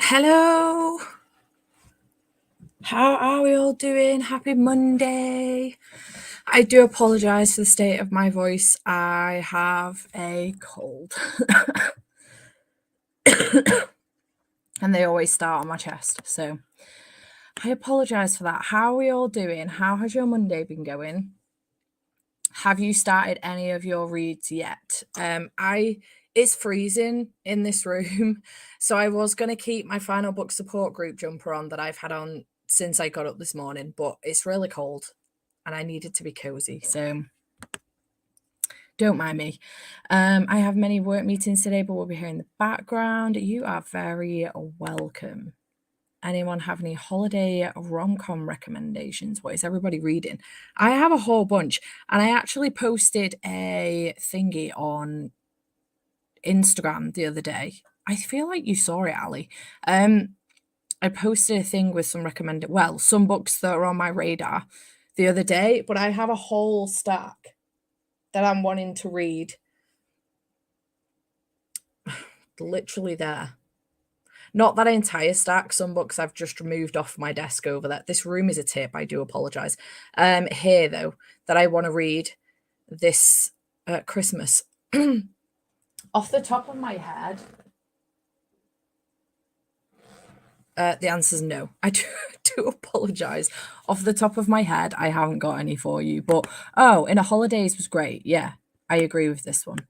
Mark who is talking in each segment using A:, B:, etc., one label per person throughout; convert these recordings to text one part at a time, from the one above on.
A: Hello. How are we all doing? Happy Monday. I do apologise for the state of my voice. I have a cold. And they always start on my chest. So I apologise for that. How are we all doing? How has your Monday been going? Have you started any of your reads yet? It's freezing in this room, so I was going to keep my final book support group jumper on that I've had on since I got up this morning, but it's really cold and I needed to be cozy, so don't mind me. I have many work meetings today, but we'll be here in the background. You are very welcome. Anyone have any holiday rom-com recommendations? What is everybody reading? I have a whole bunch, and I actually posted a thingy on Instagram the other day. I feel like you saw it, Ali. I posted a thing with some some books that are on my radar the other day, but I have a whole stack that I'm wanting to read. Literally there. Not that entire stack. Some books I've just removed off my desk over there. This room is a tip. I do apologise. Here, though, that I want to read this Christmas. Off the top of my head, the answer's no. I do apologise. Off the top of my head, I haven't got any for you. But, In a Holidays was great. Yeah, I agree with this one.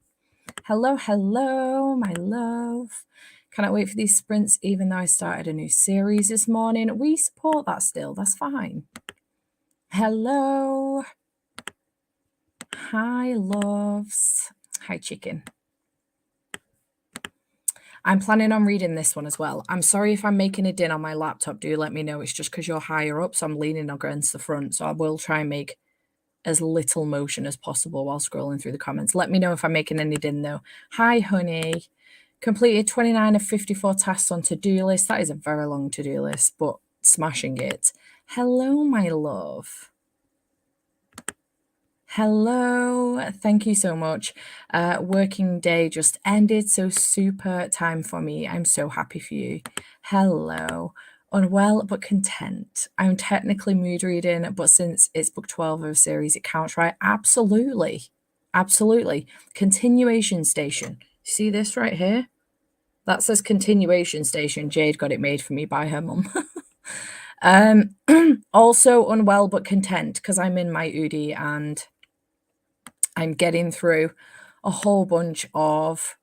A: Hello, my love. Cannot wait for these sprints, even though I started a new series this morning. We support that still. That's fine. Hello. Hi, loves. Hi, chicken. I'm planning on reading this one as well. I'm sorry if I'm making a din on my laptop. Do let me know. It's just because you're higher up, so I'm leaning against the front. So I will try and make as little motion as possible while scrolling through the comments. Let me know if I'm making any din, though. Hi, honey. Completed 29 of 54 tasks on to-do list. That is a very long to-do list, but smashing it. Hello, my love. Hello. Thank you so much. Working day just ended, so super time for me. I'm so happy for you. Hello. Unwell but content. I'm technically mood reading, but since it's book 12 of a series, it counts, right? Absolutely. Continuation station. See this right here? That says continuation station. Jade got it made for me by her mum. Also unwell but content because I'm in my Udi and I'm getting through a whole bunch of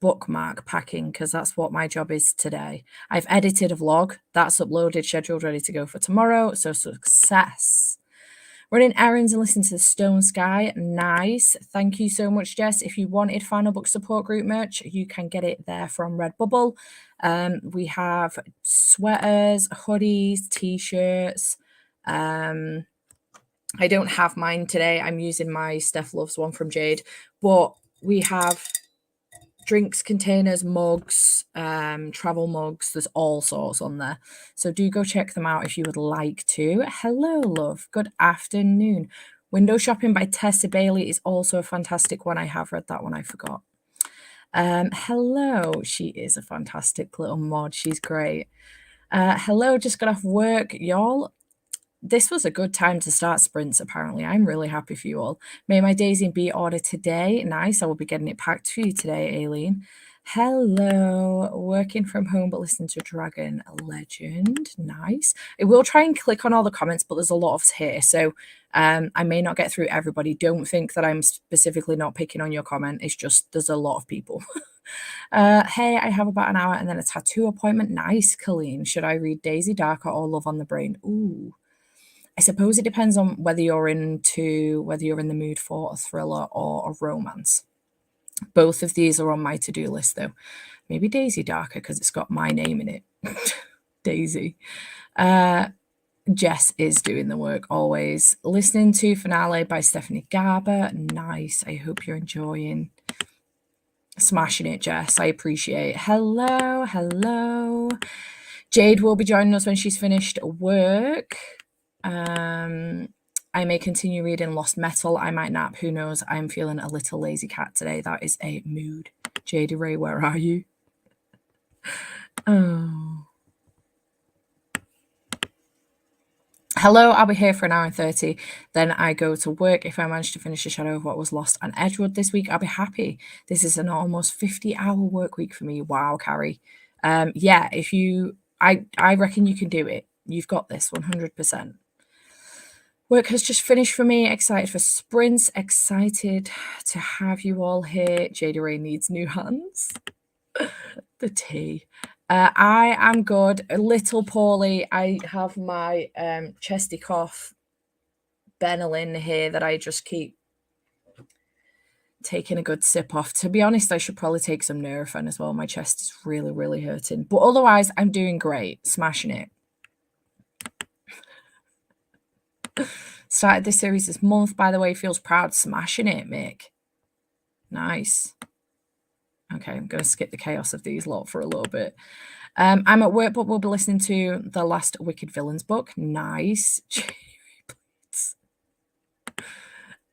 A: bookmark packing because that's what my job is today. I've edited a vlog that's uploaded, scheduled, ready to go for tomorrow. So success. Running errands and listening to the Stone Sky. Nice. Thank you so much, Jess. If you wanted Final Book Support Group merch, you can get it there from Redbubble. We have sweaters, hoodies, t-shirts. I don't have mine today. I'm using my Steph Loves one from Jade. But we have drinks containers, mugs, travel mugs. There's all sorts on there. So do go check them out if you would like to. Hello, love. Good afternoon. Window Shopping by Tessa Bailey is also a fantastic one. I have read that one. I forgot. Hello. She is a fantastic little mod. She's great. Hello. Just got off work, y'all. This was a good time to start sprints, apparently. I'm really happy for you all. May my days in be order today. Nice. I will be getting it packed for you today, Aileen. Hello. Working from home, but listening to Dragon Legend. Nice. I will try and click on all the comments, but there's a lot of us here. So I may not get through everybody. Don't think that I'm specifically not picking on your comment. It's just there's a lot of people. Hey, I have about an hour and then a tattoo appointment. Nice, Colleen. Should I read Daisy Darker or Love on the Brain? Ooh. I suppose it depends on whether you're in the mood for a thriller or a romance. Both of these are on my to-do list, though. Maybe Daisy Darker because it's got my name in it. Daisy. Jess is doing the work always. Listening to Finale by Stephanie Garber. Nice. I hope you're enjoying. Smashing it, Jess. I appreciate it. Hello. Jade will be joining us when she's finished work. I may continue reading Lost Metal. I might nap. Who knows? I'm feeling a little lazy cat today. That is a mood. Jade Ray, where are you? Oh, Hello, I'll be here for an hour and 30. Then I go to work. If I manage to finish The Shadow of What Was Lost and Edgewood this week, I'll be happy. This is an almost 50-hour work week for me. Wow, Carrie. Yeah, if you, I reckon you can do it. You've got this 100%. Work has just finished for me. Excited for sprints. Excited to have you all here. Jada Ray needs new hands. The tea. I am good. A little poorly. I have my chesty cough Benylin here that I just keep taking a good sip off. To be honest, I should probably take some Nurofen as well. My chest is really, really hurting. But otherwise, I'm doing great. Smashing it. Started this series this month, by the way. Feels proud. Smashing it, Mick. Nice. Okay, I'm going to skip the chaos of these lot for a little bit. I'm at work, but we'll be listening to the last Wicked Villains book. Nice.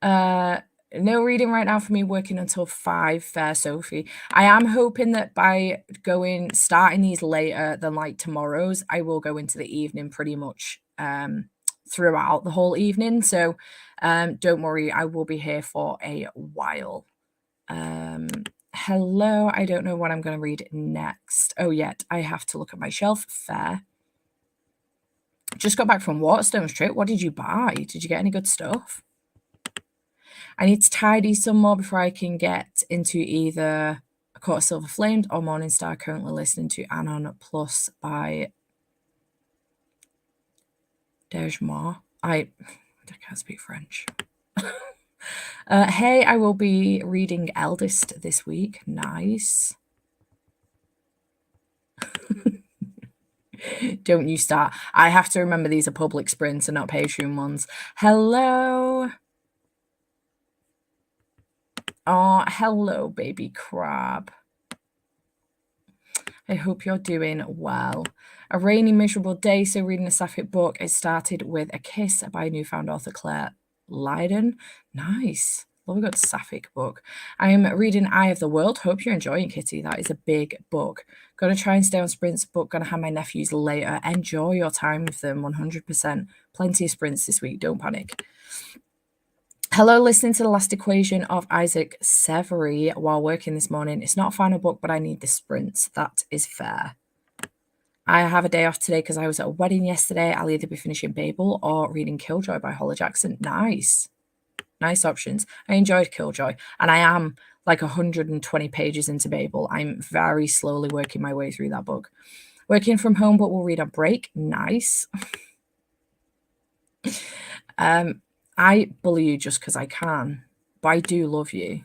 A: No reading right now for me, working until 5. Fair, Sophie. I am hoping that by starting these later than like tomorrow's, I will go into the evening pretty much throughout the whole evening. So don't worry, I will be here for a while. Hello, I don't know what I'm going to read next. Oh, yet I have to look at my shelf. Fair. Just got back from Waterstone's trip. What did you buy? Did you get any good stuff? I need to tidy some more before I can get into either A Court of Silver Flames or Morningstar. Currently listening to Anon Plus by Dejma. I can't speak French. Hey, I will be reading Eldest this week. Nice. Don't you start. I have to remember these are public sprints and not Patreon ones. Hello. Oh, hello, baby crab. I hope you're doing well. A rainy, miserable day, so reading a sapphic book. It started with A Kiss by newfound author Claire Lydon. Nice. Love a good sapphic book. I am reading Eye of the World. Hope you're enjoying, Kitty. That is a big book. Gonna try and stay on sprints, but gonna have my nephews later. Enjoy your time with them, 100%. Plenty of sprints this week. Don't panic. Hello, listening to The Last Equation of Isaac Severy while working this morning. It's not a final book, but I need the sprints. That is fair. I have a day off today because I was at a wedding yesterday. I'll either be finishing Babel or reading Killjoy by Holly Jackson. Nice. Nice options. I enjoyed Killjoy, and I am like 120 pages into Babel. I'm very slowly working my way through that book. Working from home, but we'll read on break. Nice. I bully you just because I can, but I do love you.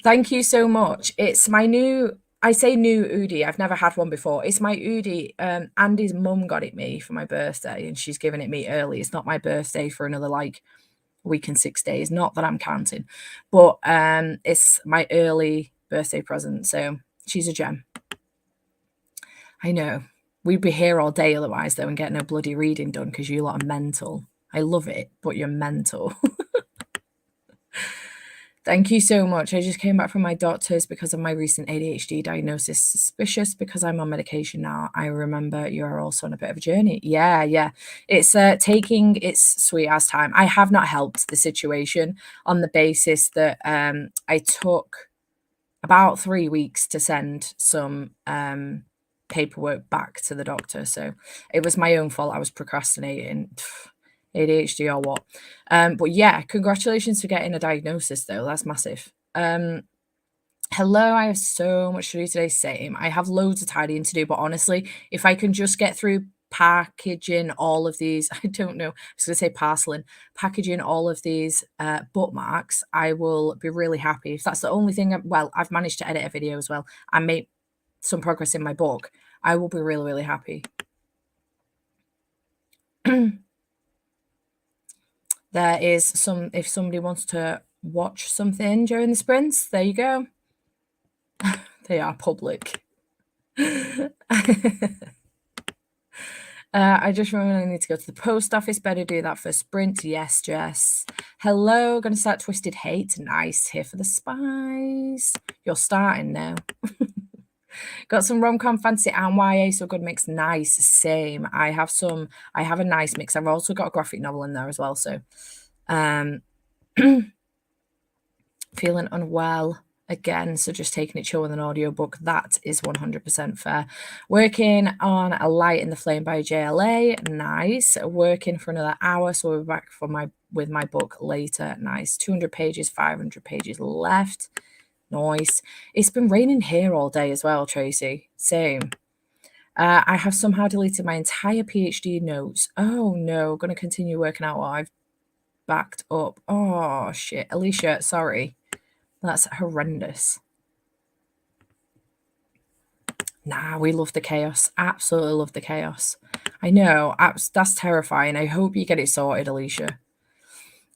A: Thank you so much. It's my new, I say new Udi. I've never had one before. It's my Udi. Andy's mum got it me for my birthday, and she's given it me early. It's not my birthday for another like week and 6 days. Not that I'm counting, but it's my early birthday present. So she's a gem. I know. We'd be here all day otherwise, though, and get no bloody reading done because you lot are mental. I love it, but you're mental. Thank you so much. I just came back from my doctor's because of my recent ADHD diagnosis. Suspicious because I'm on medication now. I remember you are also on a bit of a journey. Yeah. It's taking its sweet ass time. I have not helped the situation on the basis that I took about 3 weeks to send some paperwork back to the doctor. So it was my own fault. I was procrastinating. ADHD or what? But yeah, congratulations for getting a diagnosis though. That's massive. Hello, I have so much to do today. Same. I have loads of tidying to do, but honestly, if I can just get through packaging all of these, I don't know, I was going to say parceling, packaging all of these bookmarks, I will be really happy. If that's the only thing, well, I've managed to edit a video as well and make some progress in my book, I will be really, really happy. There is some, if somebody wants to watch something during the sprints, there you go. They are public. I just remember I need to go to the post office. Better do that for sprint. Yes, Jess. Hello, gonna start Twisted Hate. Nice. Here for the spice. You're starting now. Got some rom-com fantasy and YA, so good mix. Nice. Same. I have a nice mix. I've also got a graphic novel in there as well. So feeling unwell again, so just taking it chill with an audiobook. That is 100% fair. Working on A Light in the Flame by JLA. Nice. Working for another hour, so we'll be back with my book later. Nice. 200 pages, 500 pages left. Nice. It's been raining here all day as well, Tracy. Same. I have somehow deleted my entire PhD notes. Oh no, going to continue working out what I've backed up. Oh shit. Alicia, sorry. That's horrendous. Nah, we love the chaos. Absolutely love the chaos. I know. That's terrifying. I hope you get it sorted, Alicia.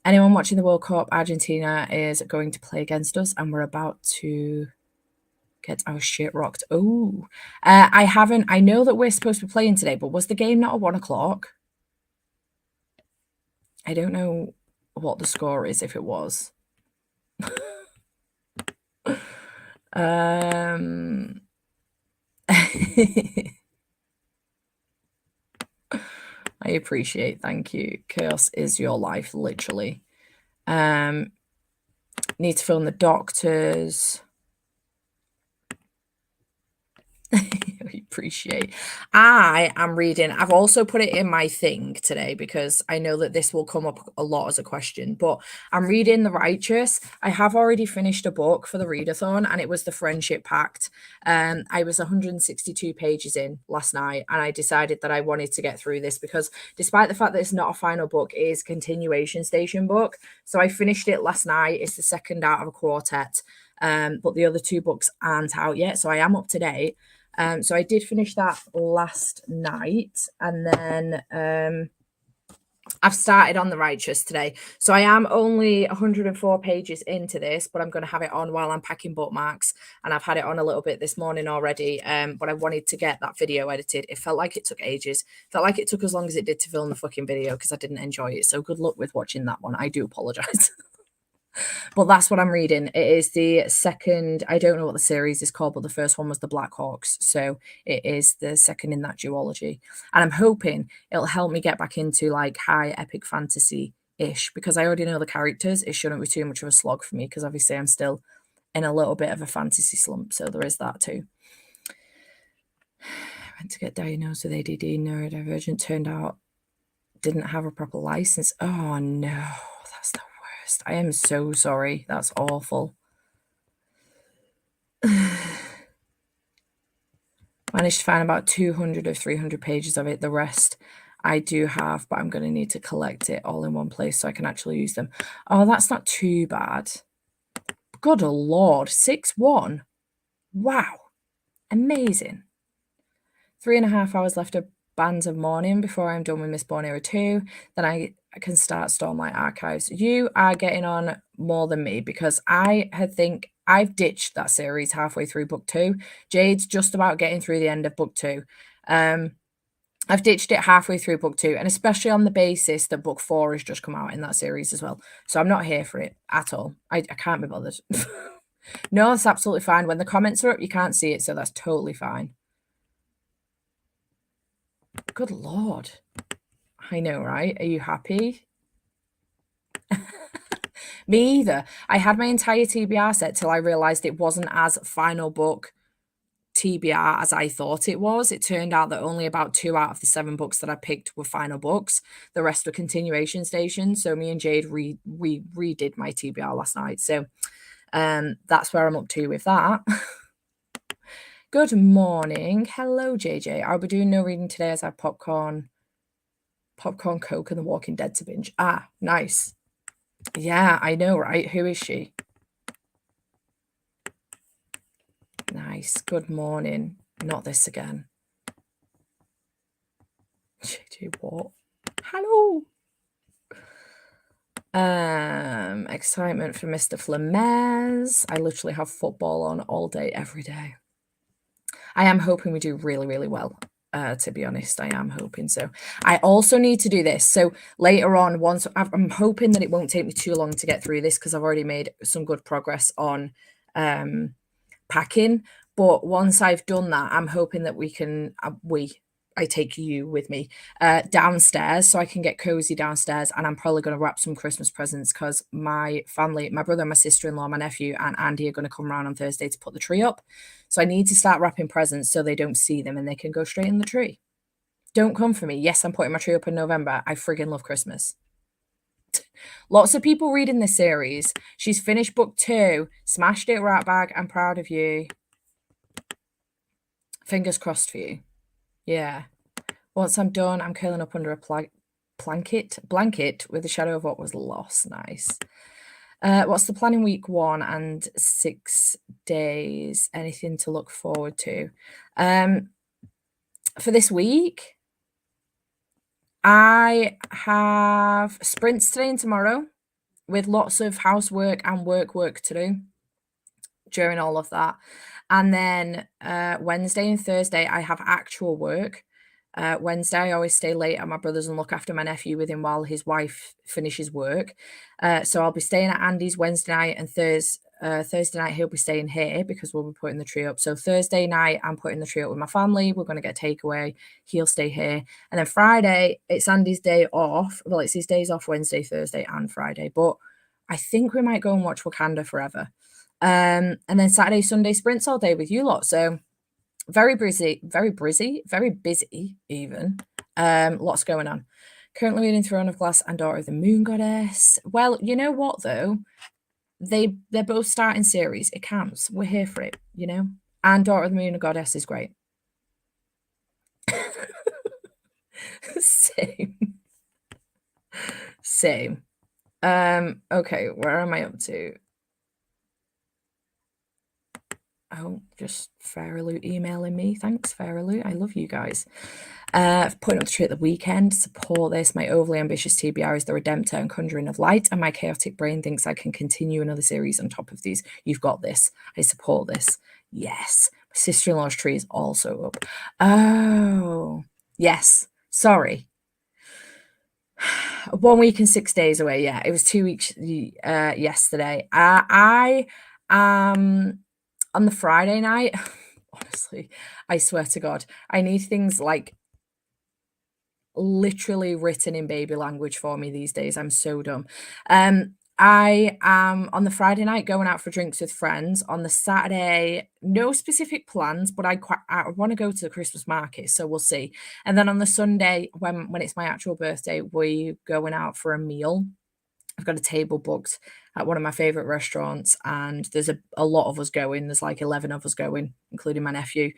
A: Anyone watching the World Cup, Argentina is going to play against us, and we're about to get our shit rocked. Oh, I know that we're supposed to be playing today, but was the game not at 1 o'clock? I don't know what the score is if it was. I appreciate, thank you. Chaos is your life, literally. Need to film the doctors. Appreciate. I am reading. I've also put it in my thing today because I know that this will come up a lot as a question, but I'm reading The Righteous. I have already finished a book for the readathon, and it was The Friendship Pact. I was 162 pages in last night, and I decided that I wanted to get through this because despite the fact that it's not a final book, it is a continuation station book. So I finished it last night. It's the second out of a quartet. But the other two books aren't out yet, so I am up to date. So I did finish that last night, and then I've started on The Righteous today. So I am only 104 pages into this, but I'm going to have it on while I'm packing bookmarks, and I've had it on a little bit this morning already. But I wanted to get that video edited. It felt like it took ages. Felt like it took as long as it did to film the fucking video because I didn't enjoy it. So good luck with watching that one. I do apologize. But that's what I'm reading. It is the second, I don't know what the series is called, but the first one was the Black Hawks. So it is the second in that duology. And I'm hoping it'll help me get back into like high epic fantasy-ish because I already know the characters. It shouldn't be too much of a slog for me because obviously I'm still in a little bit of a fantasy slump. So there is that too. I went to get diagnosed with ADD, neurodivergent, turned out didn't have a proper license. Oh no, that's the worst. I am so sorry. That's awful. Managed to find about 200 or 300 pages of it. The rest I do have, but I'm going to need to collect it all in one place so I can actually use them. Oh, that's not too bad. Good Lord, 6-1. Wow. Amazing. 3.5 hours left of Bands of Mourning before I'm done with Mistborn Era 2. Then I can start Stormlight Archives. You are getting on more than me because I think I've ditched that series halfway through book 2. Jade's just about getting through the end of book 2. I've ditched it halfway through book 2, and especially on the basis that book 4 has just come out in that series as well. So I'm not here for it at all. I can't be bothered. No, that's absolutely fine. When the comments are up, you can't see it, so that's totally fine. Good Lord. I know, right? Are you happy? Me either. I had my entire TBR set till I realised it wasn't as final book TBR as I thought it was. It turned out that only about 2 out of the 7 books that I picked were final books. The rest were continuation stations. So me and Jade redid my TBR last night. So that's where I'm up to with that. Good morning. Hello, JJ. I'll be doing no reading today as I have popcorn, Coke, and The Walking Dead to binge. Ah, nice. Yeah, I know, right? Who is she? Nice. Good morning. Not this again. JJ, what? Hello. Excitement for Mr. Flemez. I literally have football on all day, every day. I am hoping we do really, really well. To be honest, I am hoping so. I also need to do this. So later on, once I'm hoping that it won't take me too long to get through this because I've already made some good progress on packing. But once I've done that, I'm hoping that I take you with me downstairs so I can get cozy downstairs. And I'm probably going to wrap some Christmas presents because my family, my brother, my sister-in-law, my nephew, and Andy are going to come around on Thursday to put the tree up. So I need to start wrapping presents so they don't see them and they can go straight in the tree. Don't come for me. Yes, I'm putting my tree up in November. I friggin' love Christmas. Lots of people reading this series. She's finished book 2, smashed it right back. I'm proud of you. Fingers crossed for you. Yeah. Once I'm done, I'm curling up under a blanket with the shadow of what was lost. Nice. What's the plan in week 1 and 6 days? Anything to look forward to? For this week, I have sprints today and tomorrow with lots of housework and work to do during all of that. And then Wednesday and Thursday, I have actual work. Wednesday, I always stay late at my brother's and look after my nephew with him while his wife finishes work. So I'll be staying at Andy's Wednesday night, and Thursday night he'll be staying here because we'll be putting the tree up. So Thursday night, I'm putting the tree up with my family. We're going to get takeaway. He'll stay here. And then Friday, it's Andy's day off. Well, it's his days off Wednesday, Thursday, and Friday. But I think we might go and watch Wakanda Forever. And then Saturday, Sunday sprints all day with you lot. So very busy even. Lots going on. Currently reading Throne of Glass and Daughter of the Moon Goddess. Well, you know what though? They're both starting series. It counts. We're here for it, you know? And Daughter of the Moon Goddess is great. Same. Okay, where am I up to? Oh, just Farrellu emailing me. Thanks, Farrellu. I love you guys. Putting up the tree at the weekend. Support this. My overly ambitious TBR is the Redemptor and Conjuring of Light, and my chaotic brain thinks I can continue another series on top of these. You've got this. I support this. Yes. My sister-in-law's tree is also up. Oh, yes. Sorry. 1 week and 6 days away. Yeah, it was 2 weeks yesterday. I on the Friday night, honestly, I swear to God, I need things like literally written in baby language for me these days. I'm so dumb. I am on the Friday night going out for drinks with friends. On the Saturday, no specific plans, but I want to go to the Christmas market, so we'll see. And then on the Sunday, when it's my actual birthday, we're going out for a meal. I've got a table booked at one of my favorite restaurants, and there's a lot of us going. There's like 11 of us going, including my nephew,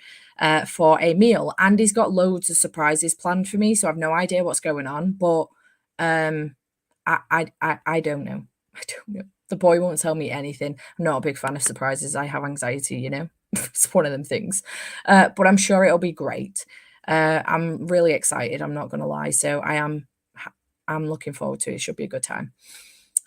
A: for a meal. Andy's got loads of surprises planned for me, so I've no idea what's going on. But I don't know. I don't know. The boy won't tell me anything. I'm not a big fan of surprises. I have anxiety, you know. It's one of them things. But I'm sure it'll be great. I'm really excited. I'm not going to lie. So I'm looking forward to it. It should be a good time.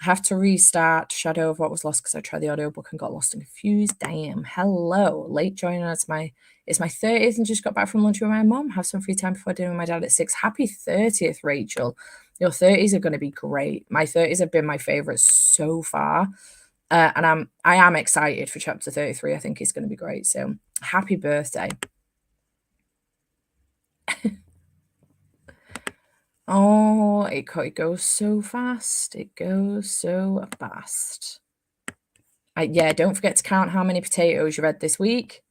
A: I have to restart Shadow of What Was Lost because I tried the audiobook and got lost and confused. Damn. Hello. Late joiner. It's my 30th and just got back from lunch with my mum. Have some free time before dinner with my dad at 6. Happy 30th, Rachel. Your 30s are going to be great. My 30s have been my favourites so far. And I am excited for chapter 33. I think it's going to be great. So happy birthday. Oh, it goes so fast. It goes so fast. Yeah, don't forget to count how many potatoes you read this week.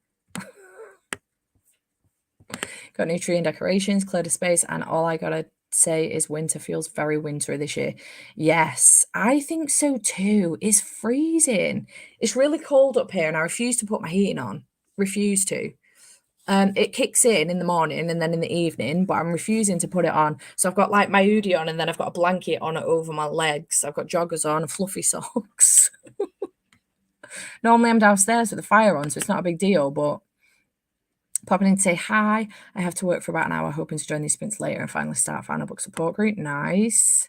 A: Got new tree and decorations, cleared a space, and all I gotta say is winter feels very wintry this year. Yes, I think so too. It's freezing. It's really cold up here, and I refuse to put my heating on. Refuse to. It kicks in the morning and then in the evening, but I'm refusing to put it on. So I've got like my hoodie on, and then I've got a blanket on over my legs. I've got joggers on and fluffy socks. Normally I'm downstairs with the fire on, so it's not a big deal, but popping in to say hi. I have to work for about an hour, hoping to join these sprints later and finally start final book support group. Nice.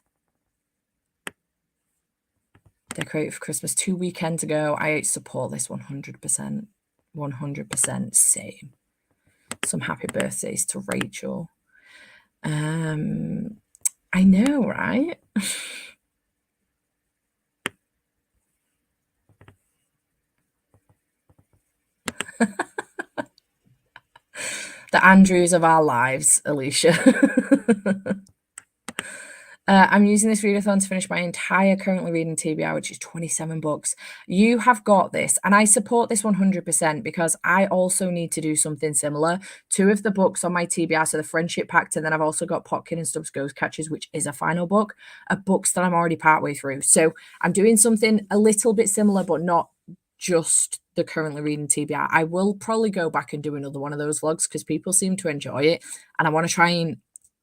A: Decorate for Christmas 2 weekends ago. I support this 100%. 100% same. Some happy birthdays to Rachel. I know, right? The Andrews of our lives, Alicia. I'm using this readathon to finish my entire currently reading TBR, which is 27 books. You have got this, and I support this 100% because I also need to do something similar. 2 of the books on my TBR, so the Friendship Pact, and then I've also got Potkin and Stubbs Ghost Catchers, which is a final book, are books that I'm already partway through. So I'm doing something a little bit similar, but not just the currently reading TBR. I will probably go back and do another one of those vlogs because people seem to enjoy it, and I want to try and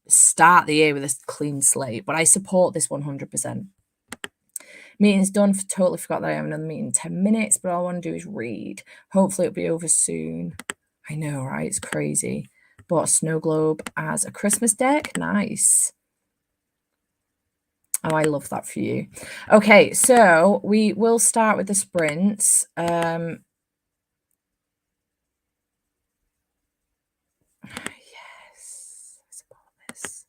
A: start the year with a clean slate, but I support this 100%. Meeting's done. Totally forgot that I have another meeting in 10 minutes, but all I want to do is read. Hopefully it'll be over soon. I know, right? It's crazy. Bought a snow globe as a Christmas deck. Nice. Oh, I love that for you. Okay, so we will start with the sprints. Yes. I support this.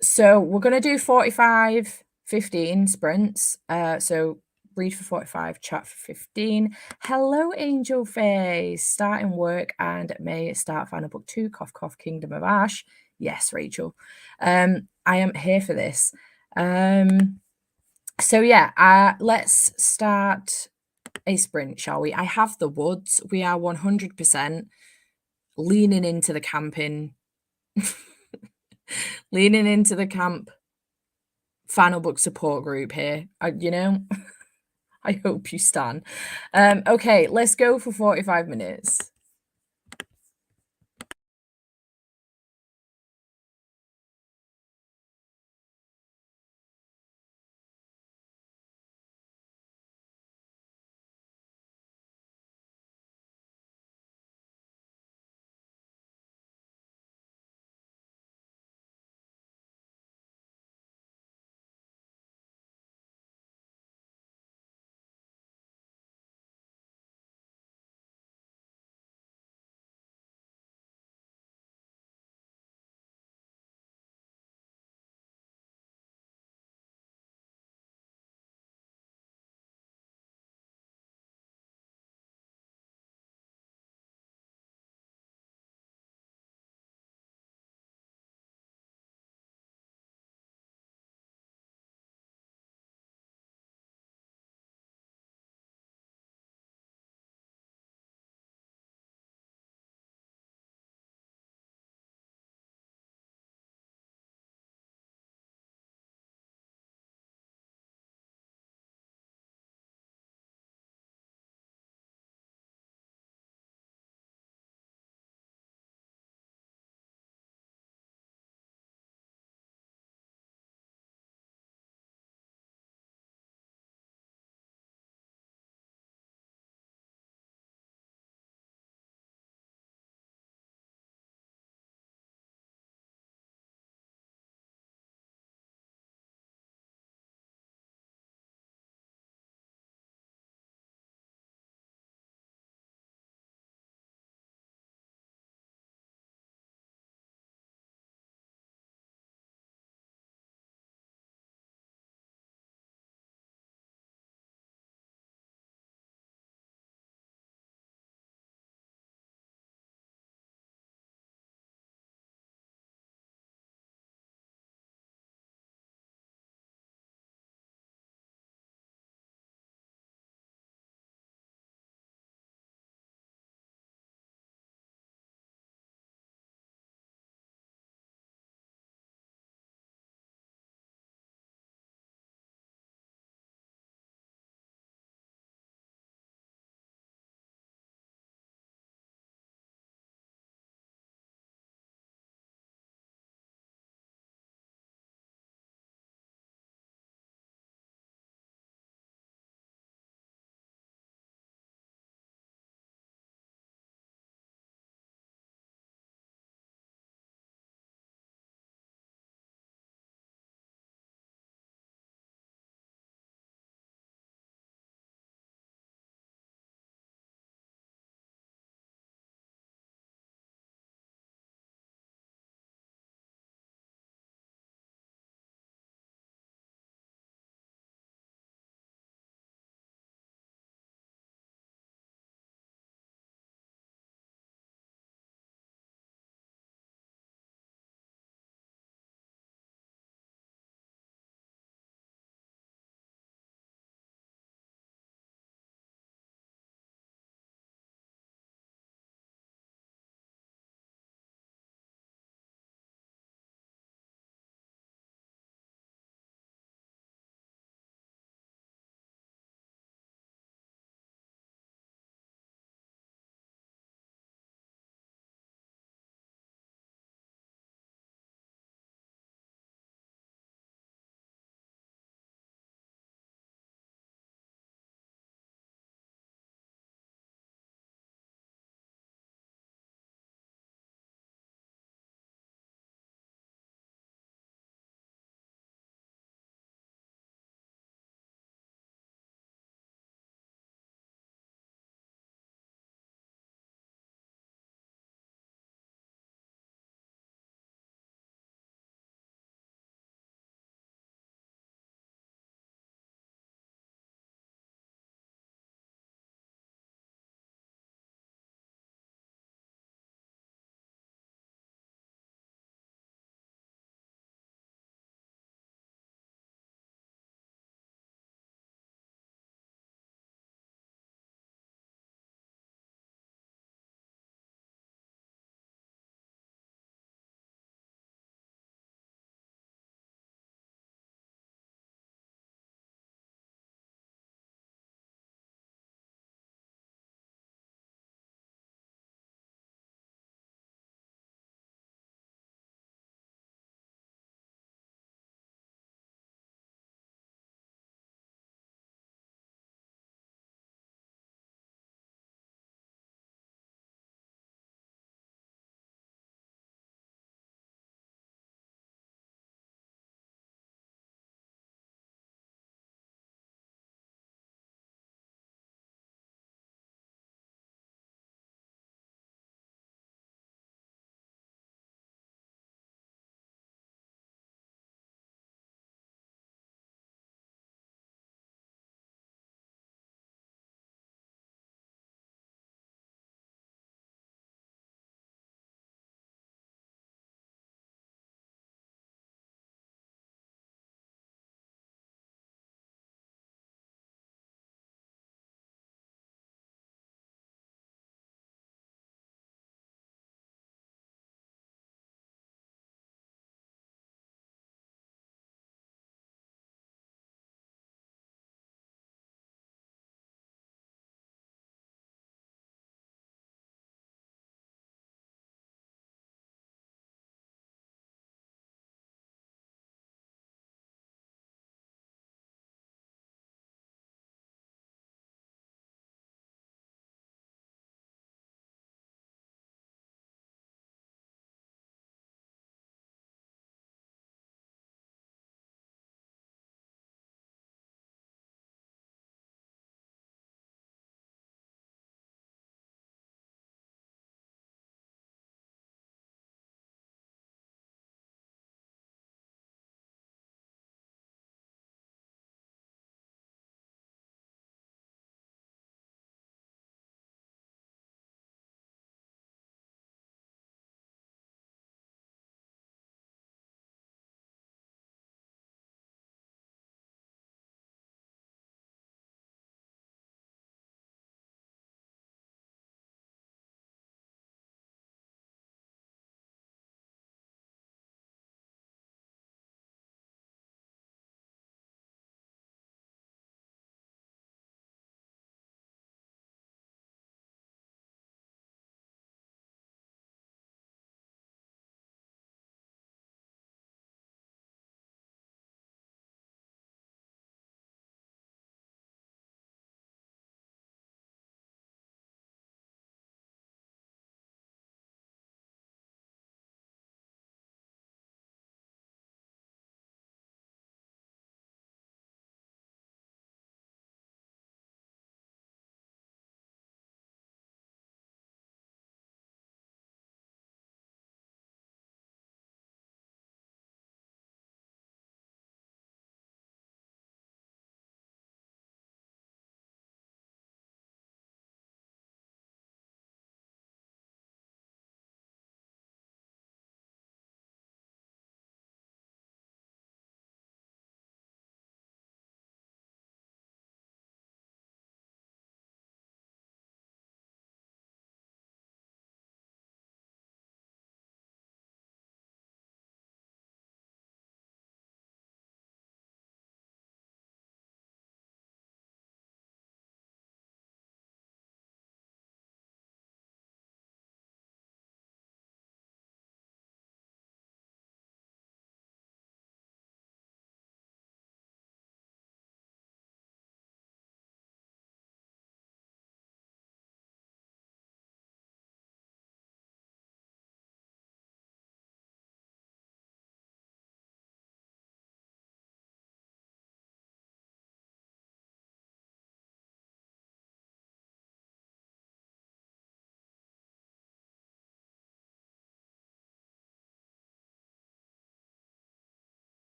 A: So we're going to do 45, 15 sprints. So read for 45, chat for 15. Hello, Angel Face. Starting work and may start final book 2, cough, cough, Kingdom of Ash. Yes, Rachel. I am here for this. So yeah, let's start a sprint, shall we? I have the woods. We are 100% leaning into the camping. Leaning into the camp final book support group here. I hope you stan. Okay, let's go for 45 minutes.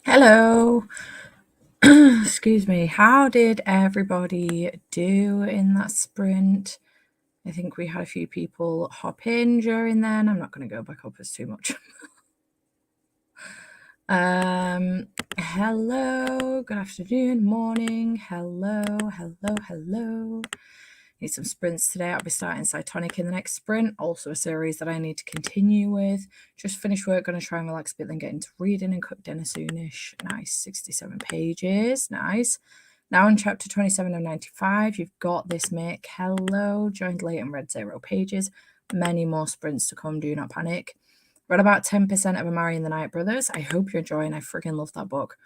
A: Hello. Excuse me. How did everybody do in that sprint? I think we had a few people hop in during then. I'm not going to go back up as too much. Hello. Good afternoon. Morning. Hello. Need some sprints today. I'll be starting Cytonic in the next sprint. Also a series that I need to continue with. Just finished work, going to try and relax a bit, then get into reading and cook dinner soonish. Nice, 67 pages. Nice. Now in chapter 27 of 95, you've got this, Mick. Hello, joined late and read 0 pages. Many more sprints to come, do not panic. Read about 10% of A Marry in the Night Brothers. I hope you're enjoying. I freaking love that book.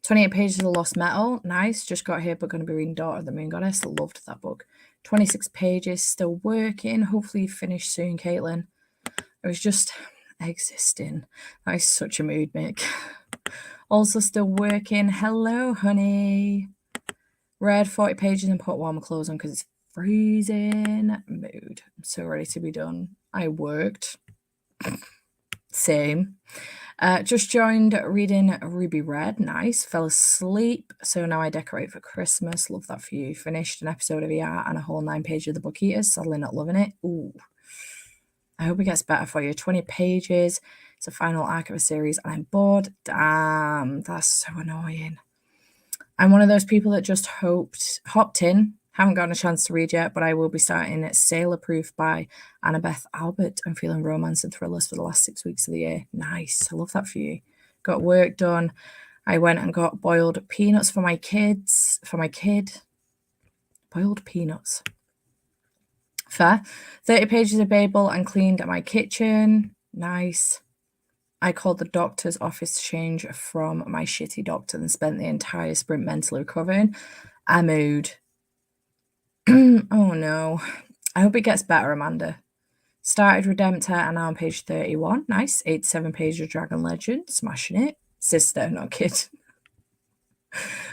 A: 28 pages of Lost Metal. Nice. Just got here, but going to be reading Daughter of the Moon Goddess. Loved that book. 26 pages. Still working. Hopefully finish soon, Caitlin. I was just existing. That is such a mood, Mick. Also still working. Hello, honey. Read 40 pages and put warmer clothes on because it's freezing. Mood. I'm so ready to be done. I worked. Same. Just joined reading Ruby Red. Nice. Fell asleep. So now I decorate for Christmas. Love that for you. Finished an episode of ER and a whole 9 pages of The Book Eaters. Sadly not loving it. Ooh. I hope it gets better for you. 20 pages. It's a final arc of a series and I'm bored. Damn, that's so annoying. I'm one of those people that just hopped in. Haven't gotten a chance to read yet, but I will be starting Sailor Proof by Annabeth Albert. I'm feeling romance and thrillers for the last 6 weeks of the year. Nice. I love that for you. Got work done. I went and got boiled peanuts for my kids. For my kid. Boiled peanuts. Fair. 30 pages of Babel and cleaned my kitchen. Nice. I called the doctor's office to change from my shitty doctor and spent the entire sprint mentally recovering. I mood. Oh no. I hope it gets better, Amanda. Started Redemptor and now on page 31. Nice. 87 pages of Dragon Legend. Smashing it. Sister, not kid.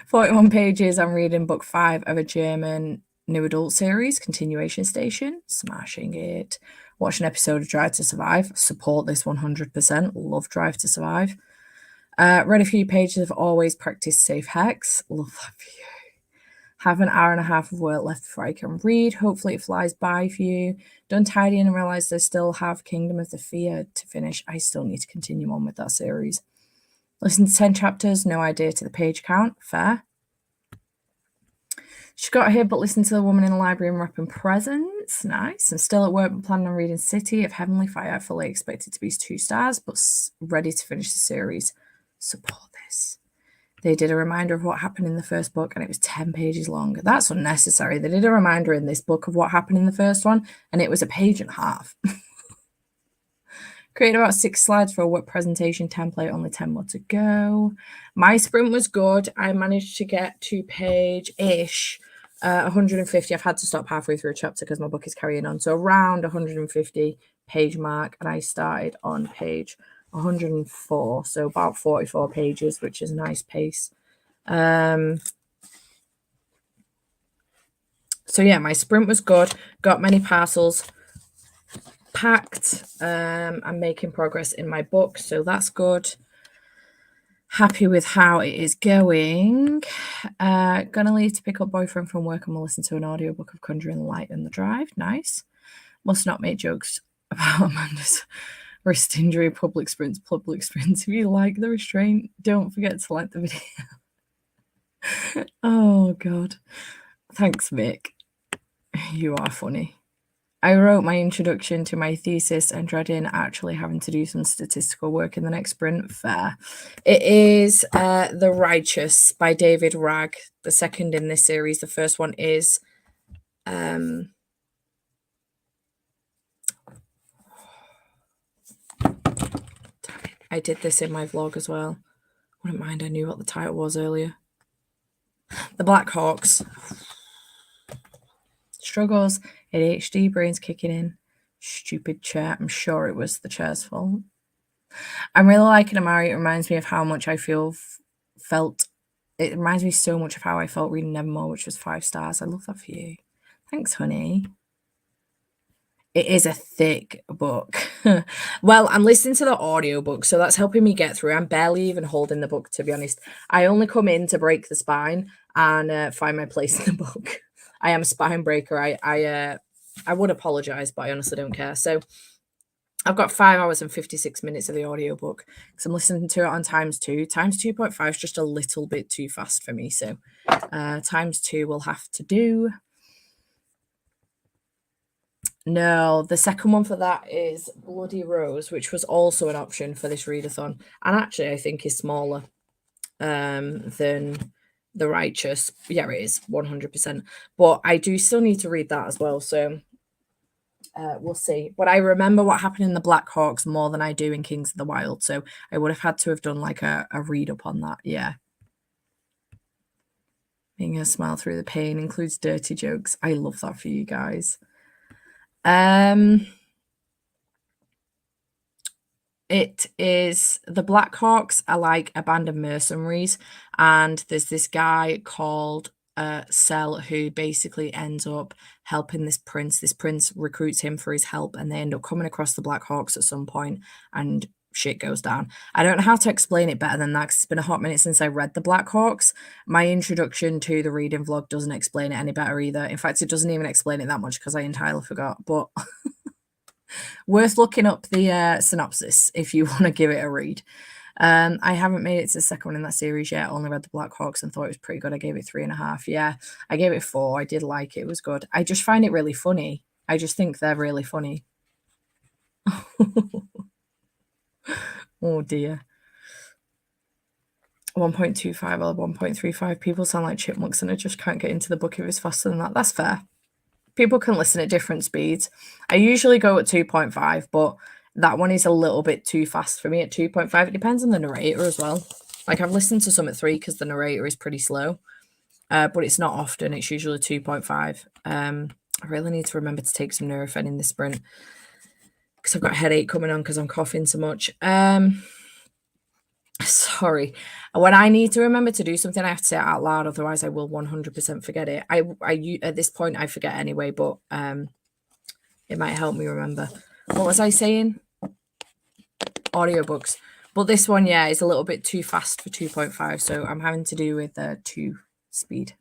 A: 41 pages. I'm reading book 5 of a German new adult series, Continuation Station. Smashing it. Watch an episode of Drive to Survive. Support this 100%. Love Drive to Survive. Read a few pages of Always Practice Safe Hex. Love that for you. Have an hour and a half of work left before I can read. Hopefully it flies by for you. Done tidying and realised I still have Kingdom of the Fear to finish. I still need to continue on with that series. Listen to 10 chapters. No idea to the page count. Fair. She got here, but listened to the woman in the library and wrapping presents. Nice. I'm still at work, but planning on reading City of Heavenly Fire. Fully expected to be 2 stars, but ready to finish the series. Support this. They did a reminder of what happened in the first book, and it was 10 pages long. That's unnecessary. They did a reminder in this book of what happened in the first one, and it was a page and a half. Created about 6 slides for a work presentation template, only 10 more to go. My sprint was good. I managed to get to page-ish 150. I've had to stop halfway through a chapter because my book is carrying on. So around 150 page mark, and I started on page 104, so about 44 pages, which is a nice pace. So yeah, my sprint was good. Got many parcels packed. I'm making progress in my book, so that's good. Happy with how it is going. Gonna leave to pick up boyfriend from work and we'll listen to an audiobook of Conjuring the Light in the Drive. Nice. Must not make jokes about Amanda's wrist injury, public sprints. If you like the restraint, don't forget to like the video. Oh God. Thanks, Mick. You are funny. I wrote my introduction to my thesis and dreading actually having to do some statistical work in the next sprint. Fair. It is The Righteous by David Ragg, the second in this series. The first one is I did this in my vlog as well. Wouldn't mind, I knew what the title was earlier. The Black Hawks. Struggles, ADHD, brains kicking in. Stupid chair. I'm sure it was the chair's fault. I'm really liking Amari. It reminds me of how much I felt. It reminds me so much of how I felt reading Nevermore, which was 5 stars. I love that for you. Thanks, honey. It is a thick book. Well, I'm listening to the audiobook, so that's helping me get through. I'm barely even holding the book, to be honest. I only come in to break the spine and find my place in the book. I am a spine breaker. I would apologize, but I honestly don't care. So I've got 5 hours and 56 minutes of the audiobook because I'm listening to it on times 2. Times 2.5 is just a little bit too fast for me. So times 2 will have to do. No, the second one for that is Bloody Rose, which was also an option for this readathon. And actually, I think is smaller than The Righteous. Yeah, it is 100%. But I do still need to read that as well. So we'll see. But I remember what happened in the Black Hawks more than I do in Kings of the Wild. So I would have had to have done like a read up on that. Yeah. Making a smile through the pain includes dirty jokes. I love that for you guys. It is the Black Hawks are like a band of mercenaries, and there's this guy called Cell who basically ends up helping this prince. This prince recruits him for his help, and they end up coming across the Black Hawks at some point, and shit goes down. I don't know how to explain it better than that 'cause it's been a hot minute since I read the Black Hawks. My introduction to the reading vlog doesn't explain it any better either. In fact, it doesn't even explain it that much because I entirely forgot. But worth looking up the synopsis if you want to give it a read. I haven't made it to the second one in that series yet. I only read the Black Hawks and thought it was pretty good. I gave it 3.5. Yeah, I gave it 4. I did like it. It was good. I just find it really funny. I just think they're really funny. Oh dear. 1.25 or 1.35. People sound like chipmunks and I just can't get into the book if it's faster than that. That's fair. People can listen at different speeds. I usually go at 2.5, but that one is a little bit too fast for me at 2.5. It depends on the narrator as well. Like I've listened to some at 3 because the narrator is pretty slow, but it's not often. It's usually 2.5. I really need to remember to take some Nurofen in this sprint because I've got a headache coming on because I'm coughing so much. Sorry. When I need to remember to do something, I have to say it out loud. Otherwise, I will 100% forget it. I at this point, I forget anyway, but it might help me remember. What was I saying? Audiobooks. But this one, yeah, is a little bit too fast for 2.5. So I'm having to do with 2 speed.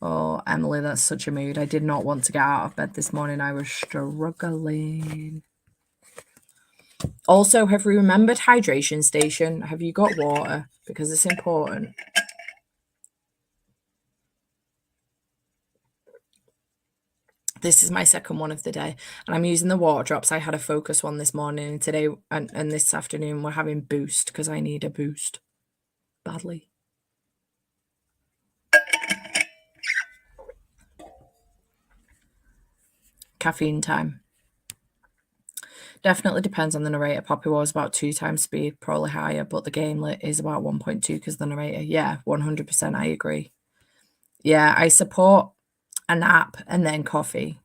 A: Oh, Emily, that's such a mood. I did not want to get out of bed this morning. I was struggling. Also, have we remembered hydration station? Have you got water? Because it's important. This is my second one of the day, and I'm using the water drops. I had a focus one this morning, and today and this afternoon we're having boost because I need a boost badly. Caffeine time. Definitely depends on the narrator. Poppy was about 2 times speed, probably higher, but the game lit is about 1.2 because the narrator. Yeah, 100%. I agree. Yeah, I support a nap and then coffee.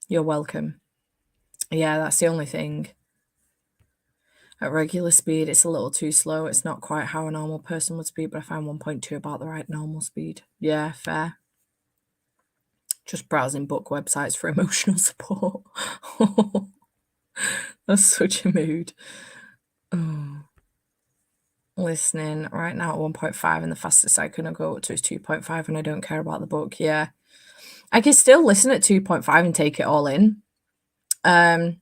A: You're welcome. Yeah, that's the only thing. At regular speed, it's a little too slow. It's not quite how a normal person would speed, but I find 1.2 about the right normal speed. Yeah, fair. Just browsing book websites for emotional support. That's such a mood. Oh. Listening right now at 1.5 and the fastest I can go up to is 2.5 and I don't care about the book. Yeah. I can still listen at 2.5 and take it all in. I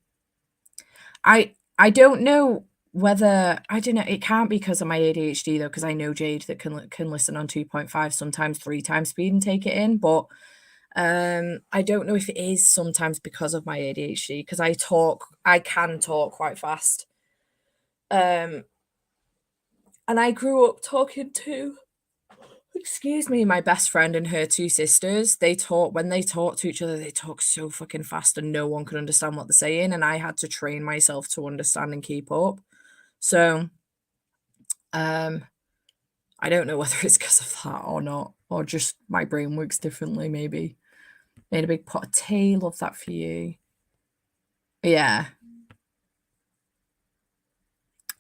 A: don't know whether I don't know. It can't be because of my ADHD though, because I know Jade that can listen on 2.5, sometimes 3 times speed and take it in. But I don't know if it is sometimes because of my ADHD, because I can talk quite fast. And I grew up talking to, excuse me, my best friend and her 2 sisters. When they talk to each other, they talk so fucking fast and no one can understand what they're saying. And I had to train myself to understand and keep up. So, I don't know whether it's because of that or not, or just my brain works differently, maybe. Made a big pot of tea. Love that for you. Yeah.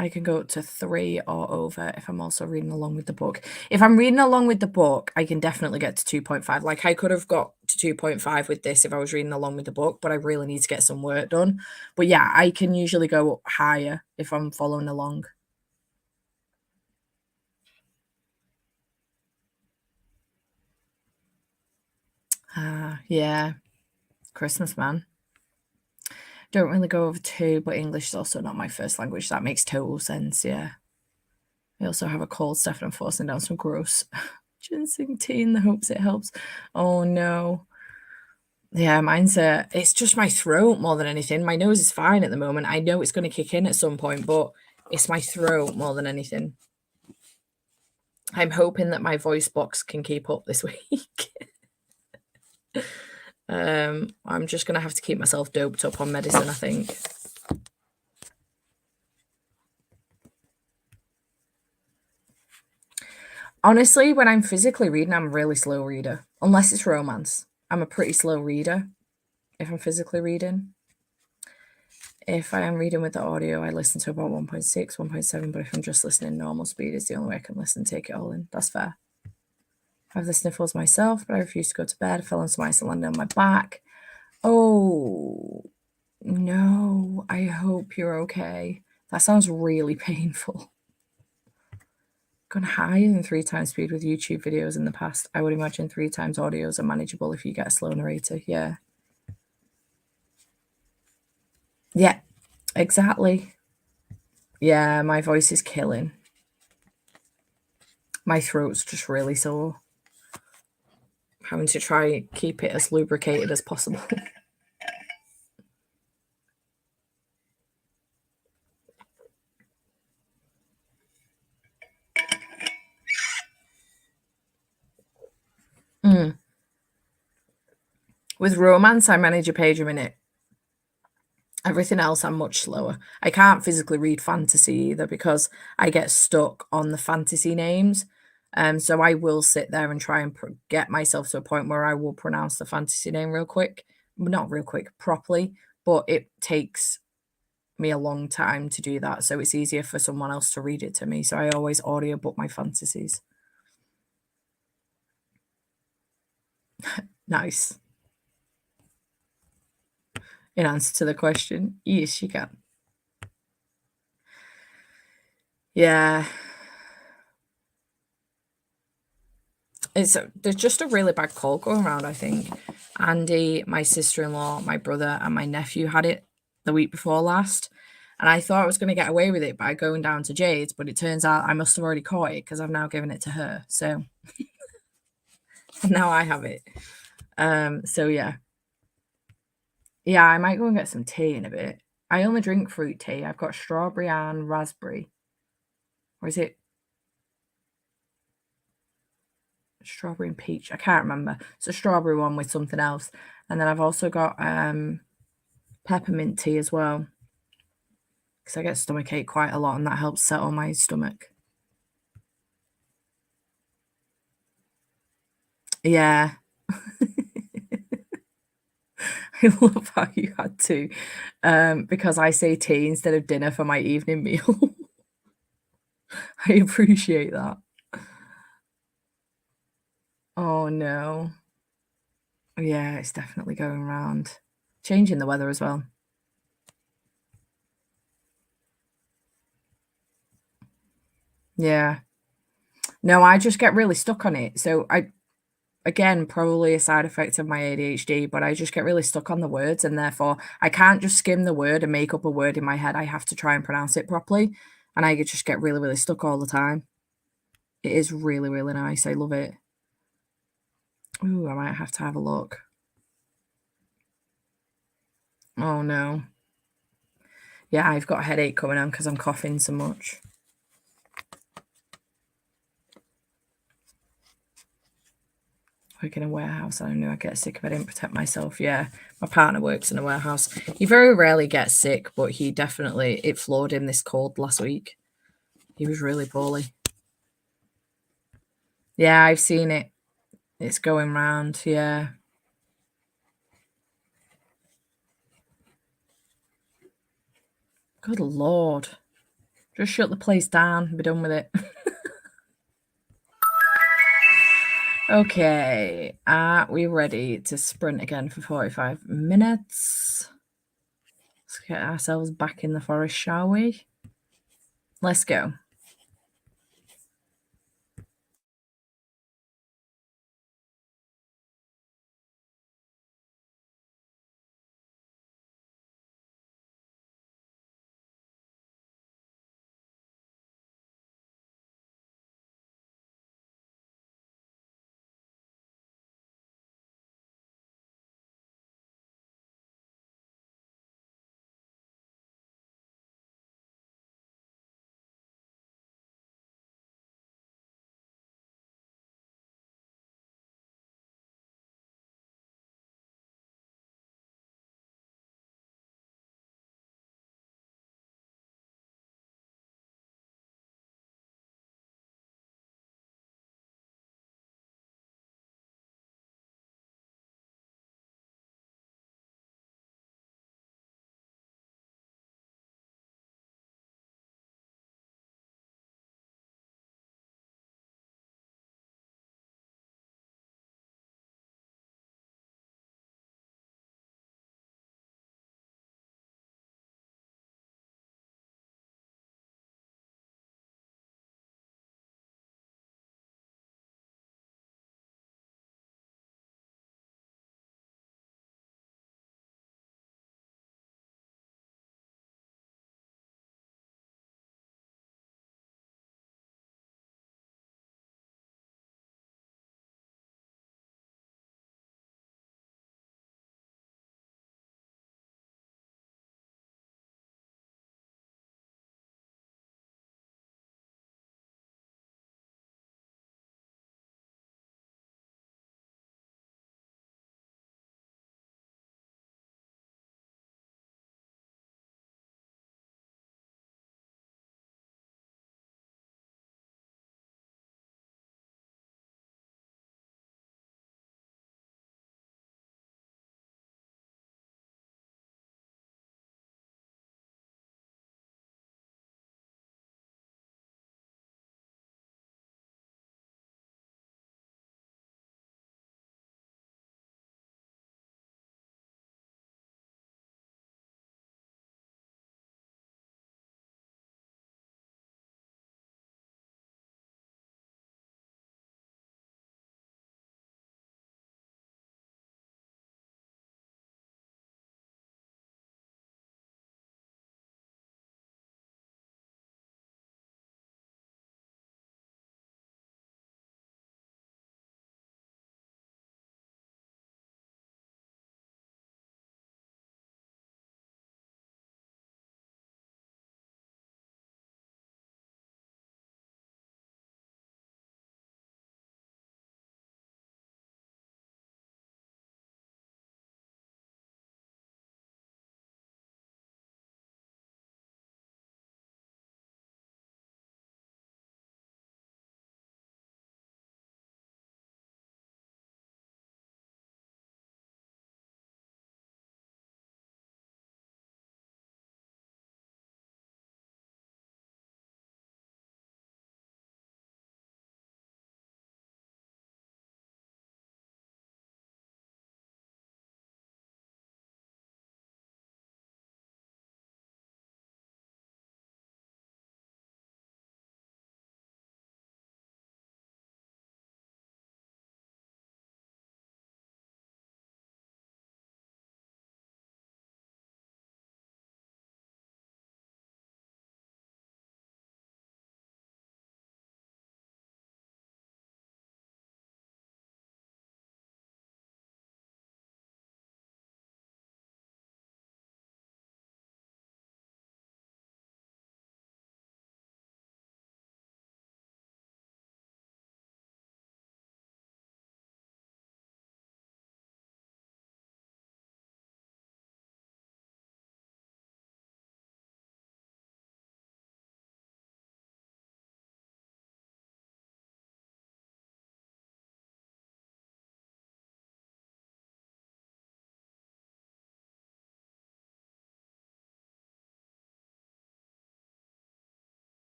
A: I can go up to 3 or over if I'm also reading along with the book. If I'm reading along with the book, I can definitely get to 2.5. Like I could have got to 2.5 with this if I was reading along with the book, but I really need to get some work done. But yeah, I can usually go up higher if I'm following along. Yeah. Christmas, man. Don't really go over 2, but English is also not my first language. That makes total sense, yeah. I also have a cold, Steph, and I'm forcing down some gross ginseng tea in the hopes it helps. Oh no. Yeah, mine's it's just my throat more than anything. My nose is fine at the moment. I know it's going to kick in at some point, but it's my throat more than anything. I'm hoping that my voice box can keep up this week. I'm just going to have to keep myself doped up on medicine, I think. Honestly, when I'm physically reading, I'm a really slow reader. Unless it's romance. I'm a pretty slow reader if I'm physically reading. If I am reading with the audio, I listen to about 1.6, 1.7, but if I'm just listening normal speed, it's the only way I can listen, take it all in. That's fair. I have the sniffles myself, but I refuse to go to bed. I fell on some ice and landed on my back. Oh, no. I hope you're okay. That sounds really painful. Gone higher than 3 times speed with YouTube videos in the past. I would imagine 3 times audios are manageable if you get a slow narrator. Yeah. Yeah, exactly. Yeah, my voice is killing. My throat's just really sore. Having to try keep it as lubricated as possible. With romance, I manage a page a minute. Everything else, I'm much slower. I can't physically read fantasy either because I get stuck on the fantasy names. So I will sit there and try and get myself to a point where I will pronounce the fantasy name real quick. Not real quick, properly, but it takes me a long time to do that. So it's easier for someone else to read it to me. So I always audiobook my fantasies. Nice. In answer to the question, yes, you can. Yeah. There's just a really bad cold going around, I think. Andy, my sister-in-law, my brother, and my nephew had it the week before last. And I thought I was going to get away with it by going down to Jade's, but it turns out I must have already caught it because I've now given it to her. So now I have it. So yeah. Yeah, I might go and get some tea in a bit. I only drink fruit tea. I've got strawberry and raspberry. Or is it strawberry and peach? I can't remember. It's a strawberry one with something else. And then I've also got peppermint tea as well. Because I get stomachache quite a lot and that helps settle my stomach. Yeah. I love how you had to. Because I say tea instead of dinner for my evening meal. I appreciate that. Oh no. Yeah, it's definitely going around. Changing the weather as well. Yeah. No, I just get really stuck on it. So again, probably a side effect of my ADHD, but I just get really stuck on the words and therefore I can't just skim the word and make up a word in my head. I have to try and pronounce it properly. And I just get really, really stuck all the time. It is really, really nice. I love it. Ooh, I might have to have a look. Oh no. Yeah, I've got a headache coming on because I'm coughing so much. Work in a warehouse. I knew I'd get sick if I didn't protect myself. Yeah, my partner works in a warehouse. He very rarely gets sick, but he definitely, it floored him this cold last week. He was really poorly. Yeah, I've seen it. It's going round. Yeah. Good Lord. Just shut the place down and be done with it. Okay, are we ready to sprint again for 45 minutes? Let's get ourselves back in the forest, shall we? Let's go.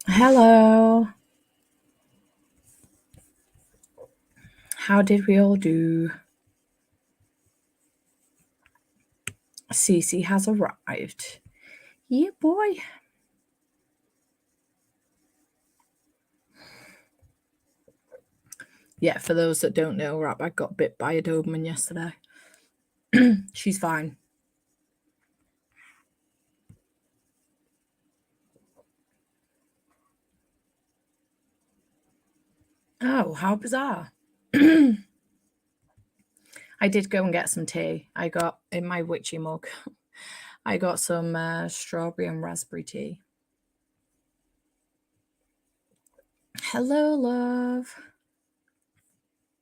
A: Hello. How did we all do? Cece has arrived. Yeah, boy. Yeah, for those that don't know, Ratbag got bit by a Doberman yesterday. She's fine. Oh, how bizarre. I did go and get some tea. I got in my witchy mug. I got some strawberry and raspberry tea. Hello, love.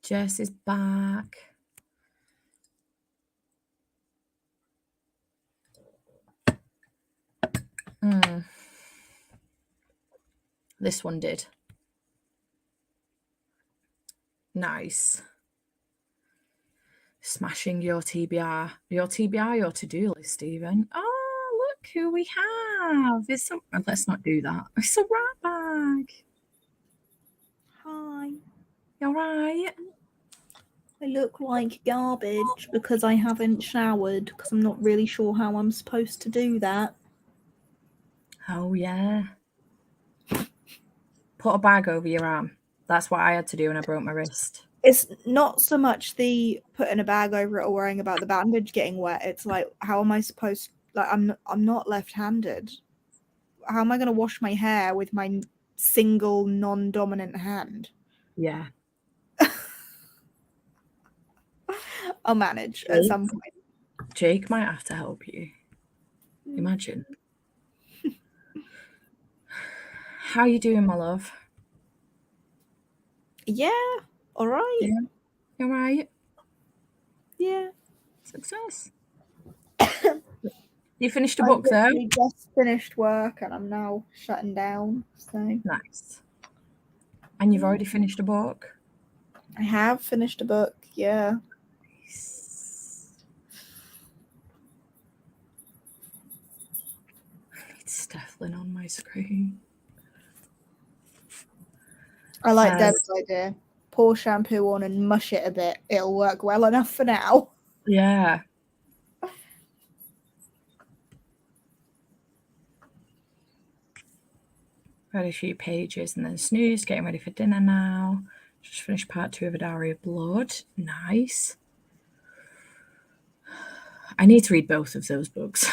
A: Jess is back. This one did. Nice. Smashing your TBR. Your to-do list, Stephen. Oh, look who we have. Let's not do that. It's a rat bag.
B: Hi.
A: You all right?
B: I look like garbage because I haven't showered because I'm not really sure how I'm supposed to do that.
A: Oh, yeah. Put a bag over your arm. That's what I had to do when I broke my wrist.
B: It's not so much the putting a bag over it or worrying about the bandage getting wet. It's like, how am I supposed? Like, I'm not left-handed. How am I going to wash my hair with my single non-dominant hand?
A: Yeah.
B: I'll manage at some point.
A: Jake might have to help you. Imagine. How you doing, my love?
B: Yeah. All right.
A: Yeah. You all right?
B: Yeah.
A: Success. You finished a book, though?
B: I just finished work and I'm now shutting down. So
A: Nice. And you've already finished a book?
B: I have finished a book, yeah.
A: Nice. I need Stefan on my screen.
B: I like Deb's idea. Pour shampoo on and mush it a bit. It'll work well enough for now.
A: Yeah. Read a few pages and then snooze, getting ready for dinner now. Just finished part 2 of A Diary of Blood. Nice. I need to read both of those books.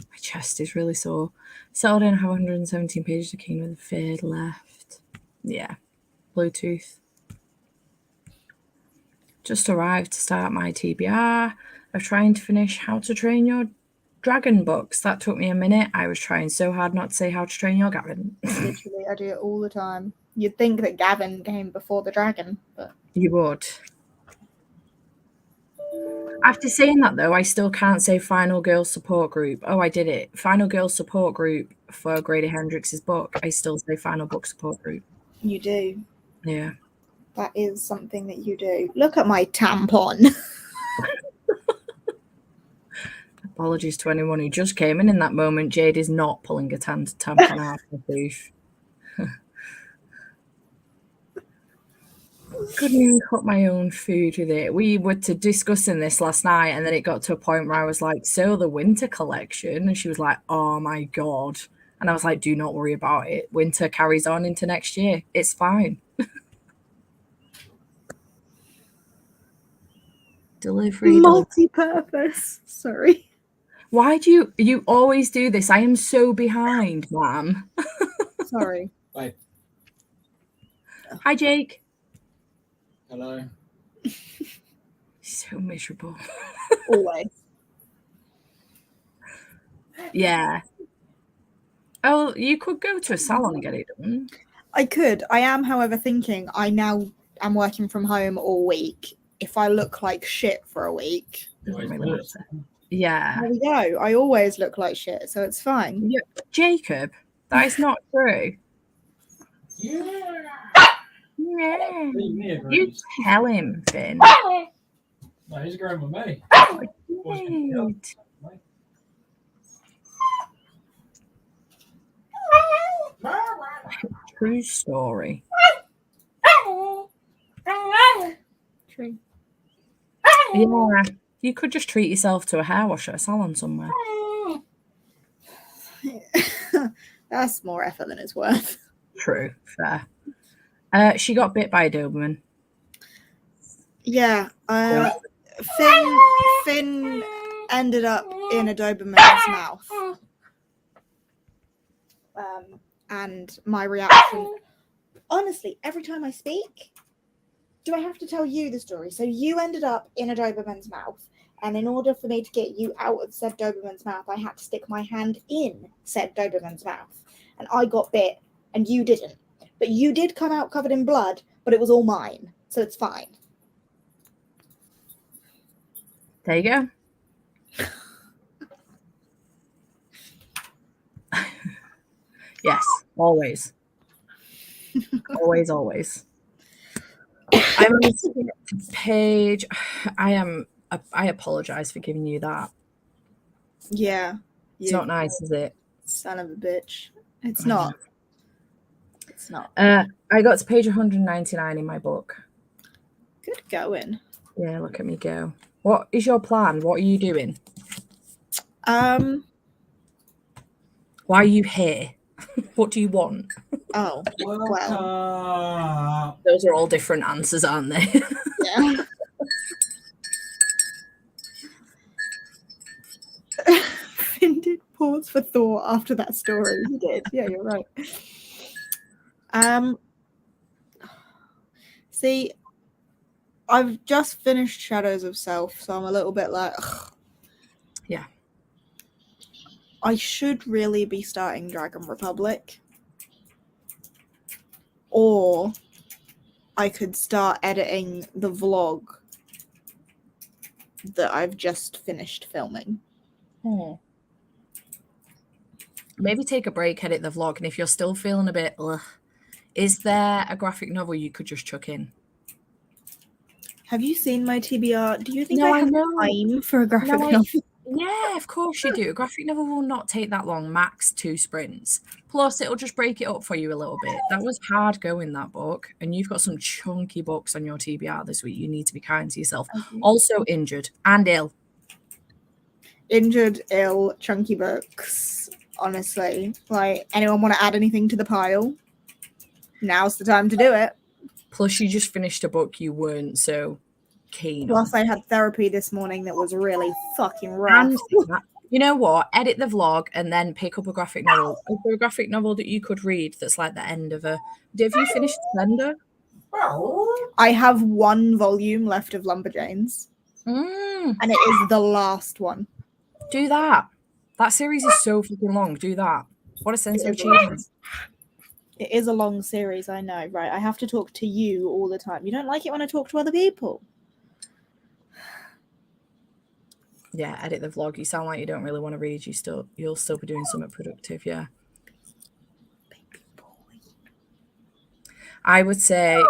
A: My chest is really sore. Settled in, have 117 pages of Kingdom of the Third left. Yeah. Bluetooth. Just arrived to start my TBR of trying to finish How to Train Your Dragon books. That took me a minute. I was trying so hard not to say How to Train Your Gavin.
B: Literally, I do it all the time. You'd think that Gavin came before the dragon, but...
A: You would. After saying that, though, I still can't say Final Girl Support Group. Oh, I did it. Final Girl Support Group for Grady Hendrix's book. I still say Final Book Support Group.
B: You do.
A: Yeah.
B: That is something that you do. Look at my tampon.
A: Apologies to anyone who just came in that moment. Jade is not pulling a tampon out of the booth. Couldn't even cook my own food with it. We were discussing this last night, and then it got to a point where I was like, so the winter collection? And she was like, oh my God. And I was like, do not worry about it. Winter carries on into next year. It's fine. Delivery.
B: Multi-purpose. Sorry.
A: Why do you always do this? I am so behind, ma'am.
B: Sorry.
C: Bye.
A: Hi, Jake.
C: Hello.
A: So miserable.
B: Always.
A: Yeah. Oh, you could go to a salon and get it done.
B: I could. I am, however, thinking I now am working from home all week. If I look like shit for a week...
A: Doesn't really matter. Yeah.
B: There we go. I always look like shit, so it's fine.
A: Yeah. Jacob, that is not true.
C: Yeah.
A: Yeah. You tell him, Finn.
C: No, he's agreeing with me.
A: Good. True story.
B: True.
A: Yeah, you could just treat yourself to a hair wash at a salon somewhere.
B: That's more effort than it's worth.
A: True, fair. She got bit by a Doberman.
B: Yeah. Finn ended up in a Doberman's mouth. And my reaction, honestly, every time I speak, do I have to tell you the story? So you ended up in a Doberman's mouth, and in order for me to get you out of said Doberman's mouth, I had to stick my hand in said Doberman's mouth. And I got bit, and you didn't. But you did come out covered in blood, but it was all mine, so it's fine.
A: There you go. Yes, always. Always. I'm on the page. I apologize for giving you that.
B: Yeah.
A: It's not nice, is it?
B: Son of a bitch. It's not. It's not.
A: I got to page 199 in my book.
B: Good going.
A: Yeah, look at me go. What is your plan? What are you doing? Why are you here? What do you want?
B: Oh, well.
A: Those are all different answers, aren't they?
B: Yeah. Finn did pause for thought after that story. He did. Yeah, you're right. See, I've just finished Shadows of Self, so I'm a little bit like, ugh.
A: Yeah.
B: I should really be starting Dragon Republic. Or I could start editing the vlog that I've just finished filming.
A: Maybe take a break, edit the vlog, and if you're still feeling a bit, ugh, is there a graphic novel you could just chuck in?
B: Have you seen my TBR? Do you think
A: No,
B: I have
A: I know.
B: time for a graphic
A: No,
B: novel?
A: Yeah, of course you do. A graphic novel will not take that long, max 2 sprints. Plus, it'll just break it up for you a little bit. That was hard going, that book. And you've got some chunky books on your TBR this week. You need to be kind to yourself. Also injured and ill.
B: Injured, ill, chunky books. Honestly. Like, anyone want to add anything to the pile? Now's the time to do it.
A: Plus, you just finished a book you weren't so keen
B: Plus,
A: on.
B: I had therapy this morning that was really fucking rough.
A: And you know what? Edit the vlog and then pick up a graphic novel. Is there a graphic novel that you could read that's like the end of a... Have you finished Slender?
B: I have 1 volume left of Lumberjanes. And it is the last one.
A: Do that. That series is so freaking long. Do that. What a sense of achievement.
B: It is a long series, I know, right? I have to talk to you all the time. You don't like it when I talk to other people.
A: Yeah, edit the vlog. You sound like you don't really want to read. You'll still be doing something productive, yeah.
B: Baby boy.
A: I would say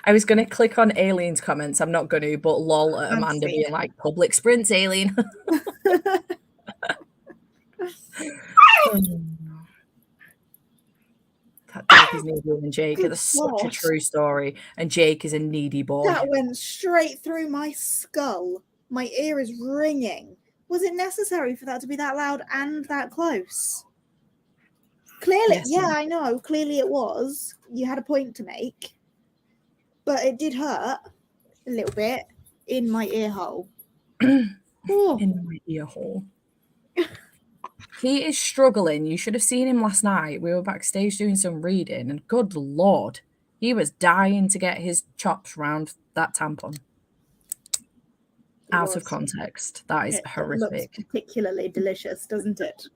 A: I was gonna click on Aileen's comments. I'm not gonna, but lol at Amanda being like public sprints, Aileen. That Jake is needy and Jake. That's such a true story. And Jake is a needy boy.
B: That went straight through my skull. My ear is ringing. Was it necessary for that to be that loud and that close? Clearly,
A: Yes,
B: yeah, I know. Clearly it was. You had a point to make. But it did hurt a little bit in my ear hole.
A: In my ear hole. He is struggling. You should have seen him last night. We were backstage doing some reading, and good Lord, he was dying to get his chops round that tampon. Out of context. That is horrific.
B: Looks particularly delicious, doesn't it?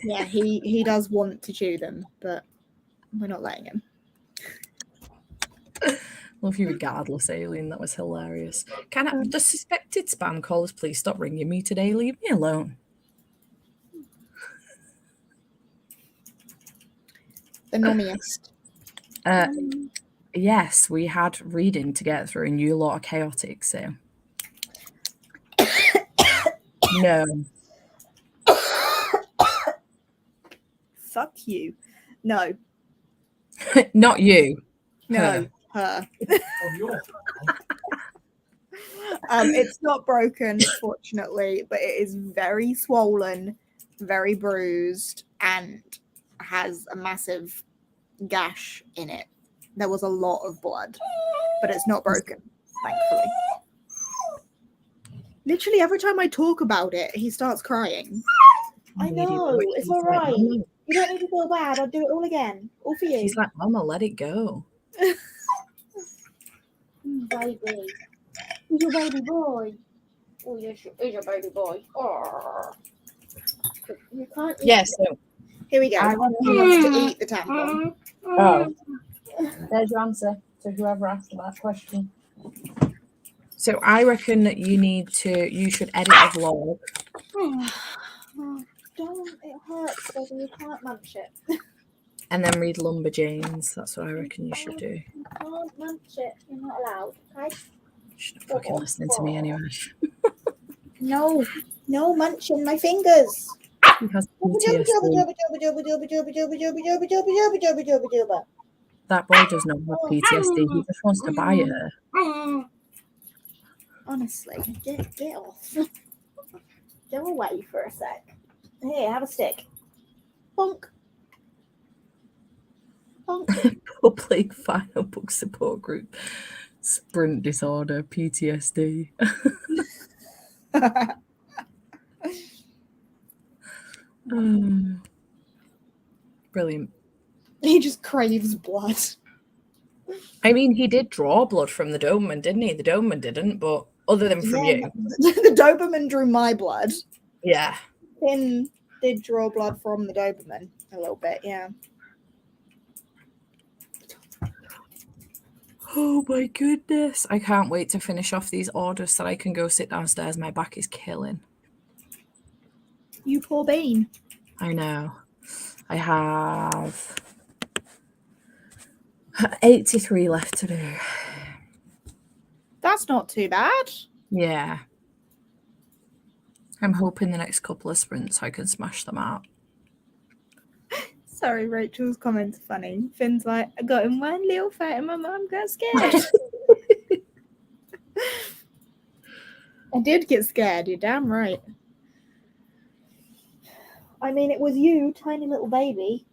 B: Yeah, he does want to chew them, but we're not letting him.
A: Love you regardless, Aileen. That was hilarious. Can the suspected spam callers please stop ringing me today? Leave me alone.
B: The nommiest.
A: Yes, we had reading to get through, and you lot are chaotic, so. No.
B: Fuck you. No,
A: Not you.
B: no, her.
C: Oh, your
B: It's not broken, fortunately, but it is very swollen, very bruised, and has a massive gash in it. There was a lot of blood, but it's not broken, thankfully. Literally, every time I talk about it, he starts crying. I know, it's all right. You don't need to feel bad. I'll do it all again. All for you.
A: He's like, Mama, let it go.
B: Baby. Who's your baby boy? Oh, yes, he's your baby boy. Oh. You can't eat
A: Yeah, so
B: Here we go.
A: I
B: He
A: want
B: wants to eat the tampon.
A: Oh, there's your answer to whoever asked that question. So I reckon that you should edit a vlog.
B: Oh, don't. It hurts, baby. You can't munch it.
A: And then read Lumberjanes. That's what I reckon you should do.
B: You can't munch it. You're not allowed, okay?
A: She's not fucking listening to me anyway.
B: No. No munching my fingers.
A: He has PTSD. That boy does not have PTSD. He just wants to bite her.
B: Honestly, get off. Go away for a sec. Here, have a stick. Bonk. Bonk.
A: Public final book support group. Sprint disorder, PTSD. Brilliant.
B: He just craves blood.
A: I mean, he did draw blood from the Doberman, didn't he? The Doberman didn't, but other than from you.
B: The Doberman drew my blood.
A: Yeah.
B: Finn did draw blood from the Doberman a little bit, yeah.
A: Oh my goodness. I can't wait to finish off these orders so I can go sit downstairs. My back is killing.
B: You poor bean.
A: I know. I have 83 left to do.
B: That's not too bad.
A: Yeah. I'm hoping the next couple of sprints I can smash them out.
B: Sorry, Rachel's comments are funny. Finn's like, I got in one little fight and my mum got scared. I did get scared, you're damn right. I mean, it was you, tiny little baby,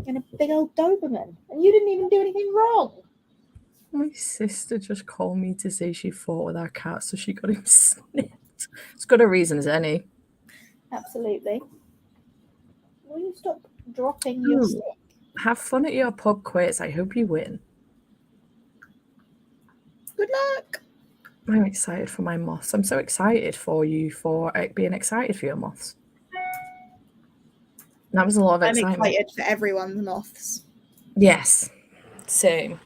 B: and a big old Doberman, and you didn't even do anything wrong.
A: My sister just called me to say she fought with our cat, so she got him snipped. As good a reason as any.
B: Absolutely. Will you stop dropping your stick?
A: Have fun at your pub quiz. I hope you win.
B: Good luck.
A: I'm excited for my moths. I'm so excited for you for being excited for your moths. That was a lot of excitement.
B: I'm excited for everyone's moths.
A: Yes. Same.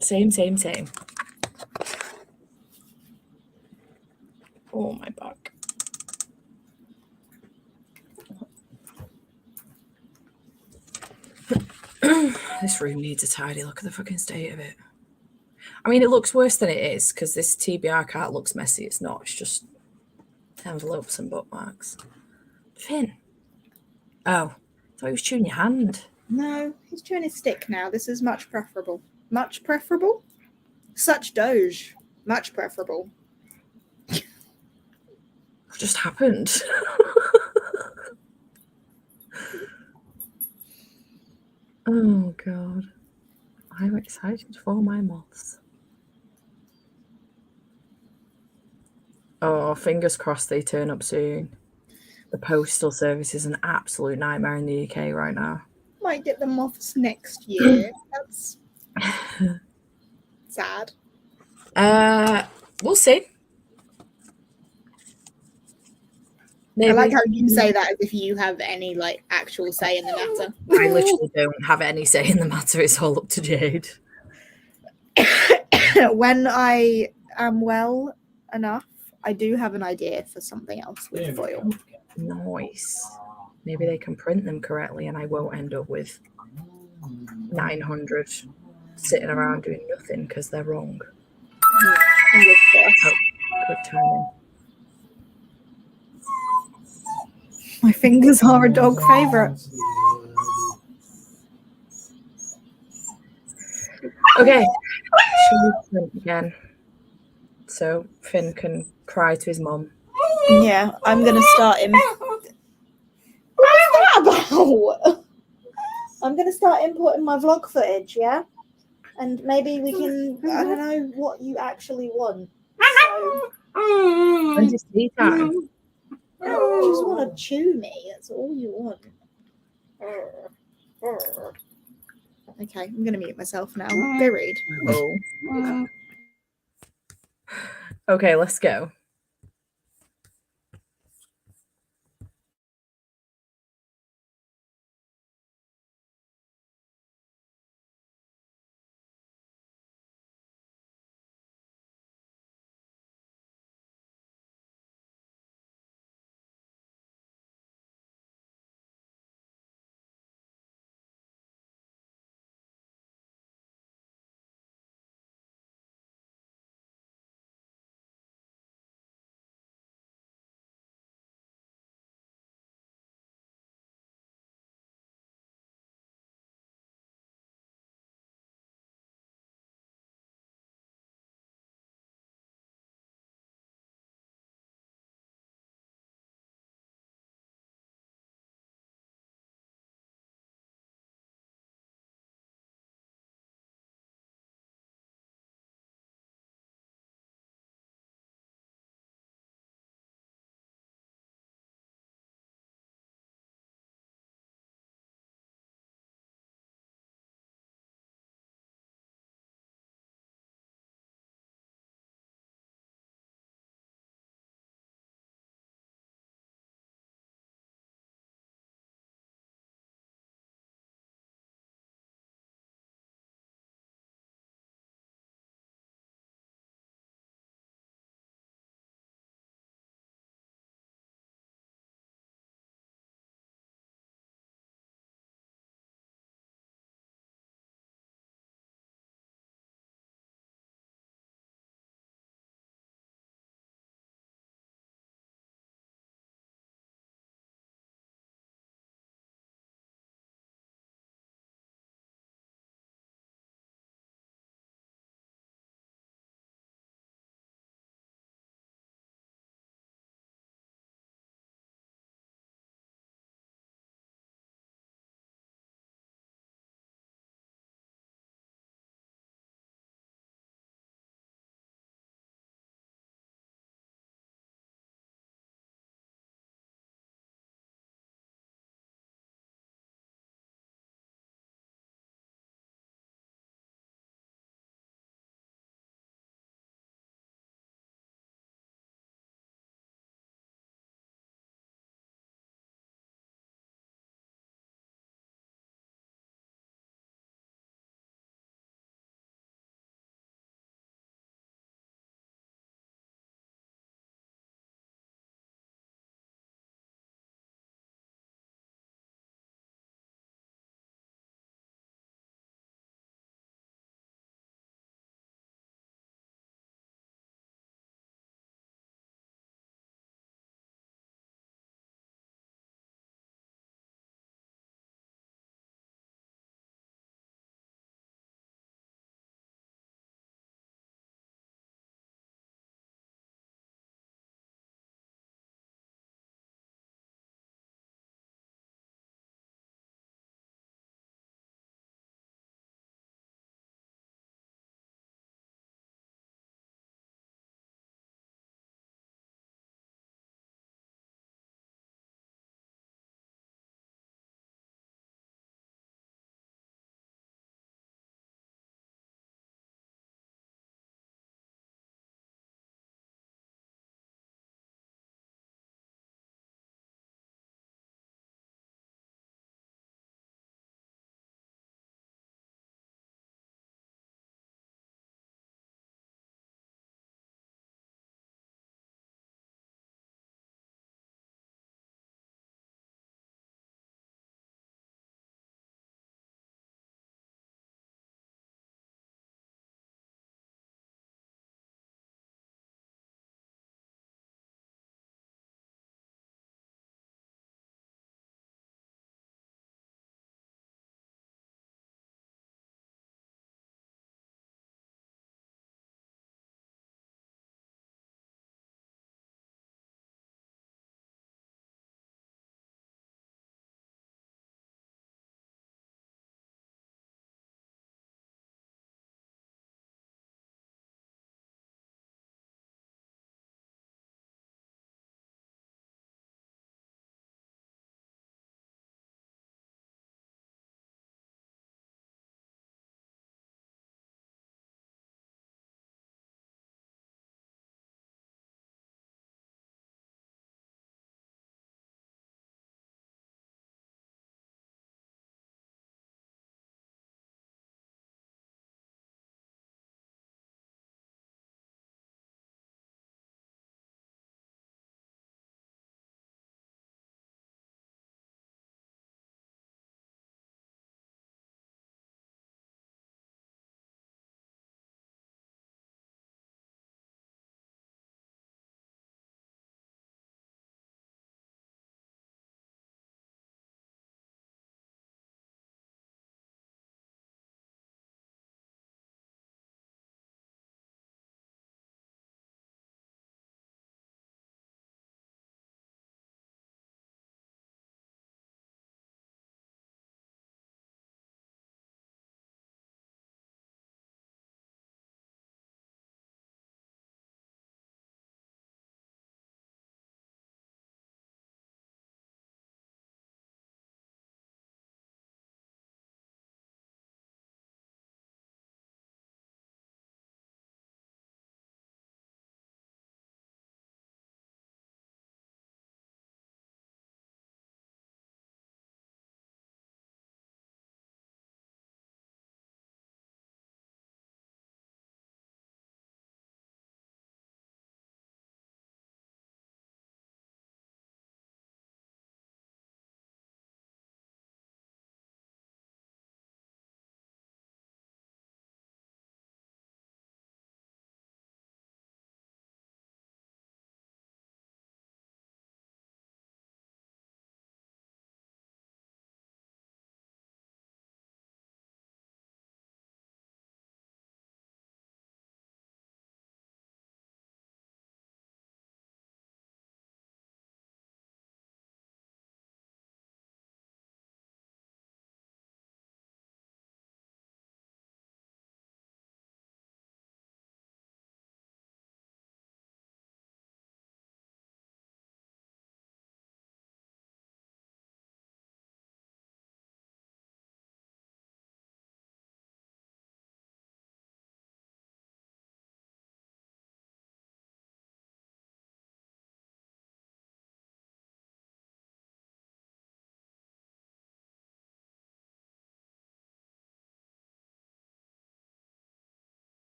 A: Same. Oh, my back. This room needs a tidy. Look at the fucking state of it. I mean, it looks worse than it is because this TBR cart looks messy. It's not. It's just envelopes and bookmarks. Finn. Oh, I thought he was chewing your hand.
B: No, he's chewing his stick now. This is much preferable. Much preferable? Such doge. Much preferable.
A: What just happened? Oh, God. I'm excited for my moths. Oh, fingers crossed they turn up soon. The postal service is an absolute nightmare in the UK right now.
B: Might get the moths next year. That's sad.
A: We'll see. Maybe.
B: I like how you say that as if you have any actual say in the matter.
A: I literally don't have any say in the matter. It's all up to Jade.
B: When I am well enough, I do have an idea for something else with foil.
A: Nice. Maybe they can print them correctly and I won't end up with 900 sitting around doing nothing because they're wrong. Oh, good timing.
B: My fingers are a dog favourite.
A: Okay, should we print again? So Finn can cry to his mum.
B: Yeah, I'm gonna start him. What's that about? I'm gonna start importing my vlog footage, yeah? And maybe we can, I don't know what you actually want. So,
A: When's his tea time?
B: you just want to chew me, that's all you want. Okay, I'm gonna mute myself now. Go read.
A: Oh. Okay, let's go.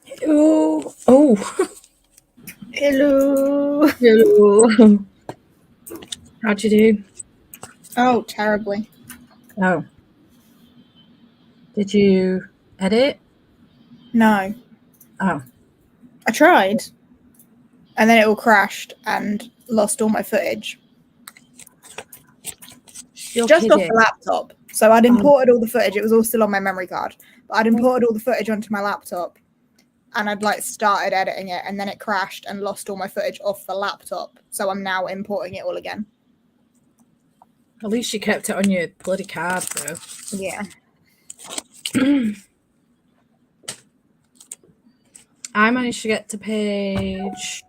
A: Hello. Oh.
B: Hello.
A: Hello. How'd you do?
B: Oh, terribly.
A: Oh. Did you edit?
B: No.
A: Oh.
B: I tried. And then it all crashed and lost all my footage.
A: You're
B: Just off
A: kidding.
B: the laptop. So I'd imported all the footage. It was all still on my memory card. But I'd imported all the footage onto my laptop. And I'd like started editing it. And then it crashed and lost all my footage off the laptop. So I'm now importing it all again.
A: At least you kept it on your bloody card, though.
B: Yeah.
A: I managed to get to page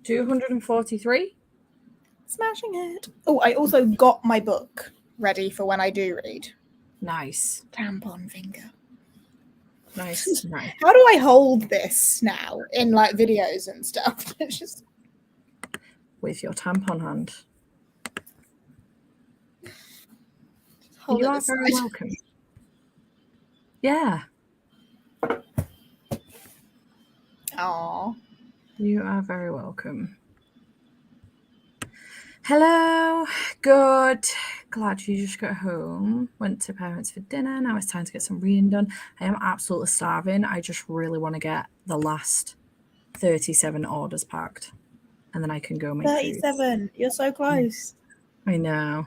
A: 243.
B: Smashing it. Oh, I also got my book ready for when I do read.
A: Nice.
B: Tampon finger.
A: Nice. Nice.
B: How do I hold this now in like videos and stuff? It's just
A: With your tampon hand.
B: hold
A: You
B: it
A: are
B: aside.
A: very welcome. Yeah.
B: Aww.
A: You are very welcome. Hello. Good. Glad you just got home. Went to parents for dinner. Now it's time to get some reading done. I am absolutely starving. I just really want to get the last 37 orders packed. And then I can go make
B: 37. You're so close.
A: food. I know.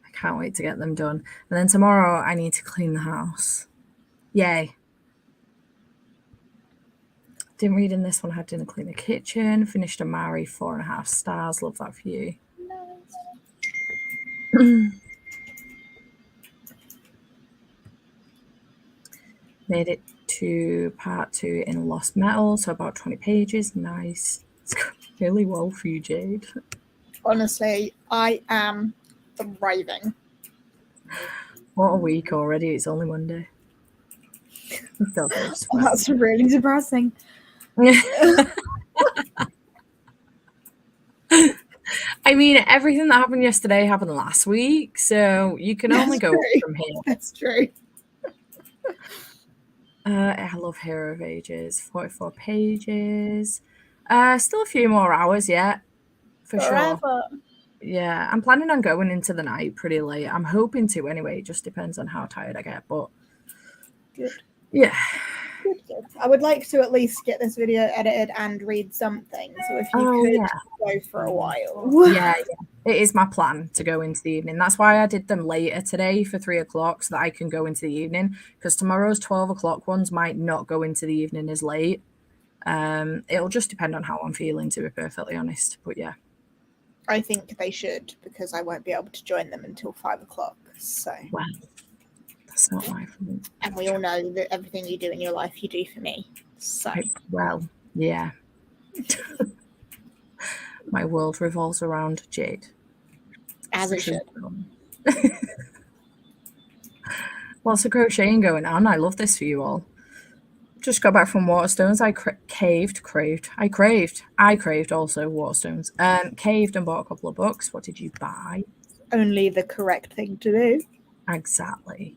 A: I can't wait to get them done. And then tomorrow I need to clean the house. Yay. Didn't read in this one. I had dinner, clean the kitchen. Finished a Mari 4.5 stars. Love that for you. Made it to part 2 in Lost Metal, so about 20 pages. Nice. It's going really well for you, Jade.
B: Honestly, I am thriving.
A: What a week already. It's only Monday.
B: That's really depressing.
A: I mean, everything that happened yesterday happened last week, so you can only go from here.
B: That's true.
A: I love Hero of Ages. 44 pages. Still a few more hours yet, for
B: Forever.
A: sure. Yeah, I'm planning on going into the night pretty late. I'm hoping to anyway. It just depends on how tired I get, but
B: Good.
A: yeah.
B: Good. I would like to at least get this video edited and read something. So if you could go for a while.
A: Yeah, it is my plan to go into the evening. That's why I did them later today for 3 o'clock so that I can go into the evening, because tomorrow's 12 o'clock ones might not go into the evening as late. It'll just depend on how I'm feeling, to be perfectly honest. But yeah.
B: I think they should, because I won't be able to join them until 5 o'clock. So
A: well, that's not my fault.
B: And we all know that everything you do in your life, you do for me. So
A: well, yeah. My world revolves around Jade.
B: As it should.
A: Lots of crocheting going on. I love this for you all. Just got back from Waterstones. I craved also Waterstones. Caved and bought a couple of books. What did you buy?
B: Only the correct thing to do.
A: Exactly.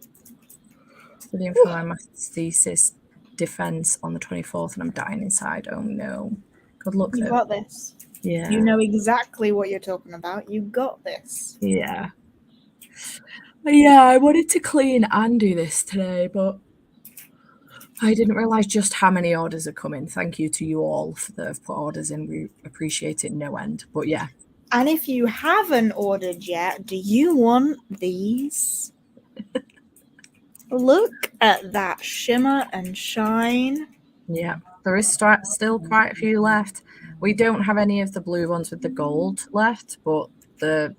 A: Studying for my master's thesis defense on the 24th, and I'm dying inside. Oh no. Good luck.
B: You got this.
A: Yeah.
B: You know exactly what you're talking about. You got this.
A: Yeah. Yeah, I wanted to clean and do this today, but I didn't realise just how many orders are coming. Thank you to you all that have put orders in. We appreciate it no end. But yeah.
B: And if you haven't ordered yet, do you want these? Look at that shimmer and shine.
A: Yeah, there is still quite a few left. We don't have any of the blue ones with the gold left, but the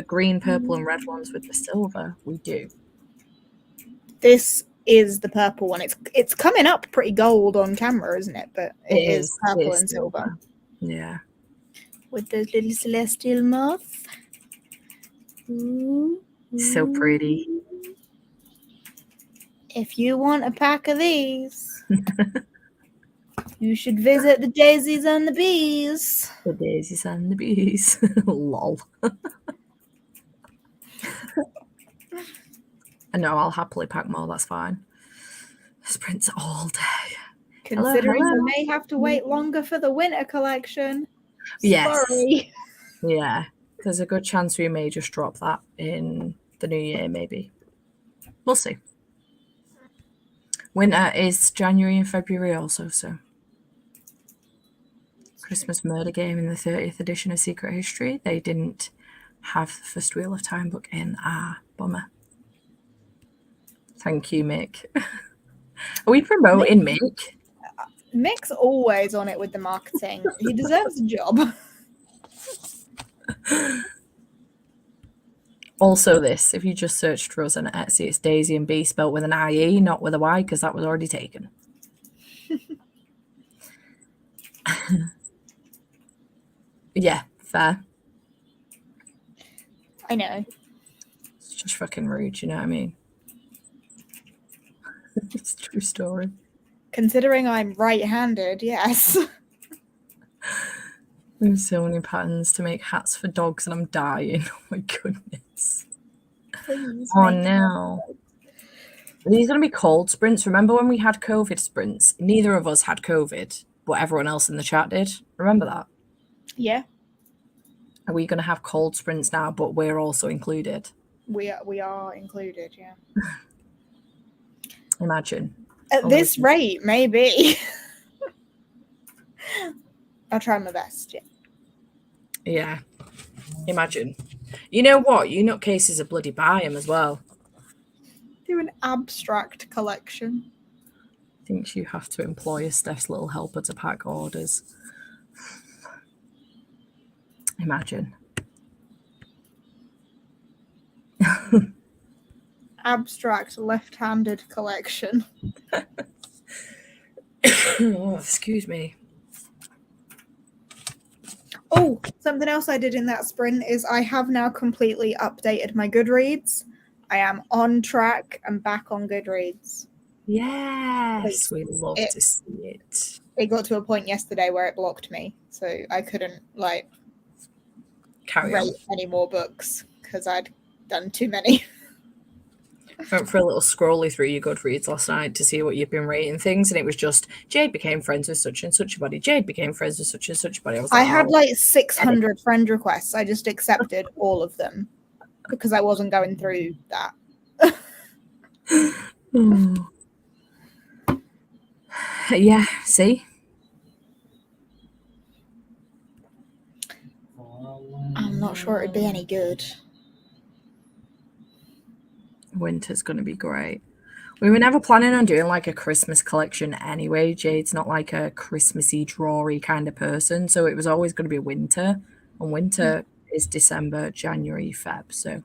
A: green, purple, and red ones with the silver, we do.
B: This is the purple one. It's coming up pretty gold on camera, isn't it? But it is purple and silver.
A: Yeah.
B: With those little celestial moth. Ooh,
A: so pretty.
B: If you want a pack of these, you should visit the Daisies and the Bees.
A: The Daisies and the Bees. Lol. No, I'll happily pack more. That's fine. Sprints all day.
B: Considering
A: hello.
B: we may have to wait longer for the winter collection.
A: Yes.
B: Sorry.
A: Yeah. There's a good chance we may just drop that in the new year, maybe. We'll see. Winter is January and February also, so. Christmas Murder Game in the 30th edition of Secret History. They didn't have the first Wheel of Time book in. Bummer. Thank you, Mick. Are we promoting Mick?
B: Mick's always on it with the marketing. He deserves a job.
A: Also this, if you just searched for us on Etsy, it's Daisy and B spelt with an IE, not with a Y, because that was already taken. Yeah, fair.
B: I know.
A: It's just fucking rude, you know what I mean? It's a true story.
B: Considering I'm right-handed, yes.
A: There's so many patterns to make hats for dogs and I'm dying. Oh my goodness.
B: Please.
A: Oh no. Are these going to be cold sprints? Remember when we had COVID sprints? Neither of us had COVID, but everyone else in the chat did. Remember that?
B: Yeah.
A: Are we going to have cold sprints now, but we're also included?
B: We are included, yeah.
A: Imagine.
B: At this rate, maybe. I'll try my best, yeah.
A: Yeah. Imagine. You know what? You nutcases are bloody buy them as well.
B: Do an abstract collection.
A: Thinks you have to employ a Steph's little helper to pack orders. Imagine.
B: Abstract left-handed collection.
A: Oh, excuse me.
B: Oh, something else I did in that sprint is I have now completely updated my Goodreads. I am on track and back on Goodreads.
A: Yes, we love to see it.
B: It got to a point yesterday where it blocked me, so I couldn't
A: Carry on.
B: rate any more books because I'd done too many.
A: Went for a little scrolly through your Goodreads last night to see what you've been rating things, and it was just Jade became friends with such and such a body. Jade became friends with such and such a body.
B: I had 600 friend requests. I just accepted all of them because I wasn't going through that.
A: Yeah, see?
B: I'm not sure it'd be any good.
A: Winter's going to be great. We were never planning on doing like a Christmas collection anyway. Jade's not like a Christmassy, drawy kind of person. So it was always going to be winter. And winter is December, January, Feb. So,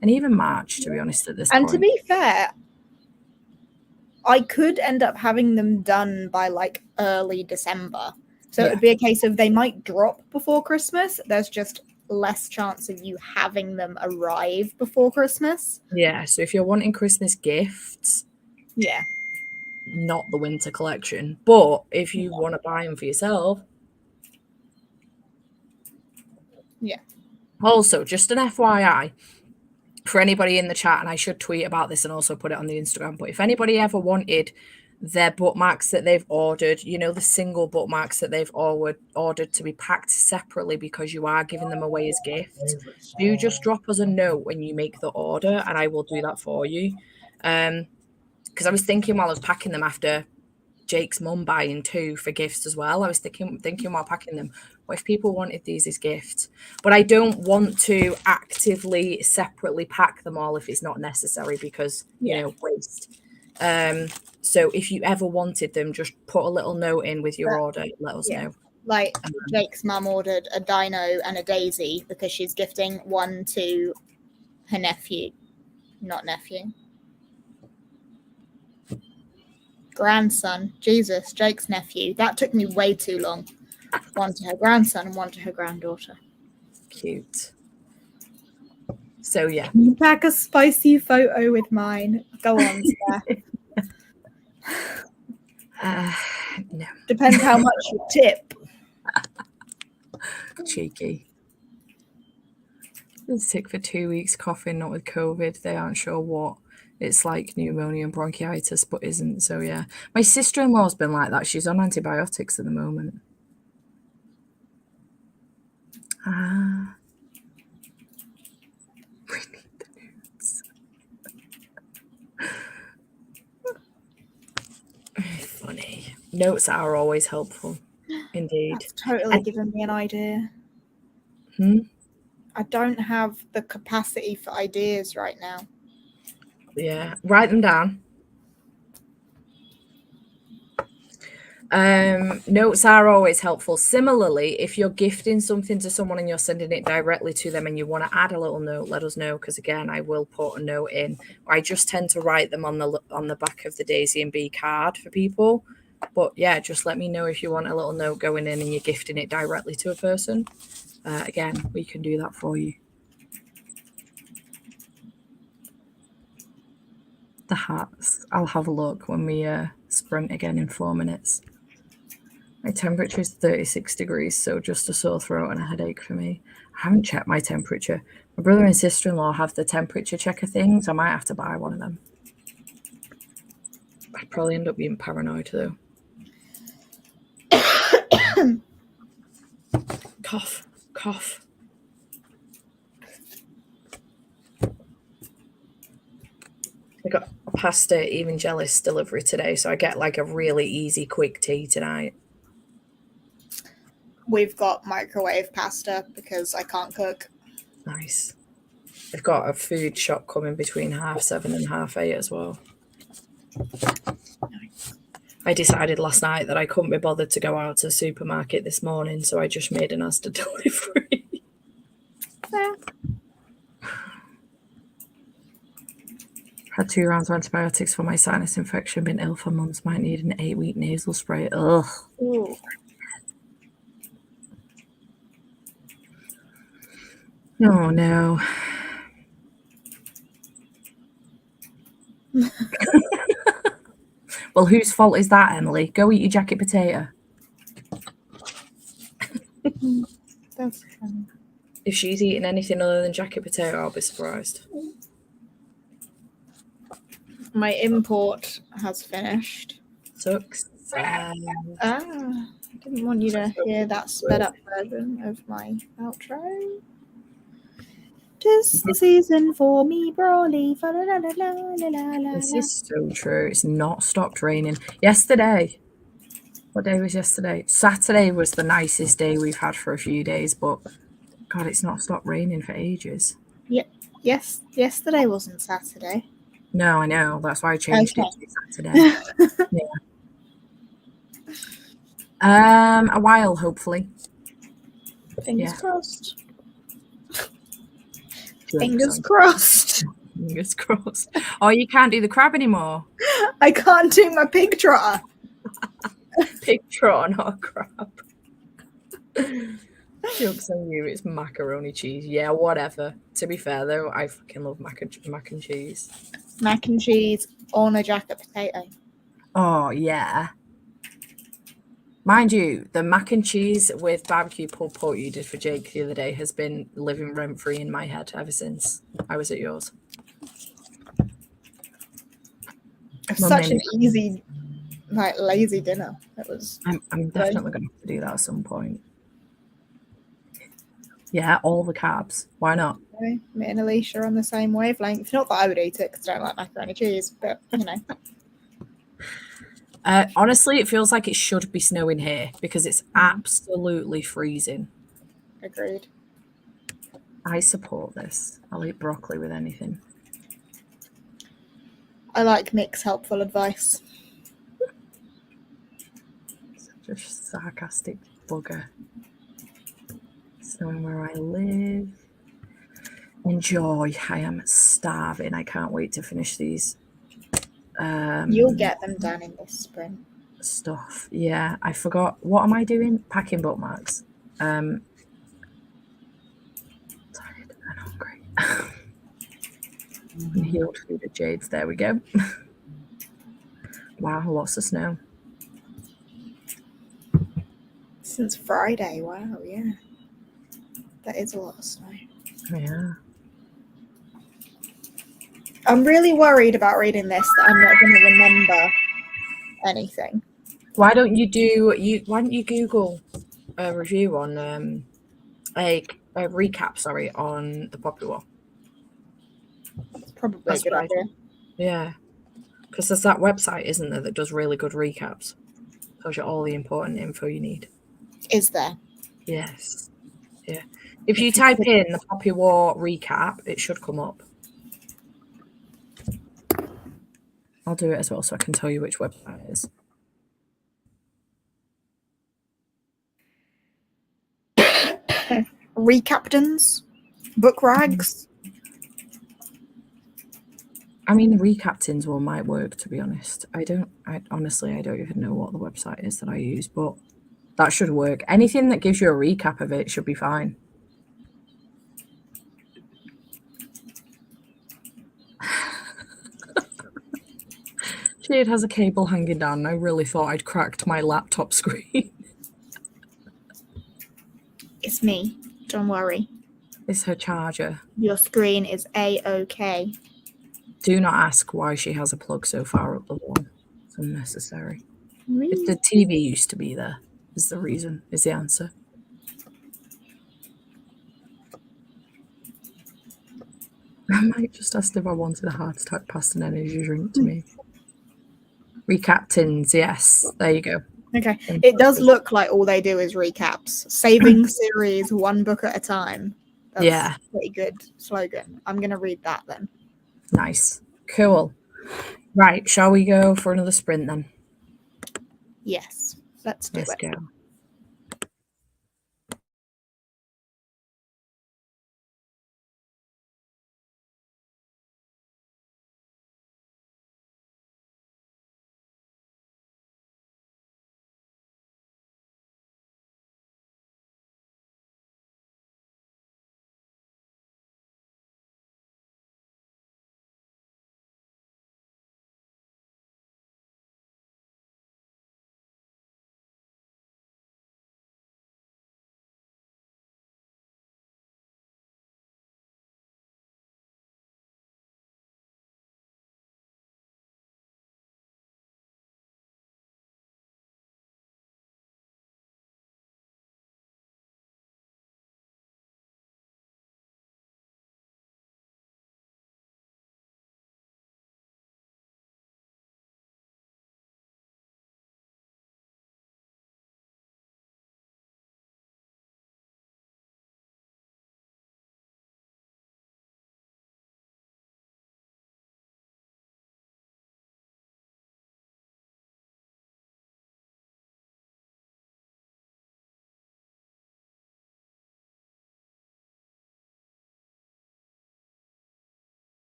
A: and even March, to be honest, at this point.
B: And to be fair, I could end up having them done by early December. So it would be a case of they might drop before Christmas. There's just less chance of you having them arrive before Christmas.
A: Yeah, so if you're wanting Christmas gifts,
B: yeah,
A: not the winter collection. But if you want to buy them for yourself,
B: yeah.
A: Also, just an FYI for anybody in the chat, and I should tweet about this and also put it on the Instagram, but if anybody ever wanted their bookmarks that they've ordered, the single bookmarks that they've ordered to be packed separately because you are giving them away as gifts, do just drop us a note when you make the order and I will do that for you. Because I was thinking while I was packing them after Jake's mum buying 2 for gifts as well, I was thinking while packing them, what if people wanted these as gifts? But I don't want to actively separately pack them all if it's not necessary because, waste. So if you ever wanted them, just put a little note in with your order, let us know.
B: Like Jake's mum ordered a dino and a daisy because she's gifting one to her nephew, not nephew. Grandson. Jesus, Jake's nephew. That took me way too long. One to her grandson and one to her granddaughter.
A: Cute. So yeah.
B: Can you pack a spicy photo with mine? Go on, Steph.
A: No.
B: Depends how much you tip.
A: Cheeky. Been sick for 2 weeks, coughing, not with COVID. They aren't sure what. It's like pneumonia and bronchitis, but isn't. So yeah, my sister-in-law's been like that. She's on antibiotics at the moment. Ah, we need the nudes. Funny. Notes are always helpful, indeed.
B: That's totally given me an idea. I don't have the capacity for ideas right now.
A: Yeah, write them down. Notes are always helpful. Similarly, if you're gifting something to someone and you're sending it directly to them and you want to add a little note, let us know, because again, I will put a note in. I just tend to write them on the back of the Daisy and Bee card for people. But yeah, just let me know if you want a little note going in and you're gifting it directly to a person. Again, we can do that for you. The hats, I'll have a look when we sprint again in 4 minutes. My temperature is 36 degrees, so just a sore throat and a headache for me. I haven't checked my temperature. My brother and sister-in-law have the temperature checker things. I might have to buy one of them. I'd probably end up being paranoid though. Cough, cough. I got a pasta evangelis delivery today, so I get like a really easy, quick tea tonight.
B: We've got microwave pasta because I can't cook.
A: Nice. I've got a food shop coming between 7:30 and 8:30 as well. I decided last night that I couldn't be bothered to go out to the supermarket this morning, so I just made an Asda delivery.
B: Yeah.
A: Had 2 rounds of antibiotics for my sinus infection, been ill for months, might need an 8-week nasal spray. Ugh.
B: Ooh.
A: Oh no. Well, whose fault is that, Emily? Go eat your jacket potato.
B: That's funny.
A: If she's eating anything other than jacket potato, I'll be surprised.
B: My import has finished.
A: Sucks.
B: I didn't want you to hear that sped up version of my outro. 'Tis the season for me, Brawley.
A: This is so true. It's not stopped raining. Yesterday. What day was yesterday? Saturday was the nicest day we've had for a few days, but God, it's not stopped raining for ages.
B: Yes, yesterday wasn't Saturday.
A: No, I know. That's why I changed it to Saturday. Yeah. A while, hopefully.
B: Fingers crossed.
A: Jokes
B: Fingers
A: on.
B: crossed.
A: Fingers crossed. Oh, you can't do the crab anymore.
B: I can't do my pig trotter.
A: Pig trot, not crab. Jokes on you. It's macaroni cheese. Yeah, whatever. To be fair, though, I fucking love mac and cheese.
B: Mac and cheese on a jacket potato.
A: Oh, yeah. Mind you, the mac and cheese with barbecue pulled pork you did for Jake the other day has been living rent-free in my head ever since I was at yours.
B: Such an easy, lazy dinner. It was.
A: I'm definitely going to have to do that at some point. Yeah, all the carbs. Why not?
B: Me and Alicia are on the same wavelength. Not that I would eat it because I don't like macaroni cheese, but you know.
A: Honestly, it feels like it should be snowing here because it's absolutely freezing.
B: Agreed.
A: I support this. I'll eat broccoli with anything.
B: I like Mick's helpful advice.
A: Such a sarcastic bugger. Snowing where I live. Enjoy. I am starving. I can't wait to finish these.
B: You'll get them done in this sprint.
A: Stuff. Yeah, I forgot. What am I doing? Packing bookmarks. Tired and hungry. And healed through the jades. There we go. Wow, lots of snow.
B: Since Friday. Wow, yeah. That is a lot of snow.
A: Yeah.
B: I'm really worried about reading this that I'm not going to remember anything.
A: Why don't you Google a review on a recap, sorry, on the Poppy War?
B: It's probably
A: That's
B: a good
A: what I
B: idea.
A: do. Yeah, because there's that website, isn't there, that does really good recaps. Tells you all the important info you need.
B: Is there?
A: Yes. Yeah. If you type in the Poppy War recap, it should come up. I'll do it as well so I can tell you which website it is.
B: Recaptains? Book rags?
A: I mean, the recaptains one might work, to be honest. I honestly don't even know what the website is that I use, but that should work. Anything that gives you a recap of it should be fine. Jade has a cable hanging down, and I really thought I'd cracked my laptop screen.
B: It's me. Don't worry.
A: It's her charger.
B: Your screen is A-OK.
A: Do not ask why she has a plug so far up the wall. It's unnecessary.
B: Really?
A: The TV used to be there, is the reason, is the answer. I might just ask if I wanted a heart attack past an energy drink to me. Recaptains, yes. There you go.
B: Okay. It does look like all they do is recaps. Saving series one book at a time. That's
A: Yeah.
B: pretty good slogan. I'm going to read that then.
A: Nice. Cool. Right, shall we go for another sprint then?
B: Yes. Let's do
A: Let's
B: it.
A: go.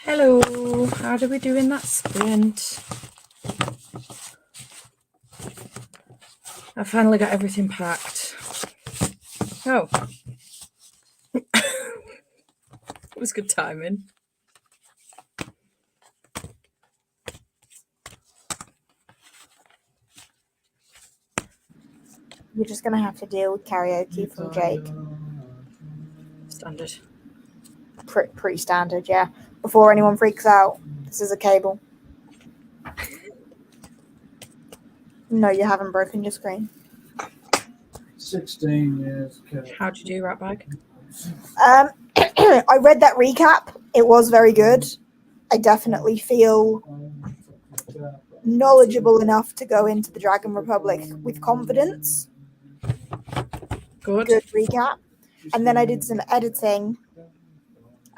A: Hello, how do we do in that sprint? I finally got everything packed. Oh. It was good timing.
B: You're just going to have to deal with karaoke from Jake.
A: Standard.
B: Pretty standard, yeah. Before anyone freaks out, this is a cable. No, you haven't broken your screen.
C: 16 years.
A: How'd you do, Ratbag?
B: I read that recap. It was very good. I definitely feel knowledgeable enough to go into the Dragon Republic with confidence.
A: Good.
B: Good recap. And then I did some editing,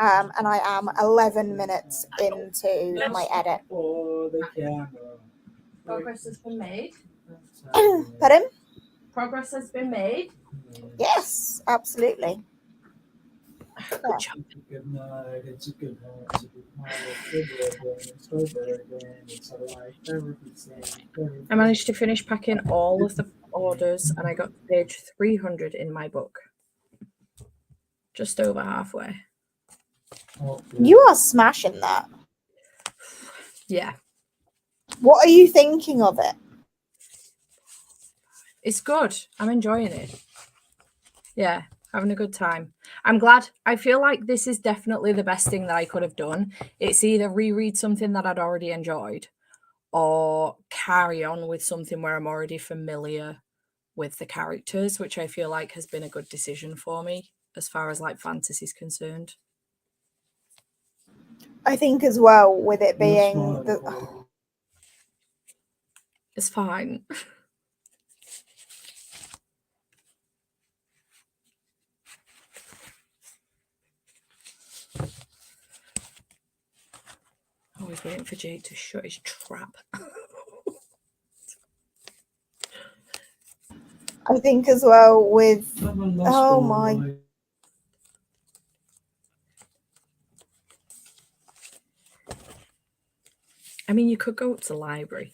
B: and I am 11 minutes into my edit.
A: Progress has been made.
B: Pardon?
A: Progress has been made.
B: Yes, absolutely.
A: Good job.
C: Good night, it's a good night, it's a good night, it's over again, it's a life therapy.
A: I managed to finish packing all of the orders and I got to page 300 in my book. Just over halfway.
B: You are smashing that.
A: Yeah.
B: What are you thinking of it?
A: It's good. I'm enjoying it. Yeah, having a good time. I'm glad. I feel like this is definitely the best thing that I could have done. It's either reread something that I'd already enjoyed or carry on with something where I'm already familiar with the characters, which I feel like has been a good decision for me as far as like fantasy is concerned.
B: I think as well with it being
A: It's fine. Always waiting for Jake to shut his trap.
B: I think as well with oh my.
A: I mean, you could go up to the library.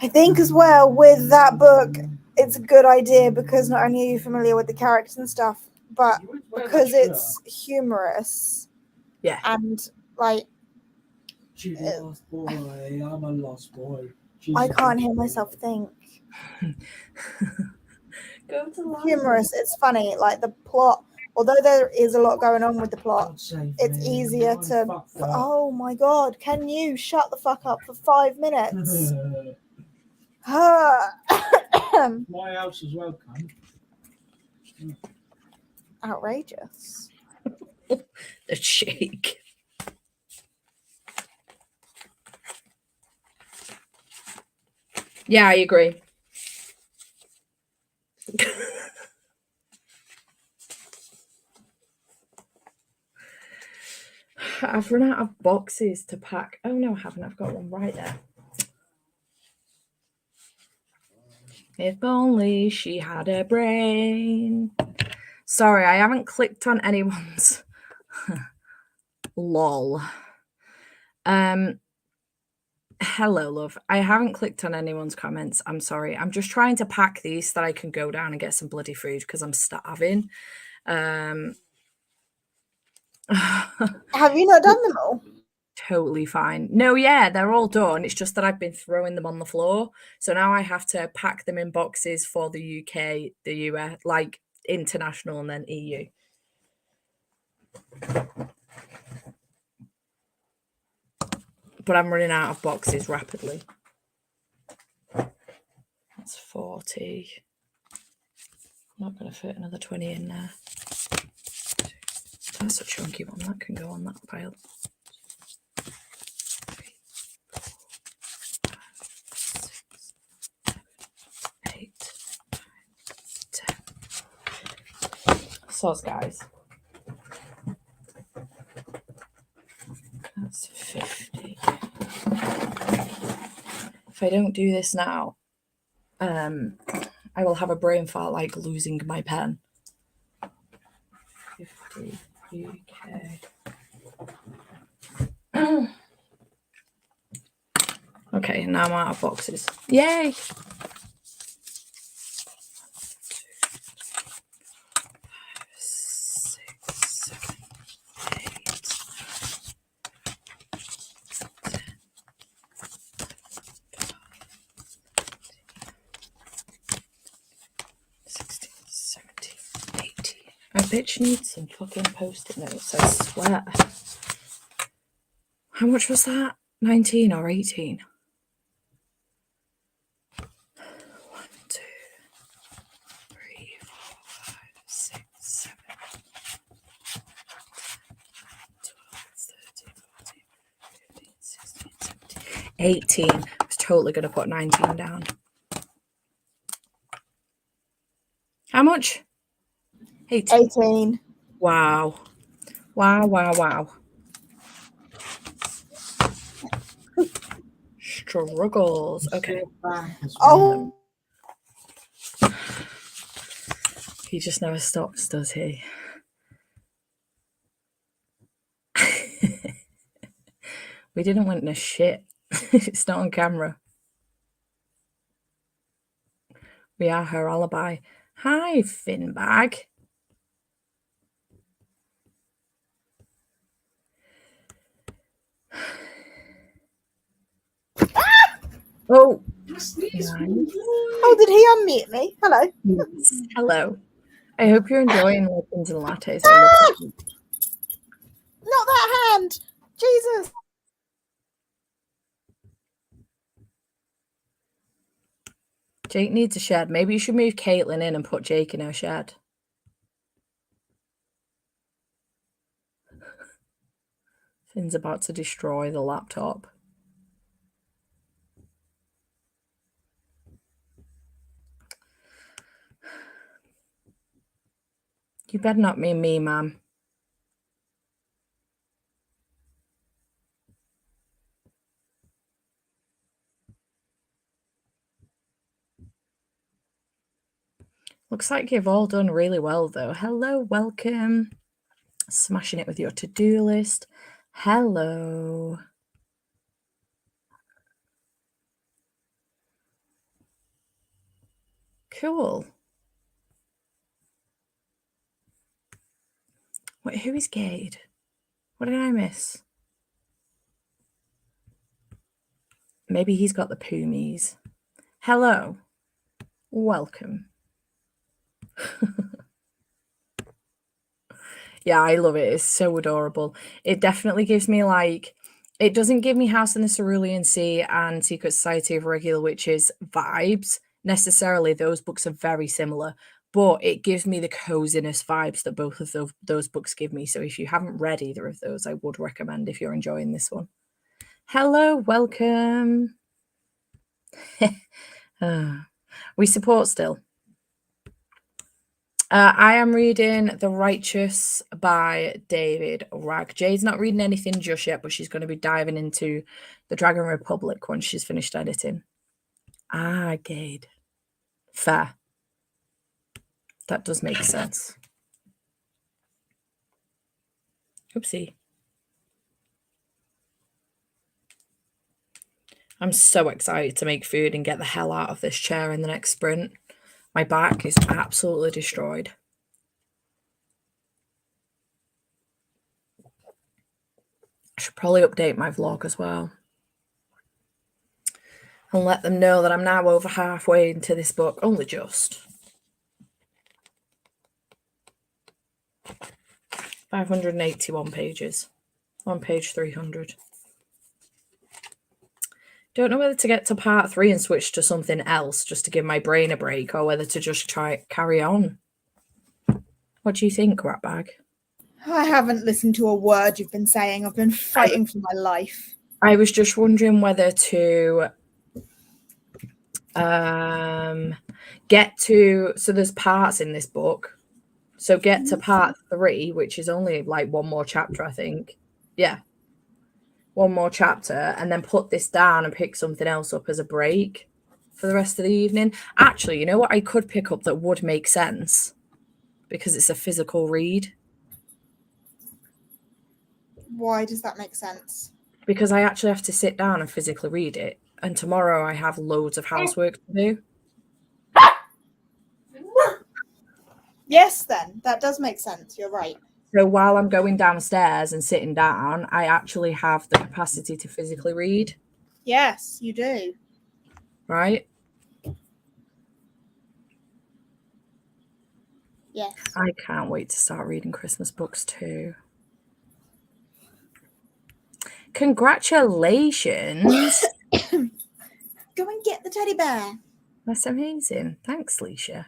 B: I think as well with that book, it's a good idea because not only are you familiar with the characters and stuff, but because it's humorous.
A: Yeah.
B: And like,
C: lost boy, I'm a lost boy.
B: I can't hear myself think.
A: Go to the library.
B: Humorous, it's funny. Like the plot, although there is a lot going on with the plot, it's easier to. Oh my god! Can you shut the fuck up for 5 minutes?
C: My house as well, cunt.
B: Outrageous.
A: The shake. Yeah, I agree. I've run out of boxes to pack. Oh no, I haven't. I've got one right there. If only she had a brain. Sorry, I haven't clicked on anyone's. Lol. Hello, love. I haven't clicked on anyone's comments. I'm sorry. I'm just trying to pack these so that I can go down and get some bloody food because I'm starving.
B: Have you not done them all?
A: Totally fine. No, yeah, they're all done. It's just that I've been throwing them on the floor. So now I have to pack them in boxes for the UK, the US, like international and then EU. But I'm running out of boxes rapidly. That's 40. I'm not going to fit another 20 in there. That's a chunky one. That can go on that pile. 3, 4, 5, 6, 7, 8, 9, 10. Soz, guys. That's 50. If I don't do this now, I will have a brain fart like losing my pen. 50 UK. Okay, now I'm out of boxes. Yay! 16, 17, 18. I bitch needs some fucking post-it notes, I swear. How much was that? 19 or 18? 1, 2, 3, 4, 5, 6, 7, 12, 13, 14, 15, 16, 17, 18. I was totally going to put 19 down. How much? 18.
B: 18.
A: Wow. Wow, wow, wow. Struggles. Okay.
B: Oh,
A: He just never stops, does he? We didn't witness shit. It's not on camera. We are her alibi. Hi, Finbag. Oh, nice.
B: oh, did he unmute me? Hello.
A: Yes. Hello. I hope you're enjoying Legends and Lattes. I love it.
B: Not that hand. Jesus.
A: Jake needs a shed. Maybe you should move Caitlin in and put Jake in her shed. Finn's about to destroy the laptop. You better not mean me, ma'am. Looks like you've all done really well, though. Hello, welcome. Smashing it with your to-do list. Hello. Cool. Wait, who is Gade? What did I miss? Maybe he's got the poomies. Hello. Welcome. Yeah, I love it. It's so adorable. It definitely gives me like, it doesn't give me House in the Cerulean Sea and Secret Society of Regular Witches vibes necessarily. Those books are very similar, but it gives me the coziness vibes that both of those books give me. So if you haven't read either of those, I would recommend if you're enjoying this one. Hello, welcome. We support still. I am reading The Righteous by David Ragg. Jade's not reading anything just yet, but she's going to be diving into the Dragon Republic once she's finished editing. Ah, Gade. Fair. That does make sense. Oopsie. I'm so excited to make food and get the hell out of this chair in the next sprint. My back is absolutely destroyed. I should probably update my vlog as well. And let them know that I'm now over halfway into this book. Only just. 581 pages. On page 300. Don't know whether to get to part 3 and switch to something else just to give my brain a break, or whether to just carry on. What do you think, Ratbag?
B: I haven't listened to a word you've been saying. I've been fighting for my life.
A: I was just wondering whether to get to, so there's parts in this book. So get to part 3, which is only like one more chapter, I think. Yeah. One more chapter, and then put this down and pick something else up as a break for the rest of the evening. Actually, you know what I could pick up that would make sense? Because it's a physical read.
B: Why does that make sense?
A: because I actually have to sit down and physically read it. And tomorrow I have loads of housework to do.
B: Yes, then. That does make sense. You're right.
A: So while I'm going downstairs and sitting down, I actually have the capacity to physically read,
B: Yes, you do.
A: right?
B: Yes.
A: I can't wait to start reading Christmas books too. Congratulations.
B: Go and get the teddy bear.
A: That's amazing. Thanks, Leisha.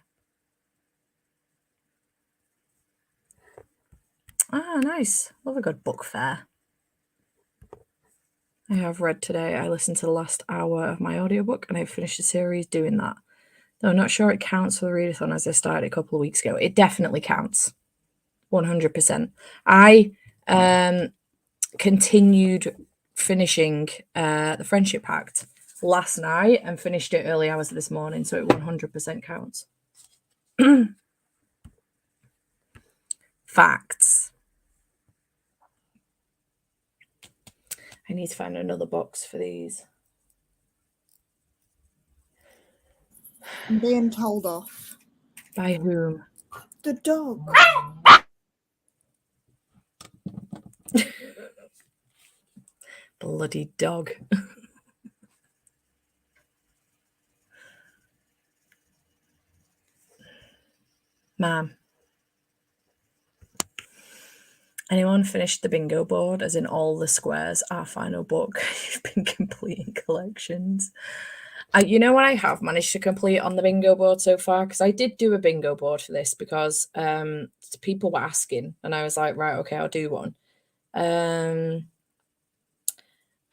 A: Ah, nice. Love a good book fair. I have read today. I listened to the last hour of my audiobook and I finished the series doing that. Though I'm not sure it counts for the readathon as I started a couple of weeks ago. It definitely counts. 100%. I continued finishing the Friendship Pact last night and finished it early hours this morning, so it 100% counts. Facts. I need to find another box for these.
B: I'm being told off.
A: By whom?
B: The dog.
A: Bloody dog. Ma'am. Anyone finished the bingo board, as in all the squares, our final book? You've been completing collections. You know what I have managed to complete on the bingo board so far? Because I did do a bingo board for this because people were asking and I was like, right, okay, I'll do one. I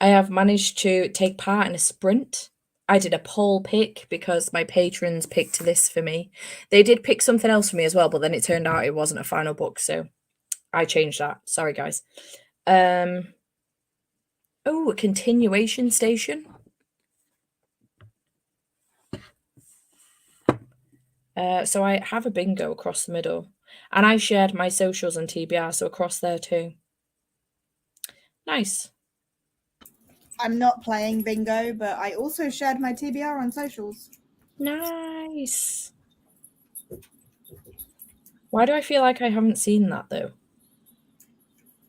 A: have managed to take part in a sprint. I did a poll pick because my patrons picked this for me. They did pick something else for me as well, but then it turned out it wasn't a final book, so I changed that. Sorry, guys. Oh, a continuation station. So I have a bingo across the middle, and I shared my socials and TBR, so across there too. Nice.
B: I'm not playing bingo, but I also shared my TBR on socials.
A: Nice. Why do I feel like I haven't seen that though?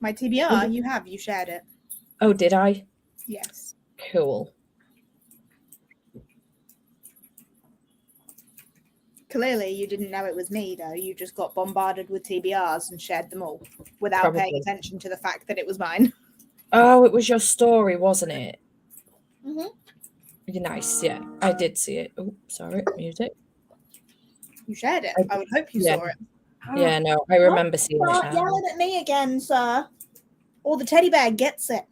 B: My TBR, you shared it.
A: Oh, did I?
B: Yes.
A: Cool.
B: Clearly, you didn't know it was me, though. You just got bombarded with TBRs and shared them all without paying attention to the fact that it was mine.
A: Oh, it was your story, wasn't it?
B: Mm-hmm.
A: Nice, yeah. I did see it. Oh, sorry, music.
B: You shared it. I would hope you saw it.
A: Yeah, no, I remember seeing it.
B: Start yelling at me again, sir. Or the teddy bear gets it.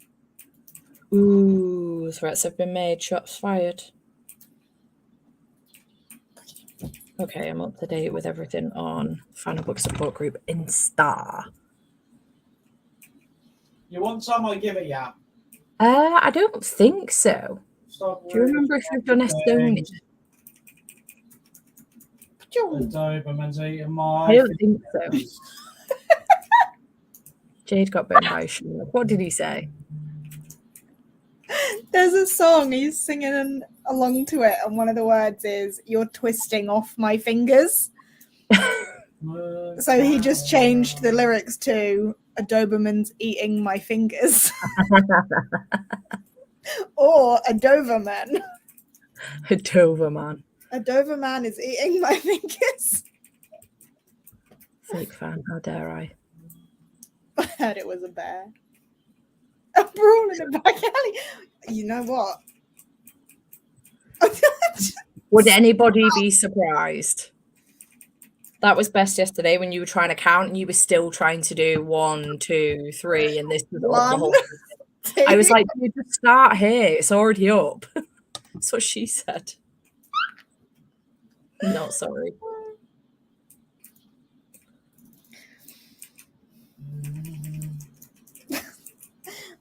A: Ooh, threats have been made. Shots fired. Okay, I'm up to date with everything on Final Book Support Group Insta.
C: You want some? I give it ya.
A: I don't think so.
C: Stop.
A: Do you remember if you've done Estonia?
C: The Doberman's eating my.
A: I don't think so. Jade got bitten by a shark. What did he say?
B: There's a song, he's singing along to it, and one of the words is, "You're twisting off my fingers." So he just changed the lyrics to, "A Doberman's eating my fingers." Or a Doberman.
A: A Doberman.
B: A Doberman is eating my fingers.
A: Fake fan, how dare I?
B: I heard it was a bear. A brawl in a back alley. You know what?
A: Would anybody be surprised? That was best yesterday when you were trying to count and you were still trying to do 1, 2, 3, and this was up the whole thing. I was like, you just start here. It's already up. That's what she said. Not sorry.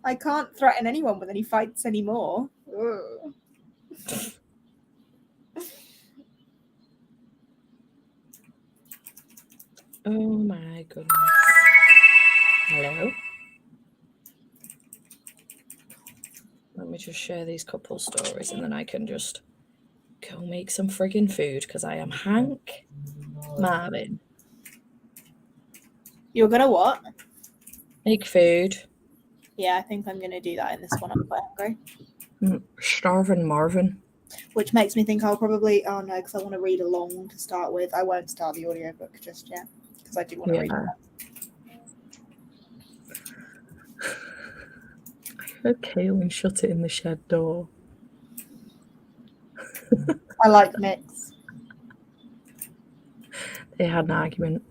B: I can't threaten anyone with any fights anymore. Ugh.
A: Oh my goodness. Hello? just share these couple stories and then I can just go make some friggin' food because I am Hank Marvin.
B: You're gonna what?
A: Make food.
B: Yeah, I think I'm gonna do that in this one. I'm quite hungry.
A: Starving Marvin.
B: Which makes me think I'll probably. Oh no, because I want to read along to start with. I won't start the audiobook just yet because I do want to read it.
A: I heard Kaylin shut it in the shed door.
B: I like mix.
A: They had an argument.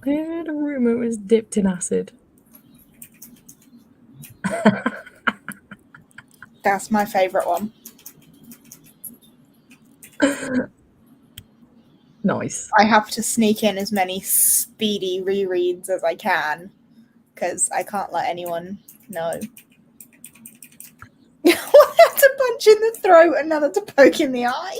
A: I heard a rumour it was dipped in acid.
B: That's my favourite one.
A: Nice.
B: I have to sneak in as many speedy rereads as I can because I can't let anyone know. One had to punch in the throat, another to poke in the eye.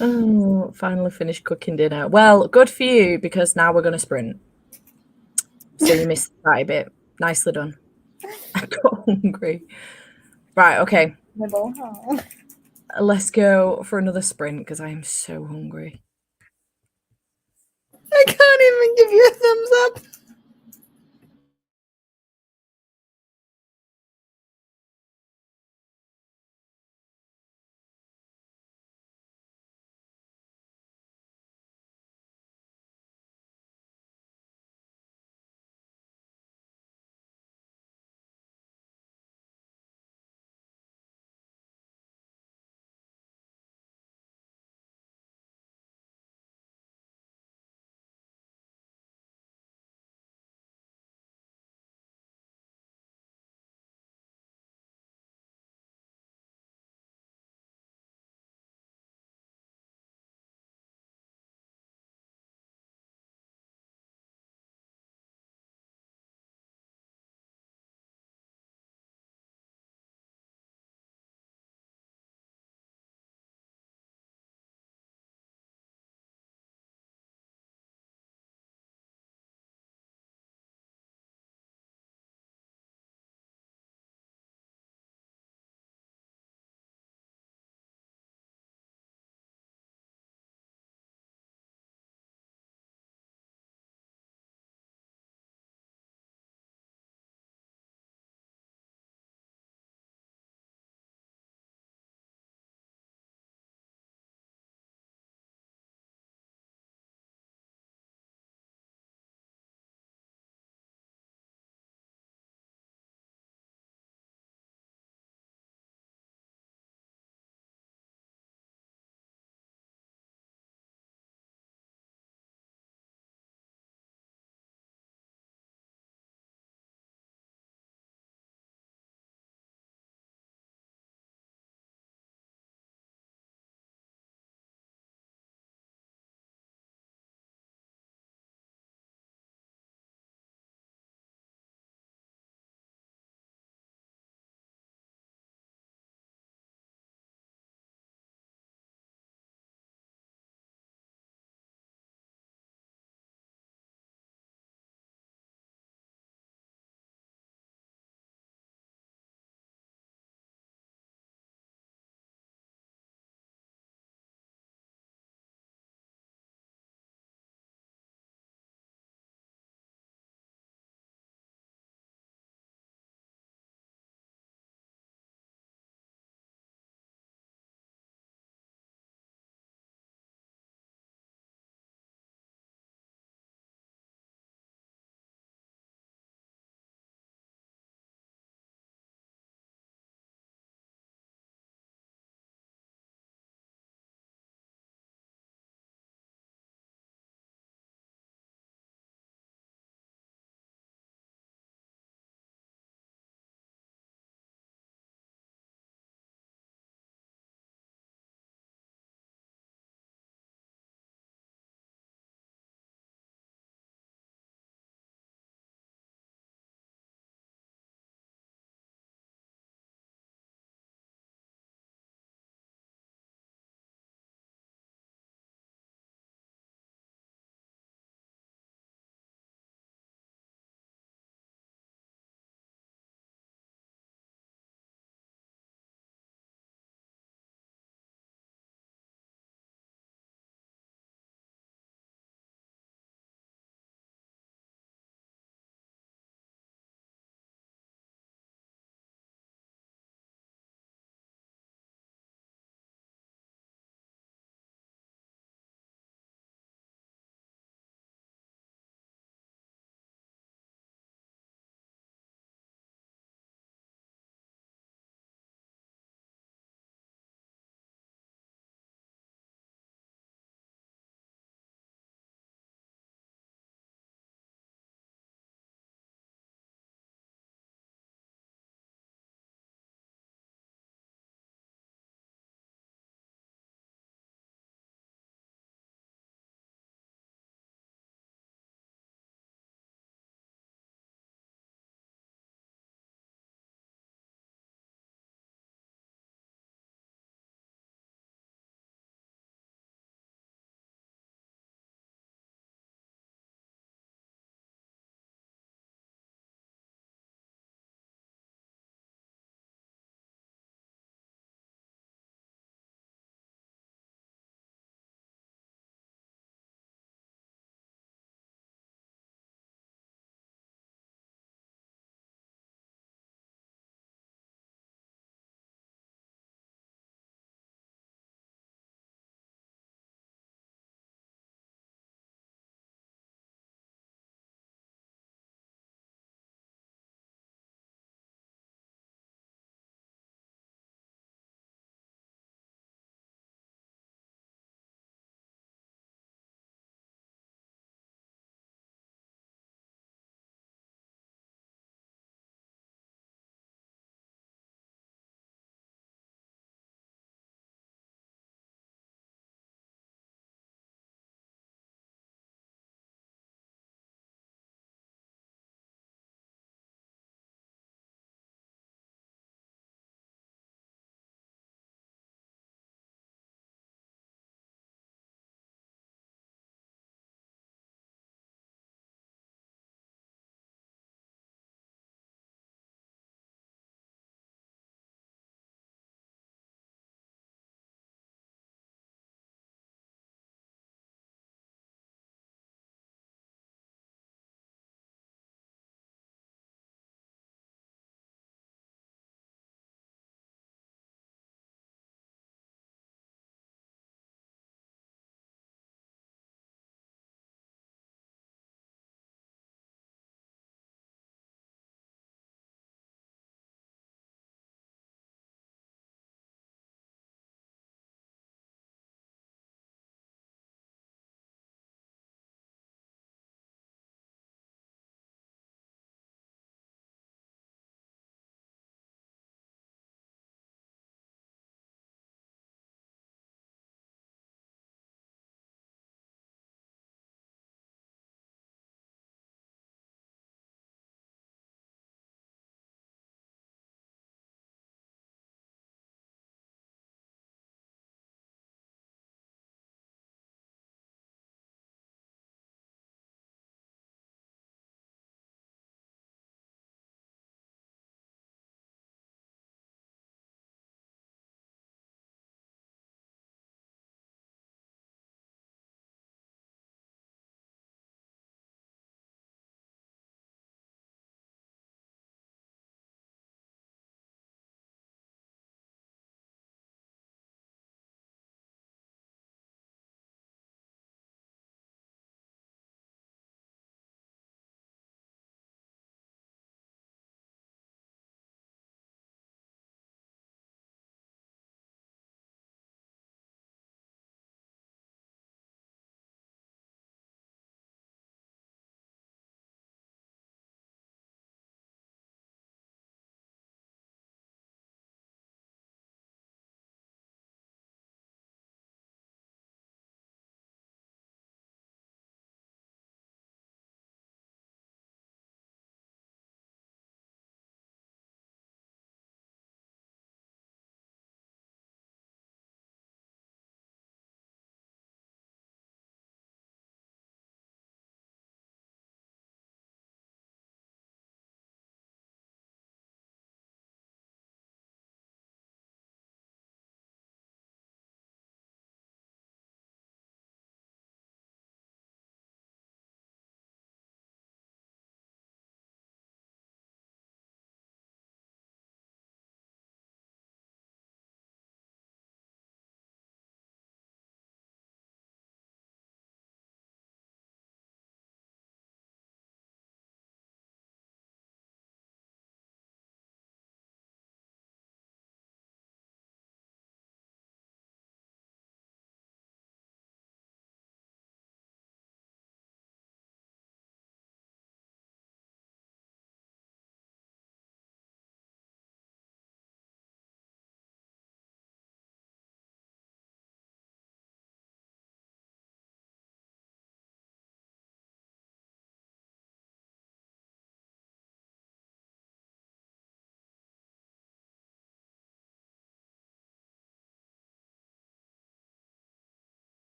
A: Oh, finally finished cooking dinner. Well, good for you because now we're going to sprint. So you missed that a bit. Nicely done. I got hungry. Right, okay.
B: Nibble. Oh.
A: Let's go for another sprint because I am so hungry.
B: I can't even give you a thumbs up.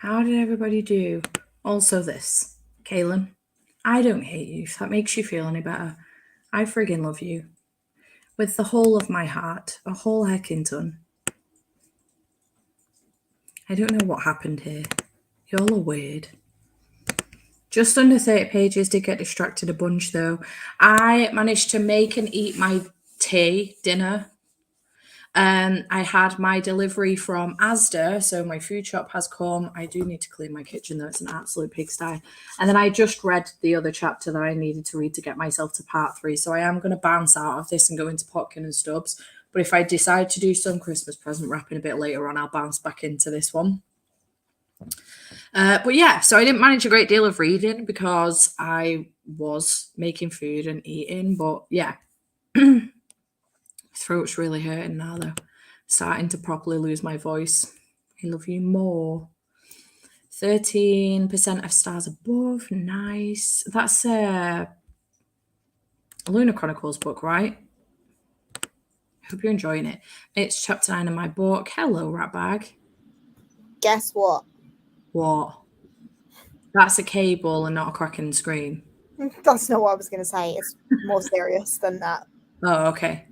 A: How did everybody do? Also this, Kaylin, I don't hate you, if that makes you feel any better. I friggin' love you. With the whole of my heart, a whole heckin' ton. I don't know what happened here. Y'all are weird. Just under 30 pages, did get distracted a bunch though. I managed to make and eat my dinner. I had my delivery from Asda, so my food shop has come. I do need to clean my kitchen though, it's an absolute pigsty. And then I just read the other chapter that I needed to read to get myself to part 3. So I am going to bounce out of this and go into Potkin and Stubbs. But if I decide to do some Christmas present wrapping a bit later on, I'll bounce back into this one. But yeah, so I didn't manage a great deal of reading because I was making food and eating. But yeah, throat's really hurting now though. Starting to properly lose my voice. I love you more. 13% of stars above. Nice. That's a Lunar Chronicles book, right? Hope you're enjoying it. It's chapter 9 of my book. Hello, Ratbag.
B: Guess what?
A: What? That's a cable and not a cracking screen.
B: That's not what I was going to say. It's more serious than that.
A: Oh, okay.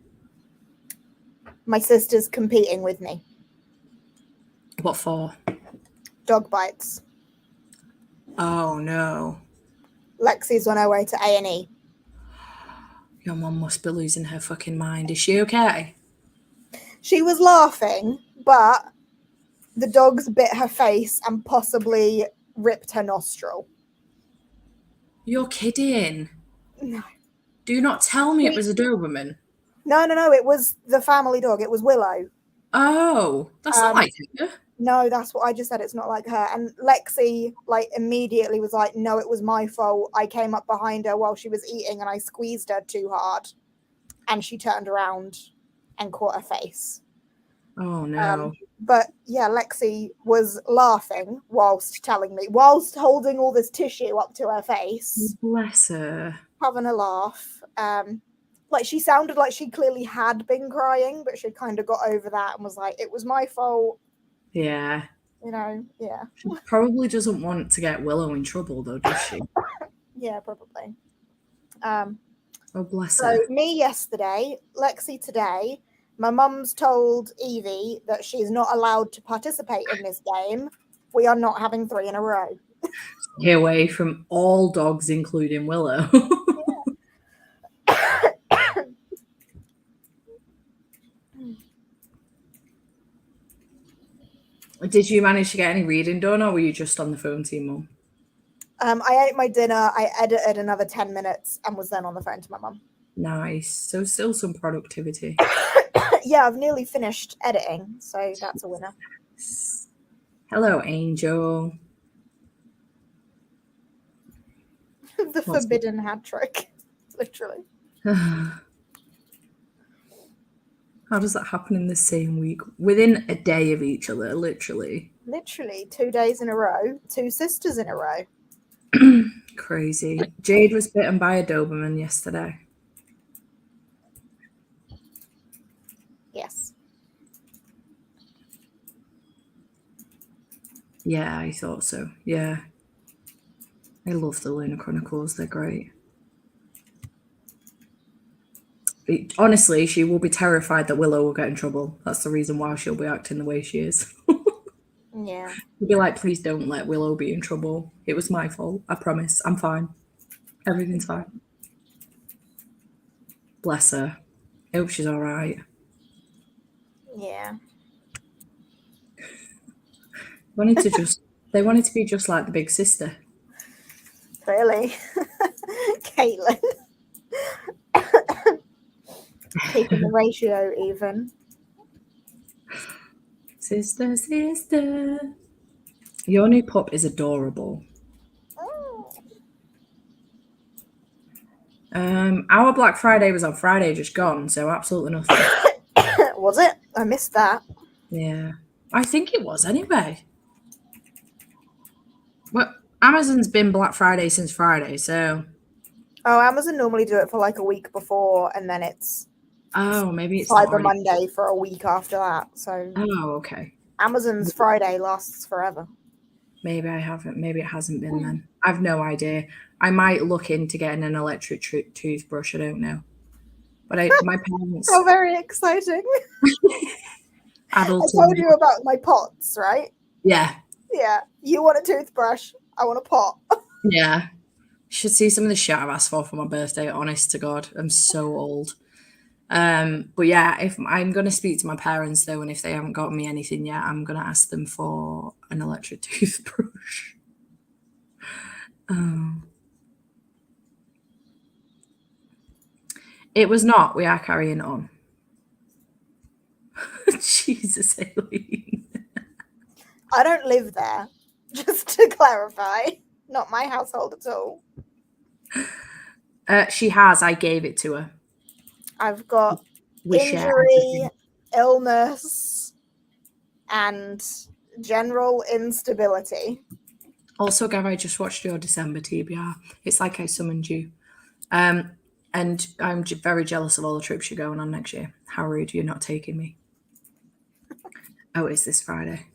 B: My sister's competing with me.
A: What for?
B: Dog bites.
A: Oh, no.
B: Lexi's on her way to A&E.
A: Your mum must be losing her fucking mind. Is she okay?
B: She was laughing, but the dogs bit her face and possibly ripped her nostril.
A: You're kidding.
B: No.
A: Do not tell me it was a Doberman.
B: No. It was the family dog. It was Willow.
A: Oh, that's not like her.
B: No, that's what I just said. It's not like her. And Lexi, immediately was like, no, it was my fault. I came up behind her while she was eating and I squeezed her too hard. And she turned around and caught her face.
A: Oh, no.
B: But yeah, Lexi was laughing whilst holding all this tissue up to her face.
A: Bless her.
B: Having a laugh. She sounded like she clearly had been crying, but she kind of got over that and was like, it was my fault.
A: Yeah.
B: Yeah.
A: She probably doesn't want to get Willow in trouble, though, does she?
B: Yeah, probably.
A: Oh, bless her.
B: So me yesterday, Lexi today. My mum's told Evie that she's not allowed to participate in this game. We are not having 3 in a row.
A: Stay away from all dogs, including Willow. Did you manage to get any reading done, or were you just on the phone to your mum?
B: I ate my dinner, I edited another 10 minutes and was then on the phone to my mum.
A: Nice. So still some productivity.
B: Yeah, I've nearly finished editing, so that's a winner.
A: Hello, Angel.
B: The forbidden hat trick, literally.
A: How does that happen in the same week? Within a day of each other, literally.
B: Literally 2 days in a row, 2 sisters in a row.
A: Crazy. Jade was bitten by a Doberman yesterday.
B: Yes.
A: Yeah, I thought so. Yeah. I love the Lunar Chronicles. They're great. Honestly, she will be terrified that Willow will get in trouble. That's the reason why she'll be acting the way she is.
B: Yeah.
A: She'll be like, please don't let Willow be in trouble. It was my fault. I promise. I'm fine. Everything's fine. Bless her. I hope she's all right.
B: Yeah.
A: They wanted to be just like the big sister.
B: Really? Caitlin. Keeping the ratio even.
A: Sister, sister. Your new pup is adorable. Our Black Friday was on Friday, just gone, so absolutely nothing.
B: Was it? I missed that.
A: Yeah. I think it was anyway. Well, Amazon's been Black Friday since Friday, so.
B: Oh, Amazon normally do it for like a week before, and then it's
A: maybe it's
B: Cyber Monday for a week after that. So
A: oh, okay.
B: Amazon's Friday lasts forever.
A: Maybe I haven't. Maybe it hasn't been then. I've no idea. I might look into getting an electric toothbrush. I don't know. But my parents,
B: How very exciting. I
A: adults,
B: told you about my pots, right?
A: yeah,
B: Yeah. You want a toothbrush? I want a pot.
A: yeah. Should see some of the shit I've asked for my birthday. Honest to God, I'm so old. But yeah, if I'm gonna speak to my parents though, and if they haven't got me anything yet, I'm gonna ask them for an electric toothbrush. It was not. We are carrying on. Jesus, Aileen.
B: I don't live there, just to clarify. Not my household at all.
A: She has. I gave it to her.
B: I've got
A: We share
B: injury,
A: everything.
B: illness, and general instability.
A: Also, Gav, I just watched your December TBR. It's like I summoned you. And I'm very jealous of all the trips you're going on next year. How rude you're not taking me. Oh, it's this Friday.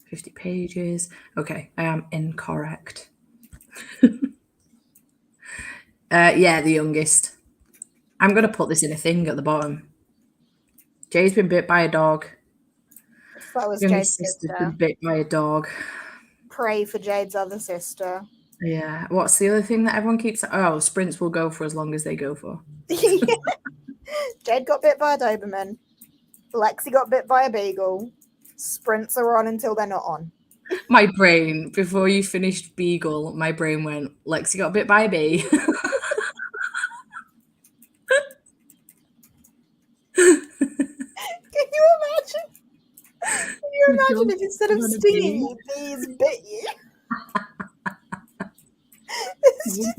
A: 50 pages. Okay, I am incorrect. Yeah, the youngest. I'm going to put this in a thing at the bottom. Jay's been bit by a dog.
B: That was
A: Youngest
B: Jade's
A: sister's
B: sister.
A: been bit by a dog.
B: Pray for Jade's other sister.
A: Yeah. What's the other thing that everyone keeps? Oh, sprints will go for as long as they go for.
B: Jade got bit by a Doberman. Lexi got bit by a beagle. Sprints are on until they're not on.
A: My brain, before you finished Beagle, my brain went, Lexi got bit by a bee.
B: Can you imagine? Can you imagine if instead of stinging you, bees bit you? It's just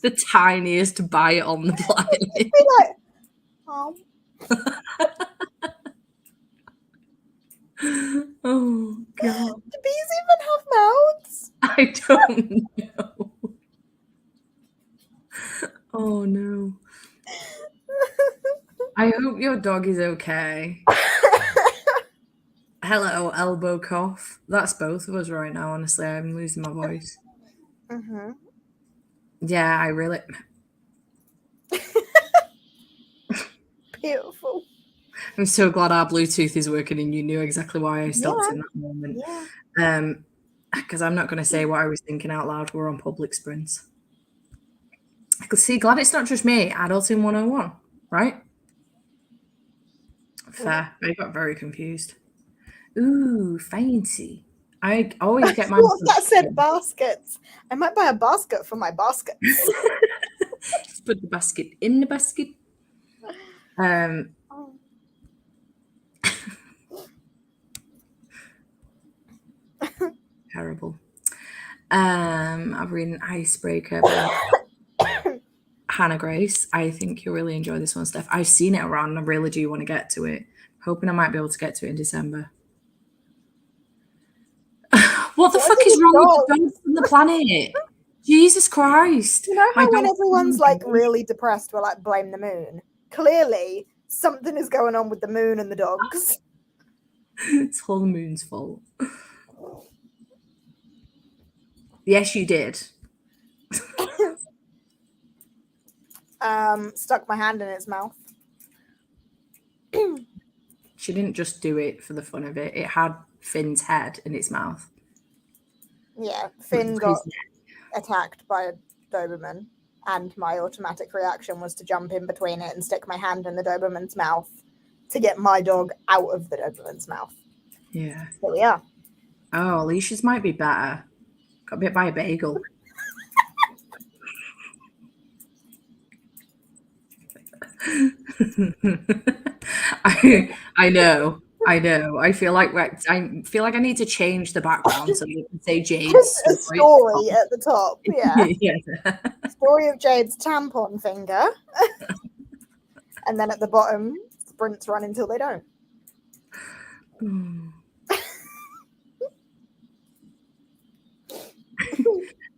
A: The tiniest bite on the planet.
B: be like, oh.
A: Oh, God.
B: Do bees even have mouths?
A: I don't know. Oh, no. I hope your dog is okay. Hello, elbow cough. That's both of us right now, honestly. I'm losing my voice.
B: Mm-hmm.
A: Yeah, I really...
B: Beautiful.
A: I'm so glad our Bluetooth is working and you knew exactly why I stopped in that moment.
B: Yeah.
A: Because I'm not going to say what I was thinking out loud. We're on public sprints. I could see, glad it's not just me. Adulting 101, right? Fair. I got very confused. Ooh, fancy. I always get my...
B: That said baskets. I might buy a basket for my baskets.
A: Just put the basket in the basket. Terrible. I've read an icebreaker by Hannah Grace. I think you'll really enjoy this one, Steph. I've seen it around and I really do want to get to it. Hoping I might be able to get to it in December. What the fuck is wrong with the dogs on the planet? Jesus Christ.
B: You know how when everyone's like really depressed, we're like, blame the moon? Clearly, something is going on with the moon and the dogs.
A: It's all the moon's fault. Yes, you did.
B: Stuck my hand in its mouth.
A: She didn't just do it for the fun of it. It had Finn's head in its mouth.
B: Yeah, Finn got attacked by a Doberman, and my automatic reaction was to jump in between it and stick my hand in the Doberman's mouth to get my dog out of the Doberman's mouth.
A: Yeah.
B: Here we are.
A: Oh, Alicia's might be better. Got bit by a bagel. I know. I feel like I need to change the background so you can say Jade's
B: a story at the top. Yeah.
A: Yeah.
B: Story of Jade's tampon finger. And then at the bottom, sprints run until they don't.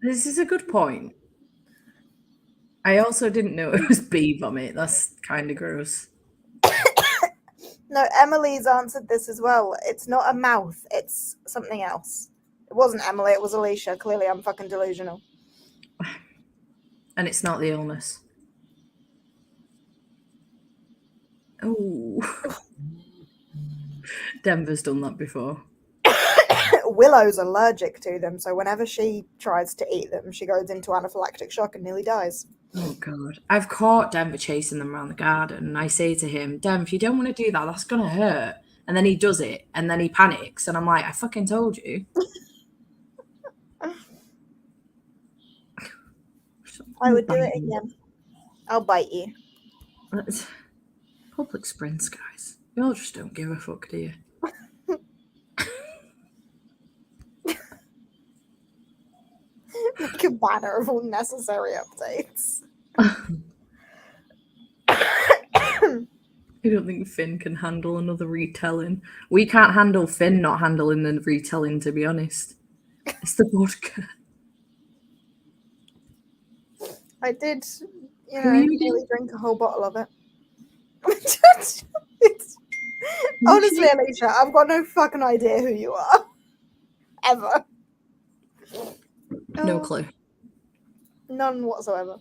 A: This is a good point. I also didn't know it was bee vomit. That's kind of gross.
B: No, Emily's answered this as well. It's not a mouth, it's something else. It wasn't Emily, it was Alicia. Clearly, I'm fucking delusional.
A: And it's not the illness. Oh, Denver's done that before.
B: Willow's allergic to them, so whenever she tries to eat them, she goes into anaphylactic shock and nearly dies.
A: Oh, God. I've caught Denver chasing them around the garden, and I say to him, Denver, if you don't want to do that, that's going to hurt. And then he does it, and then he panics, and I'm like, I fucking told you.
B: I would do it again. I'll bite you.
A: It's public sprints, guys. You all just don't give a fuck, do you?
B: Make a banner of all necessary updates.
A: I don't think Finn can handle another retelling. We can't handle Finn not handling the retelling, to be honest. It's the vodka.
B: I did,
A: Who are you
B: nearly drink a whole bottle of it. Honestly, Alicia, I've got no fucking idea who you are. Ever.
A: No clue.
B: None whatsoever.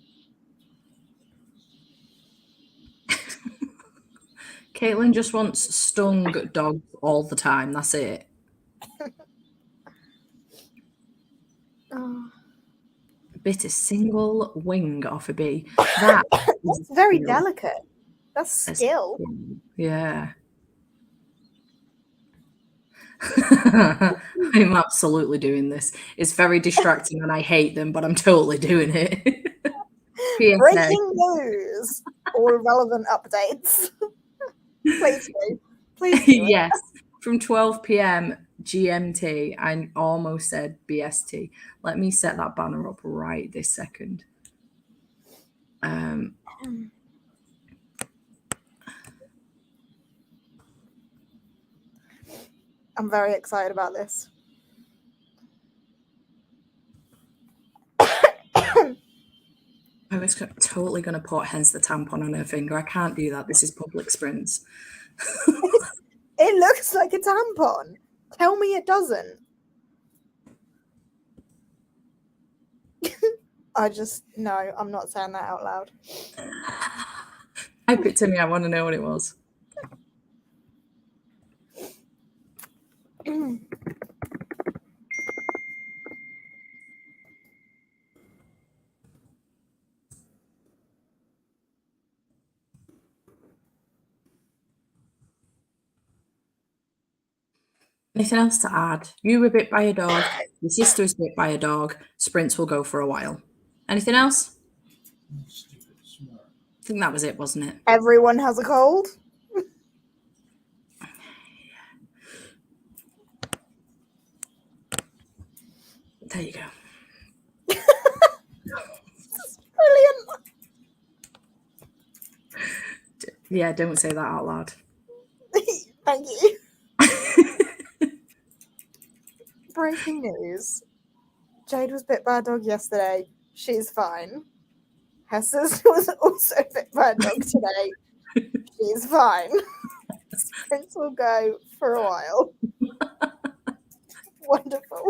A: Caitlin just wants stung dogs all the time. That's it.
B: Oh.
A: Bit a single wing off a bee. That's
B: very delicate. That's skill.
A: Yeah. I'm absolutely doing this. It's very distracting and I hate them, but I'm totally doing it.
B: Breaking news. All relevant updates. Please do. Please do.
A: Yes. From 12 p.m. GMT, I almost said BST. Let me set that banner up right this second.
B: I'm very excited about this.
A: I was totally going to put hence the tampon on her finger. I can't do that. This is public sprints.
B: It looks like a tampon. Tell me it doesn't. No, I'm not saying that out loud.
A: Type it to me. I want to know what it was. Anything else to add? You were bit by a dog. Your sister was bit by a dog. Sprints will go for a while. Anything else?
C: Stupid smart.
A: I think that was it, wasn't it?
B: Everyone has a cold.
A: There you go.
B: Brilliant.
A: Yeah, don't say that out loud.
B: Thank you. Breaking news. Jade was bit by a dog yesterday. She's fine. Hesses was also bit by a dog today. She's fine. Sprints will go for a while. Wonderful.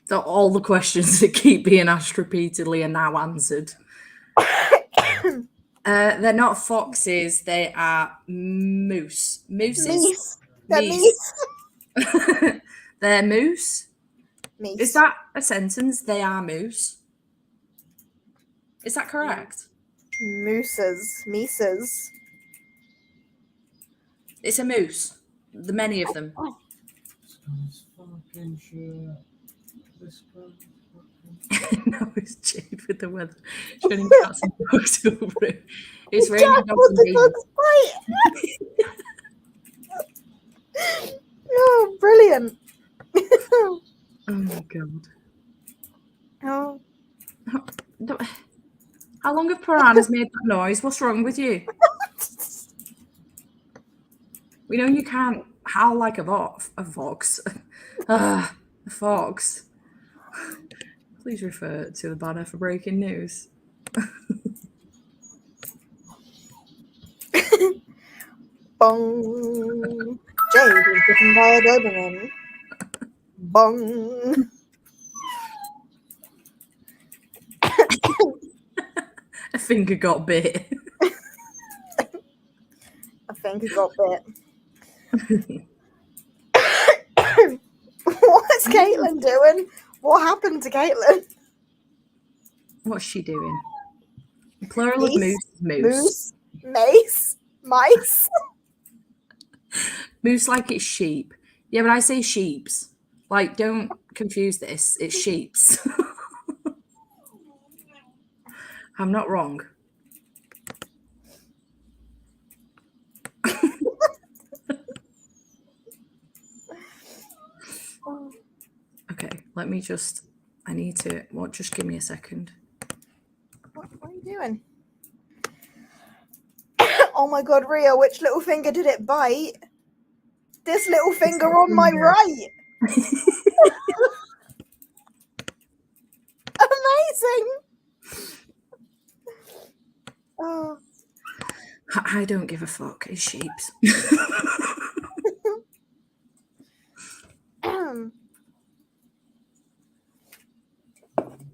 A: So all the questions that keep being asked repeatedly are now answered. They're not foxes. They are moose. Mooses.
B: They're meese.
A: They're moose.
B: Meese.
A: Is that a sentence? They are moose. Is that correct?
B: Mooses. Mises.
A: It's a moose. The many of them.
C: This guy's fucking shit. This guy's fucking
A: No, it's Jade with the weather. Showing cats and dogs over it. It's raining dogs and
B: the
A: babies.
B: dogs bite. Oh, brilliant.
A: Oh my god.
B: Oh.
A: How long have piranhas made that noise? What's wrong with you? We know you can't howl like a fox. A fox. Please refer to the banner for breaking news.
B: Bong. Jade was bitten by a Doberman. Bong.
A: finger got bit.
B: I think it got bit. What's Caitlin doing? What happened to Caitlin?
A: What's she doing? Plural of moose is moose.
B: Moose, mace, mice.
A: Moose like it's sheep. Yeah, but I say sheeps. Like, don't confuse this. It's sheeps. I'm not wrong. Okay, let me just, I need to, what, just give me a second.
B: What are you doing? Oh my god, Ria, which little finger did it bite? This little finger on my right. Amazing. Oh.
A: I don't give a fuck. It's sheeps.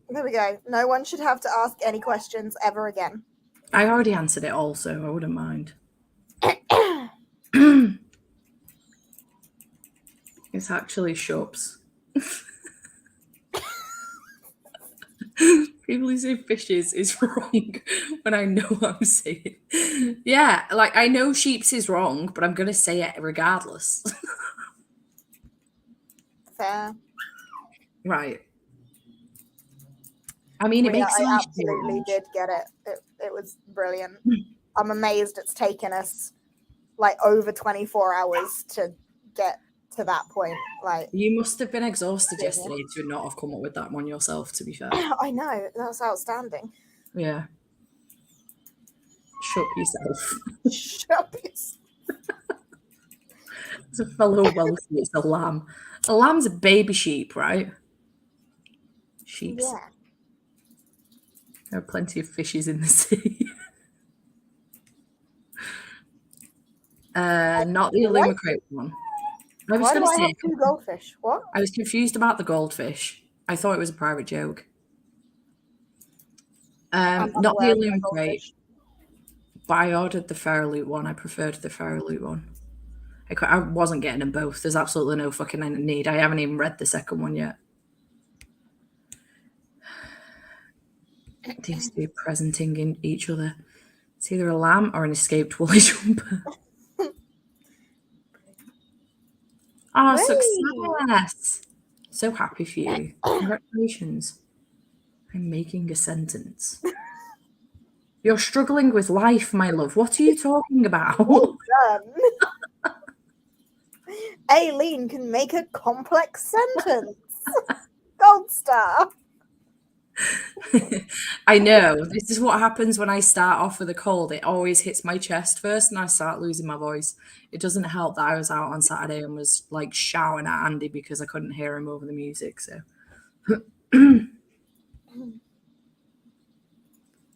B: There we go. No one should have to ask any questions ever again.
A: I already answered it all, so I wouldn't mind. It's actually shops. People who say fishes is wrong when I know what I'm saying. Yeah, like I know sheeps is wrong, but I'm going to say it regardless.
B: Fair.
A: Right. I mean, it
B: Ria,
A: makes
B: I absolutely did get it. It was brilliant. I'm amazed it's taken us like over 24 hours to get to that point. Like,
A: you must have been exhausted yesterday to not have come up with that one yourself, to be fair.
B: I know, that's outstanding.
A: Yeah. Shut yourself.
B: Shut yourself.
A: It's a fellow Welshie, it's a lamb. A lamb's a baby sheep, right? Sheeps.
B: Yeah.
A: There are plenty of fishes in the sea. Not the Illumicrate one. I was going to say
B: 2 goldfish. What?
A: I was confused about the goldfish. I thought it was a private joke. Not the Illumicrate, but I ordered the Ferroloot one. I preferred the Ferroloot one. I wasn't getting them both. There's absolutely no fucking need. I haven't even read the second one yet. These two presenting in each other. It's either a lamb or an escaped woolly jumper. Oh, success! So happy for you. Congratulations. I'm making a sentence. You're struggling with life, my love. What are you talking about?
B: Well done. Aileen can make a complex sentence. Gold star.
A: I know. This is what happens when I start off with a cold. It always hits my chest first and I start losing my voice. It doesn't help that I was out on Saturday and was like shouting at Andy because I couldn't hear him over the music. So,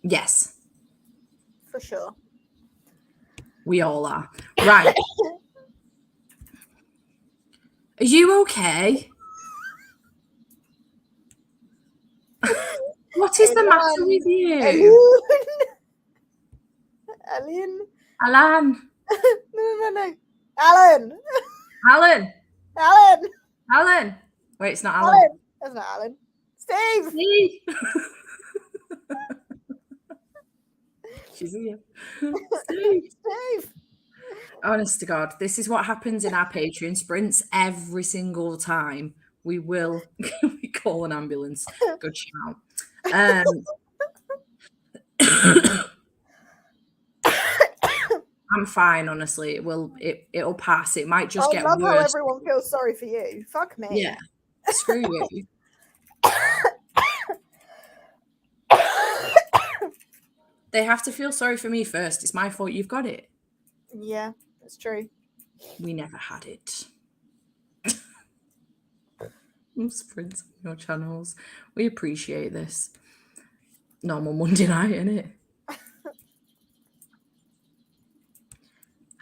A: yes.
B: For sure.
A: We all are. Right. Are you okay? What is the matter with you?
B: Alan.
A: Alan.
B: No. Alan.
A: Alan.
B: Alan.
A: Alan. Wait, it's not Alan.
B: That's not Alan. Steve.
A: Steve. She's here.
B: Steve.
A: Honest to God, this is what happens in our Patreon sprints every single time. We will call an ambulance. Good shout. I'm fine, honestly. It'll pass. It might just get worse.
B: I love how everyone feels sorry for you. Fuck me.
A: Yeah. Screw you. They have to feel sorry for me first. It's my fault you've got it.
B: Yeah, that's true.
A: We never had it. Sprints on your channels. We appreciate this. Normal Monday night, innit?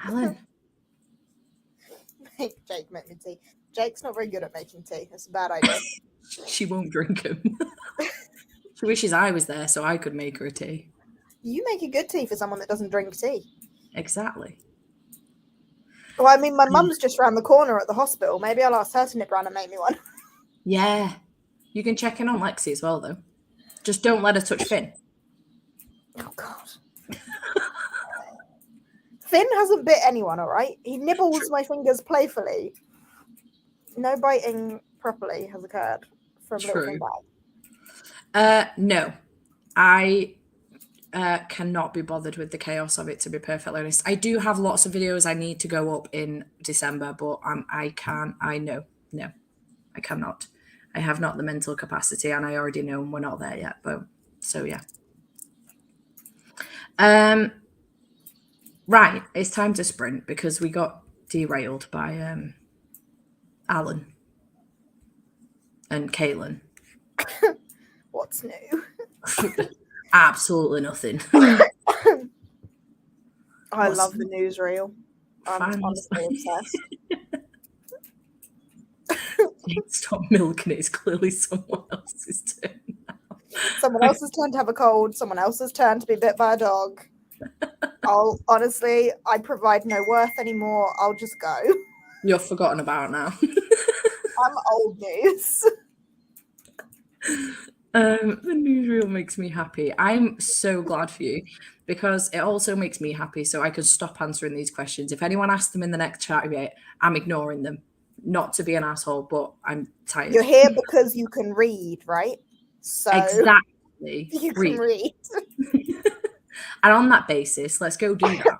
A: Alan.
B: Jake, make me tea. Jake's not very good at making tea. That's a bad idea.
A: She won't drink him. She wishes I was there so I could make her a tea.
B: You make a good tea for someone that doesn't drink tea.
A: Exactly.
B: Well, I mean, my mum's just around the corner at the hospital. Maybe I'll ask her to nip round and make me one.
A: Yeah. You can check in on Lexi as well, though. Just don't let her touch Finn.
B: Oh, God. Finn hasn't bit anyone, all right? He nibbles my fingers playfully. No biting properly has occurred from Little Finn Bag.
A: No. I cannot be bothered with the chaos of it, to be perfectly honest. I do have lots of videos I need to go up in December, but I cannot. I have not the mental capacity, and I already know we're not there yet. But so yeah. Right, it's time to sprint because we got derailed by Alan and Caitlin.
B: What's new?
A: Absolutely nothing.
B: I love the newsreel. I'm
A: Fine.
B: honestly obsessed.
A: Stop milking it. It's clearly someone else's turn now.
B: Someone else's turn to have a cold. Someone else's turn to be bit by a dog. I provide no worth anymore. I'll just go.
A: You're forgotten about now.
B: I'm old news.
A: The newsreel makes me happy. I'm so glad for you because it also makes me happy so I can stop answering these questions. If anyone asks them in the next chat, I'm ignoring them. Not to be an asshole, but I'm tired.
B: You're here because you can read, right? So
A: exactly.
B: you can read.
A: And on that basis, let's go do that.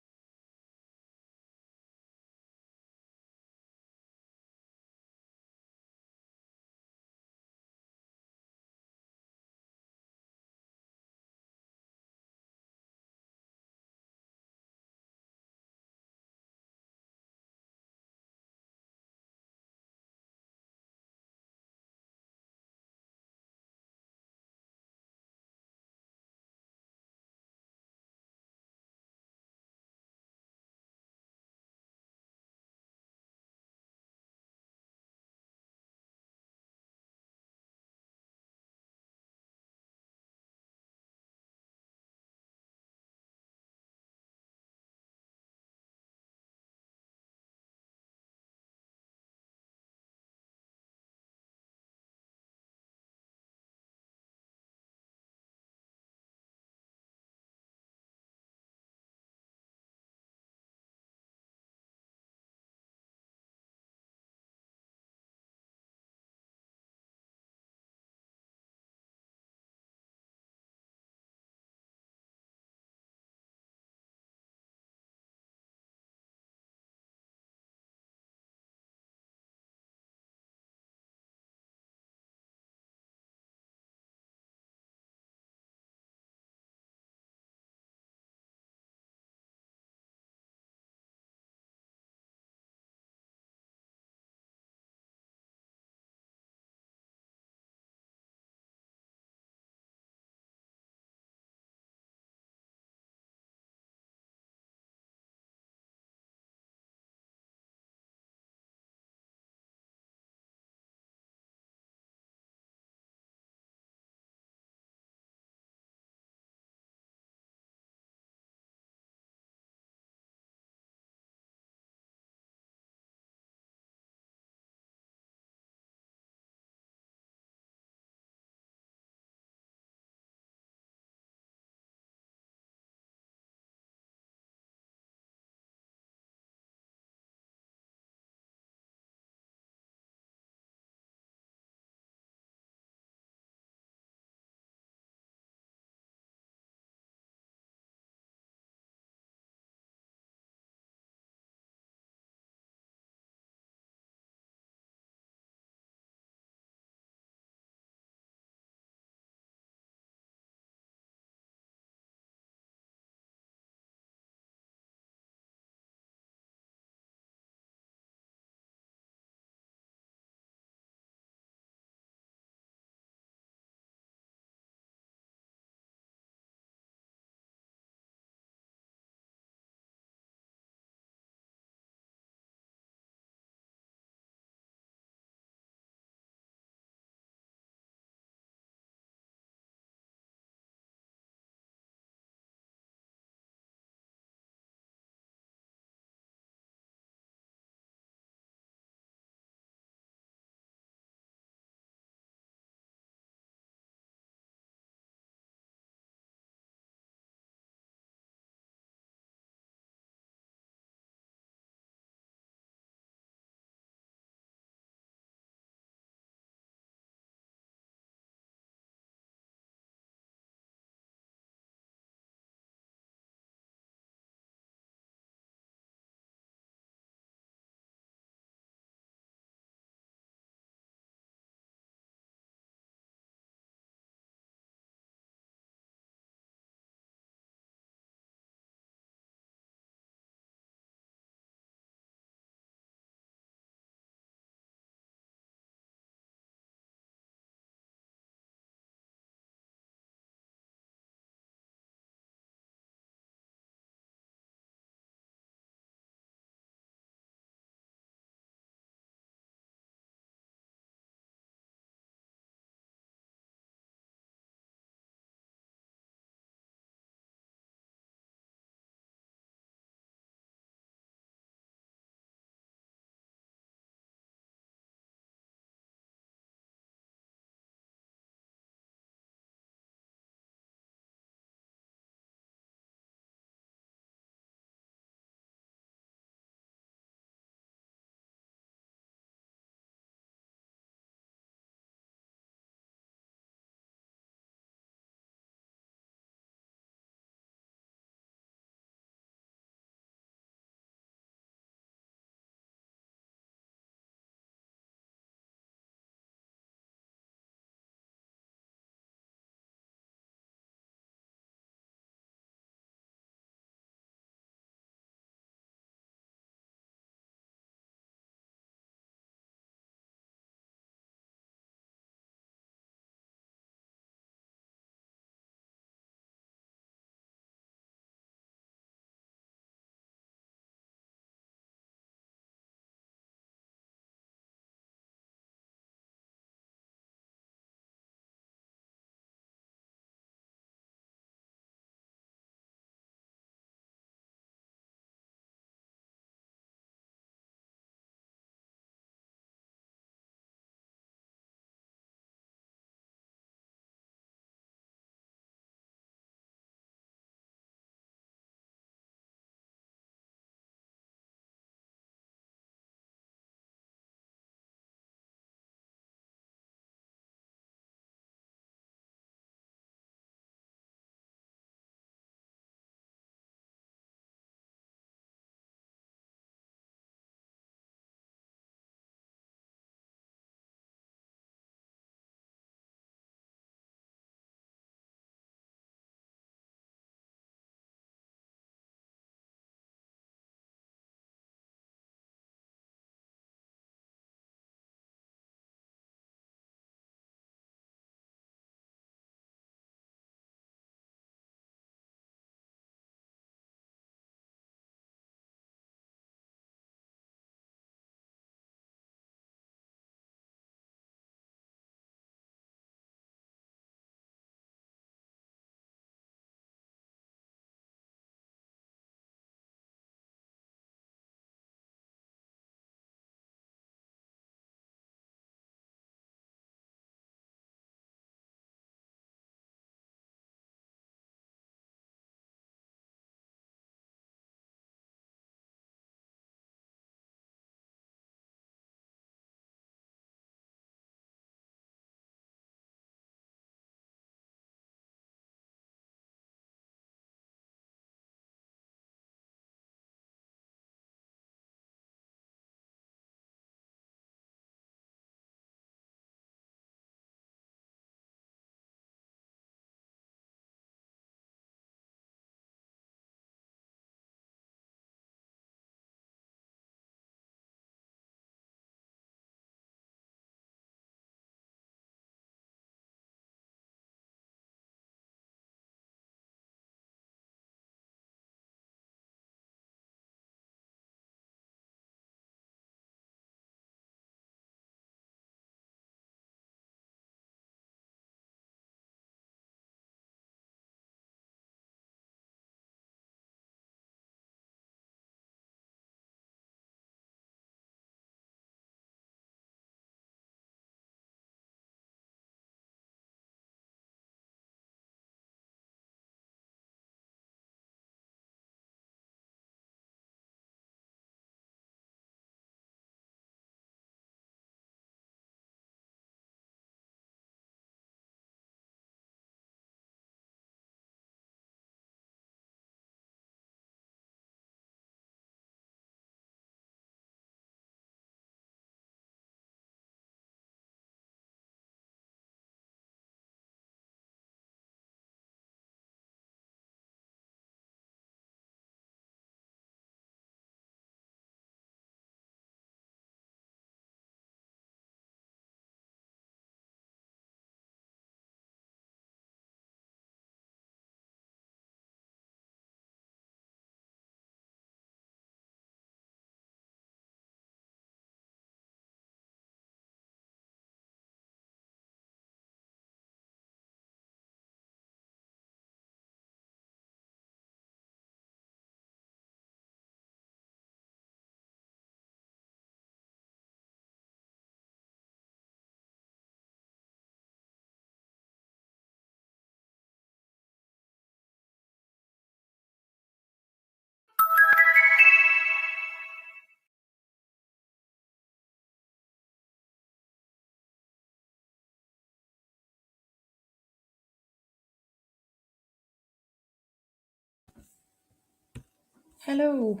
A: Hello.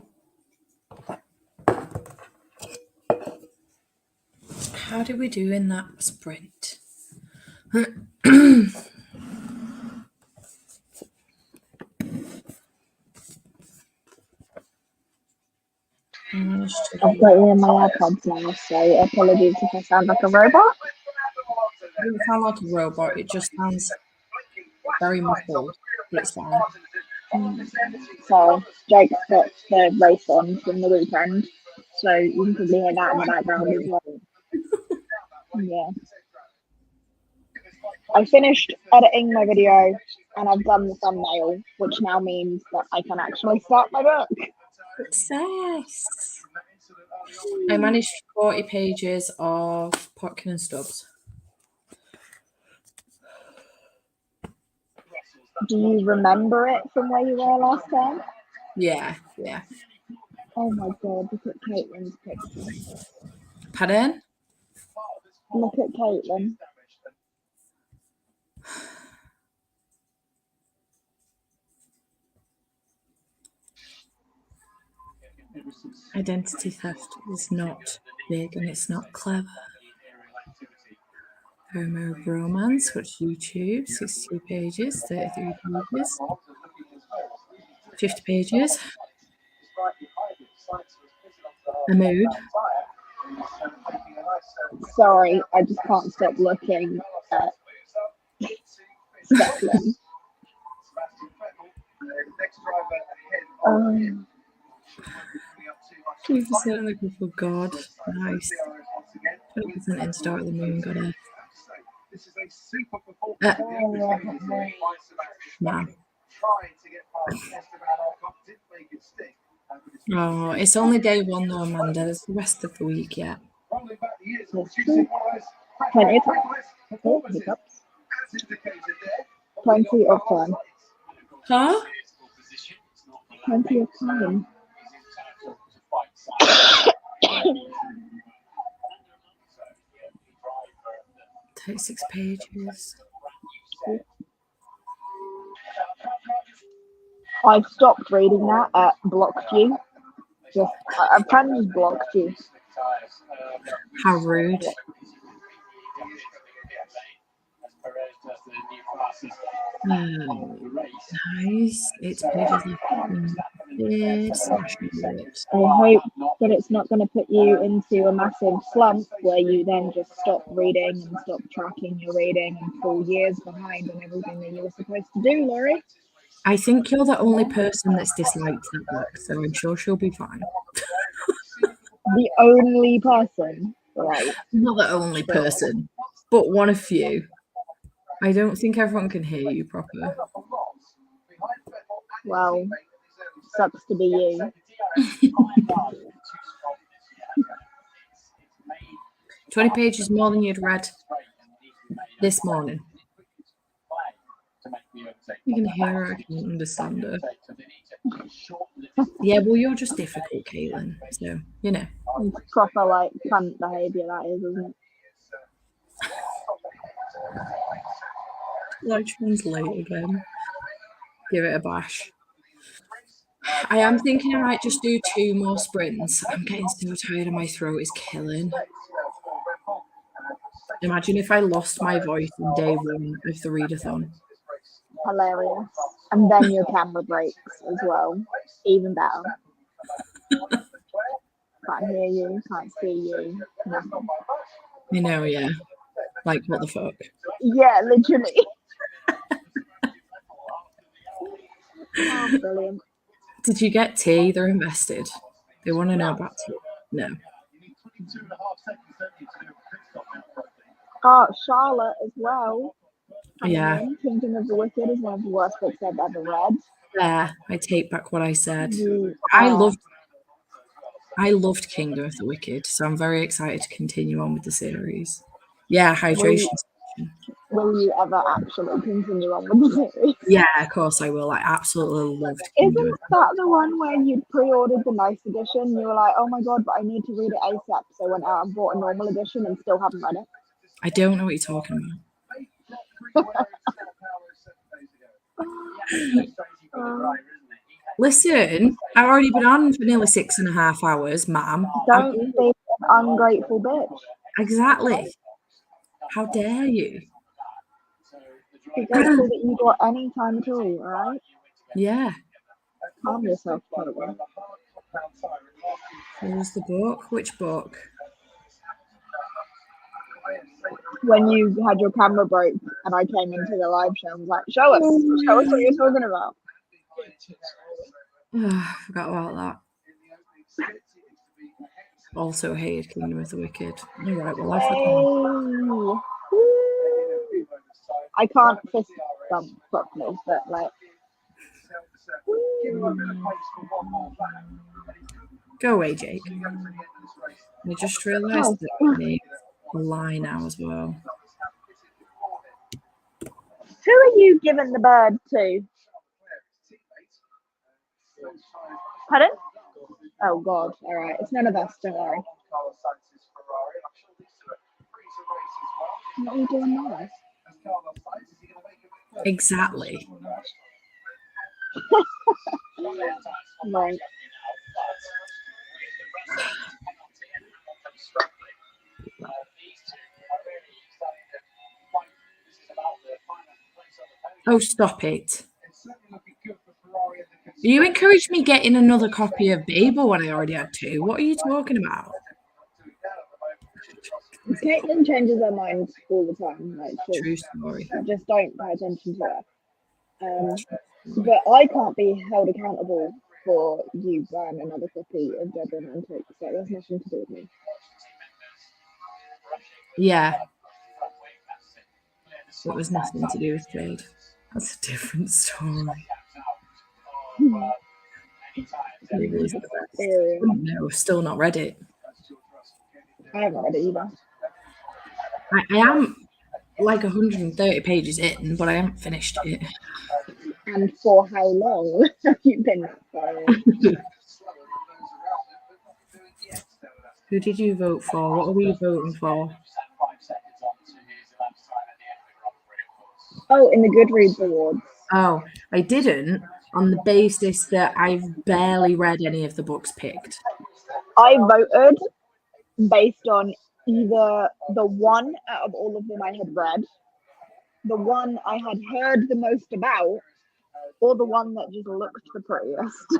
A: How did we do in that sprint?
D: I've got you in my AirPods now, so apologies if I sound like a robot.
A: It doesn't sound like a robot, it just sounds very muffled, but it's fine.
D: So Jake's got the race on from the weekend, so you can probably hear that in the background as well. Yeah. I finished editing my video and I've done the thumbnail, which now means that I can actually start my book.
A: Success! I managed 40 pages of Potkin and Stubbs.
D: Do you remember it from where you were last time?
A: Yeah.
D: Oh my god, look at Caitlin's picture.
A: Pardon?
D: Look at Caitlin.
A: Identity theft is not big and it's not clever. Homo Bromance, which YouTube, 62 pages, 33 pages, 50 pages. A mood.
D: Sorry, I just can't stop looking at Declan.
A: Jesus, I'm looking for God. Nice. 20% in Star of the Moon, got it. Man. Oh, it's only day one though, Amanda. There's the rest of the week yet.
D: Plenty of time. Oh, hiccups. Plenty of time.
A: Huh?
D: Plenty of time.
A: 36 pages.
D: I've stopped reading that at blocked you. I've kind of just blocked you.
A: How rude. Nice. 8 pages left. Smashing it.
D: I hope that it's not going to put you into a massive slump where you then just stop reading and stop tracking your reading and fall years behind on everything that you were supposed to do, Laurie.
A: I think you're the only person that's disliked that book, so I'm sure she'll be fine.
D: The only person, right?
A: Not the only person, but one of few. I don't think everyone can hear you proper.
D: Well, sucks to be you.
A: 20 pages more than you'd read this morning. You can hear her, I can understand her. Yeah, well, you're just difficult, Caitlin. So, you know.
D: It's proper, like, cunt behaviour, that is, isn't it?
A: Like, translate again. Give it a bash. I am thinking I might just do 2 more sprints. I'm getting so tired and my throat is killing. Imagine if I lost my voice on day 1 of the readathon.
D: Hilarious. And then your camera breaks as well. Even better. Can't hear you, can't see you. Nothing.
A: I know, yeah. Like, what the fuck?
D: Yeah, literally. Oh, brilliant.
A: Did you get tea? They're invested. They want to know about tea. No.
D: Oh, Charlotte as well.
A: Yeah.
D: Kingdom of the Wicked is one of the worst books I've ever read.
A: Yeah, I take back what I said.
D: You
A: I
D: are-
A: loved Kingdom of the Wicked, so I'm very excited to continue on with the series. Yeah, hydration.
D: Will you ever actually continue on with the series?
A: Yeah, of course I will. I absolutely loved Kingdom.
D: Isn't that the one where you pre-ordered the nice edition? You were like, oh my god, but I need to read it ASAP. So I went out and bought a normal edition and still haven't read it.
A: I don't know what you're talking about. Listen, I've already been on for nearly 6.5 hours, ma'am.
D: Don't be an ungrateful bitch.
A: Exactly. How dare you?
D: Be grateful that you got any time at all, alright?
A: Yeah.
D: Calm yourself, Caitlin.
A: What was the book? Which book?
D: When you had your camera broke and I came into the live show, I was like, show us what you're talking about.
A: I forgot about that. Also hated Kingdom of the Wicked. All right, well,
D: I can't fist bump properly, but like.
A: Go away, Jake. I just realised that I need a lie now as well.
D: Who are you giving the bird to? Pardon? Oh God! All right, it's none of us. Don't worry. What are you doing now?
A: Exactly.
D: Right.
A: Oh, stop it. You encouraged me getting another copy of Babel when I already had two. What are you talking about?
D: Caitlin changes her mind all the time. Like,
A: True story.
D: Just don't pay attention to her. But I can't be held accountable for you buying another copy of Dead Romantic, so it has nothing to do with me.
A: Yeah. It was nothing to do with Jade. That's a different story. Maybe it's the best. No, still not read it.
D: I haven't read it either.
A: I am like 130 pages in, but I haven't finished it.
D: And for how long have you been following?
A: Who did you vote for? What are we voting for?
D: Oh, in the Goodreads Awards.
A: Oh, I didn't, on the basis that I've barely read any of the books picked.
D: I voted based on either the one out of all of them I had read, the one I had heard the most about, or the one that just looked the prettiest.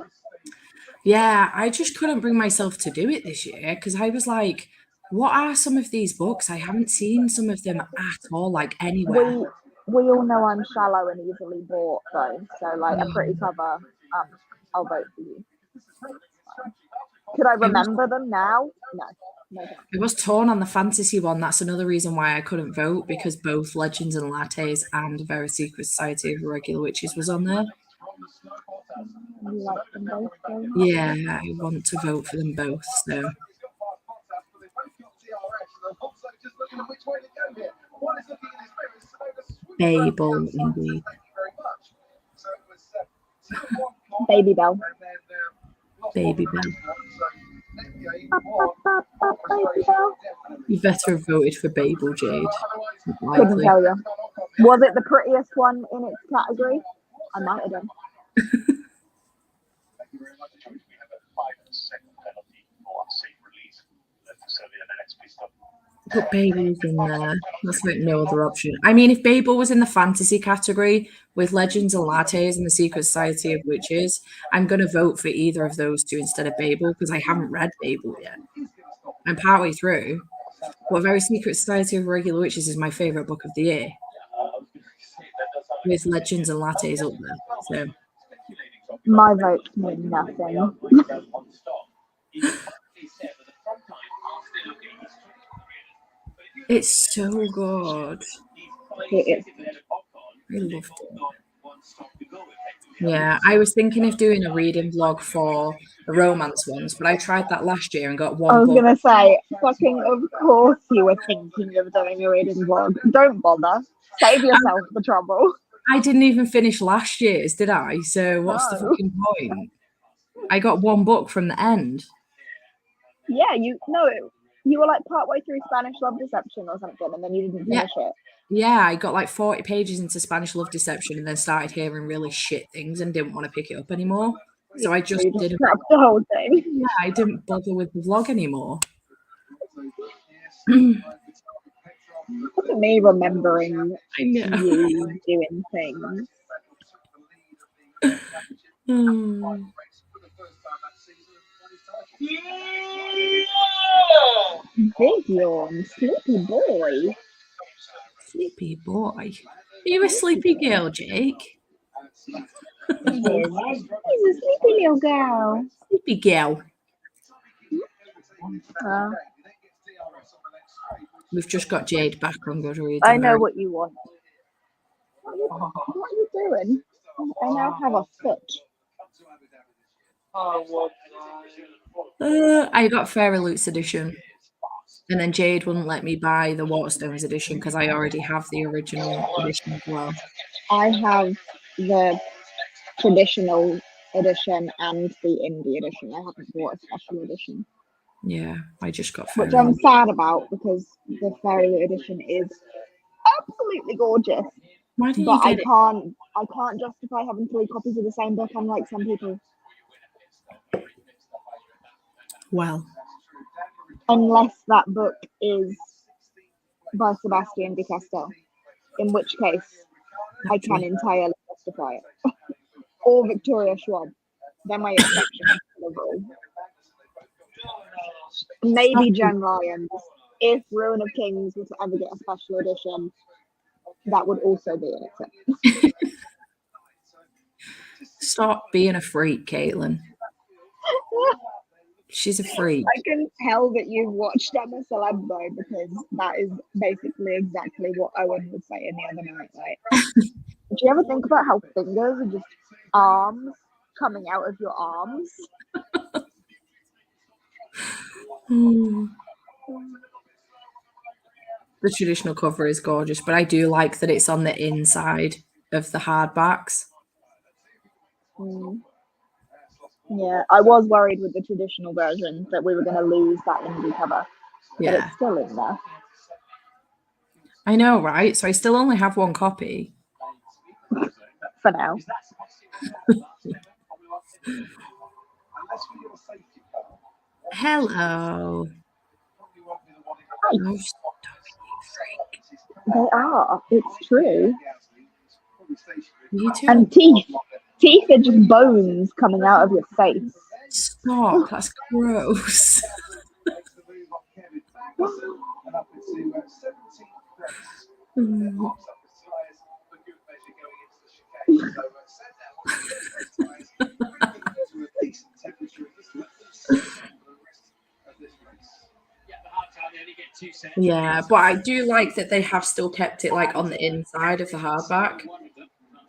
A: Yeah, I just couldn't bring myself to do it this year because I was like, what are some of these books? I haven't seen some of them at all, like anywhere.
D: We all know I'm shallow and easily bought, though. So, like, a pretty cover, I'll vote for you. Could I remember them now? No.
A: It was torn on the fantasy one. That's another reason why I couldn't vote, because both Legends and Lattes and Very Secret Society of Irregular Witches was on there.
D: You like them both?
A: Yeah, I want to vote for them both. So. Babel, indeed.
D: Baby Bell.
A: Baby Bell.
D: Baby Bell.
A: You better have voted for Babel, Jade.
D: Couldn't tell you. Was it the prettiest one in its category? I might have done.
A: But Babel's in there. That's like no other option. I mean, if Babel was in the fantasy category with Legends and Lattes and the Secret Society of Witches, I'm going to vote for either of those two instead of Babel because I haven't read Babel yet. I'm partway through. But Very Secret Society of Irregular Witches is my favourite book of the year. With Legends and Lattes up there. So.
D: My vote means nothing.
A: It's so good.
D: It is.
A: I loved it. Yeah, I was thinking of doing a reading vlog for the romance ones, but I tried that last year and got one book.
D: I was going to say, fucking of course you were thinking of doing a reading vlog. Don't bother. Save yourself the trouble.
A: I didn't even finish last year's, did I? So what's the fucking point? I got one book from the end.
D: Yeah, you were like partway through Spanish Love Deception or something, and then you didn't finish it.
A: Yeah, I got like 40 pages into Spanish Love Deception and then started hearing really shit things and didn't want to pick it up anymore. So I just
D: You just
A: didn't.
D: scrapped the whole thing.
A: Yeah, I didn't bother with the vlog anymore.
D: Look at me remembering
A: I know.
D: you doing things. Big yawn, sleepy boy.
A: Sleepy boy. Are you a sleepy girl, Jake?
D: He's a sleepy little girl.
A: Sleepy girl. We've just got Jade back on Good Reads.
D: I know what you want. What are you doing? I now have a foot.
A: I got Fairy Loots edition. And then Jade wouldn't let me buy the Waterstones edition because I already have the original edition as well.
D: I have the traditional edition and the indie edition. I haven't bought a special edition.
A: Yeah, I just got Fairy
D: Which I'm
A: Loots.
D: sad about because the Fairy Loot edition is absolutely gorgeous.
A: Why didn't
D: But
A: you
D: I
A: get it?
D: can't justify having 3 copies of the same book, unlike some people.
A: Well,
D: Unless that book is by Sebastian de Castell, in which case I can
A: actually,
D: entirely justify it. Or Victoria Schwab. They're my exceptions to the rule. Maybe Jen Lyons. If Ruin of Kings was to ever get a special edition, that would also be an exception.
A: stop being a freak, Caitlin. She's a freak.
D: I can tell that you've watched I'm a Celeb though, because that is basically exactly what Owen was saying the other night. Like, do you ever think about how fingers are just arms coming out of your arms?
A: The traditional cover is gorgeous, but I do like that it's on the inside of the hardbacks.
D: Yeah, I was worried with the traditional version that we were going to lose that indie cover, but
A: Yeah,
D: it's still in there.
A: I know, right? So I still only have one copy.
D: For now.
A: Hello.
D: Hi.
A: Oh, stop, you freak.
D: They are. It's true.
A: You too.
D: And teeth. Teeth are just bones coming out of your face.
A: Stop. That's gross. Yeah, but I do like that they have still kept it like on the inside of the hardback.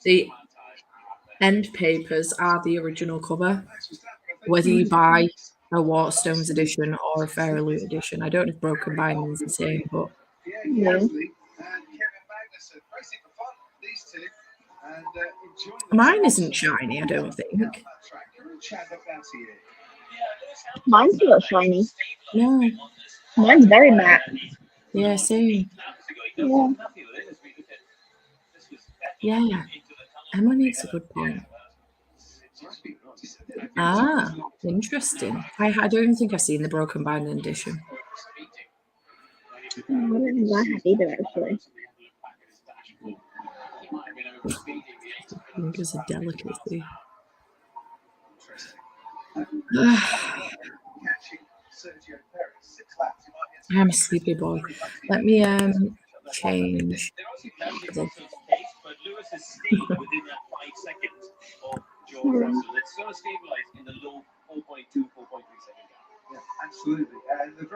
A: The end papers are the original cover, whether you buy a Waterstones edition or a Fairy Loot edition. I don't know if Broken Binding is the same, but
D: Yeah.
A: mine isn't shiny, I don't think.
D: Mine's a little shiny.
A: No.
D: Mine's very matte.
A: Yeah, same.
D: Yeah.
A: Yeah. Emma makes a good point. Ah, interesting. I don't even think I've seen the Broken Binding edition.
D: I don't think I have either, actually.
A: I think it's a delicacy. I'm a sleepy boy. Let me change this.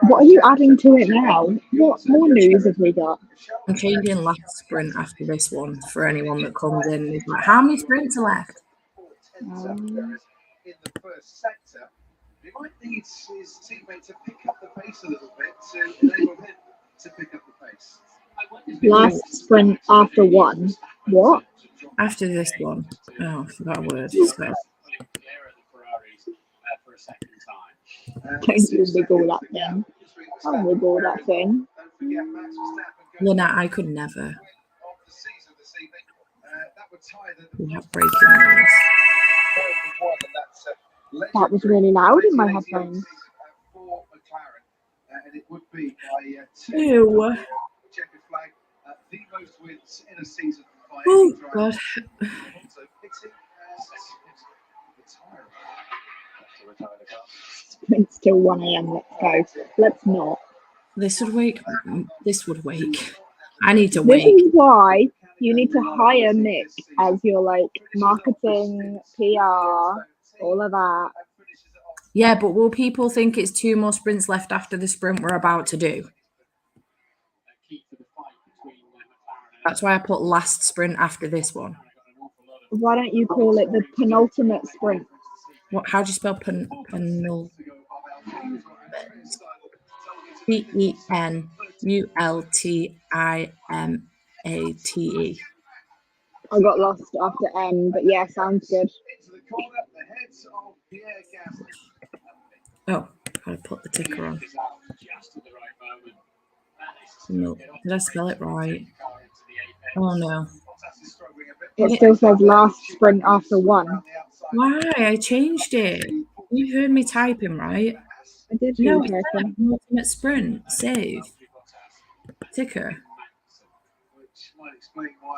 D: What are you adding to it now? What more news have we got?
A: I'm changing last sprint after this one for anyone that comes in. It's like, how many sprints are left?
E: He might need his teammate to pick up the pace a little bit to enable him to pick up the pace.
D: Last sprint after one. What?
A: After this one. Oh, I forgot a word. So.
D: Don't you wiggle that thing. I'll wiggle that thing.
A: Lynette, I could never. We have breaking news.
E: one, and that's
D: That was really loud in my headphones.
E: for McLaren, and it would be by
A: Ew.
E: checkered flag, the most wins in a season by
A: Oh,
E: any driver.
A: God.
E: So pitting retiring.
D: It's still 1 a.m. Let's go. Let's not.
A: This would wake. I need to
D: This
A: wake.
D: is why you need to hire Mick as your like marketing, PR, all of that.
A: Yeah, but will people think it's 2 more sprints left after the sprint we're about to do? That's why I put last sprint after this one.
D: Why don't you call it the penultimate sprint?
A: What? How do you spell penultimate?
D: I got lost after N, but yeah, sounds good.
A: Oh, gotta put the ticker on. No, did I spell it right? Oh no.
D: It still says last sprint after 1.
A: Why? I changed it. You heard me typing, right?
D: I did
A: No,
D: hear
A: it's
D: typing.
A: ultimate sprint. Save. Ticker.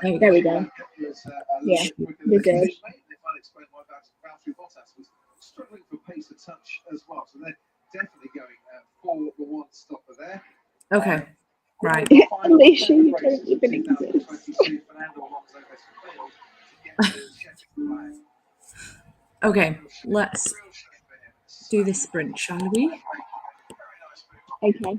D: There we go. Yeah, we're good.
E: Struggling for pace a touch as well, so they're definitely going for the one stopper there.
A: Okay, right.
D: Alicia, you don't even exist.
A: Okay, let's do this sprint, shall we?
D: Okay.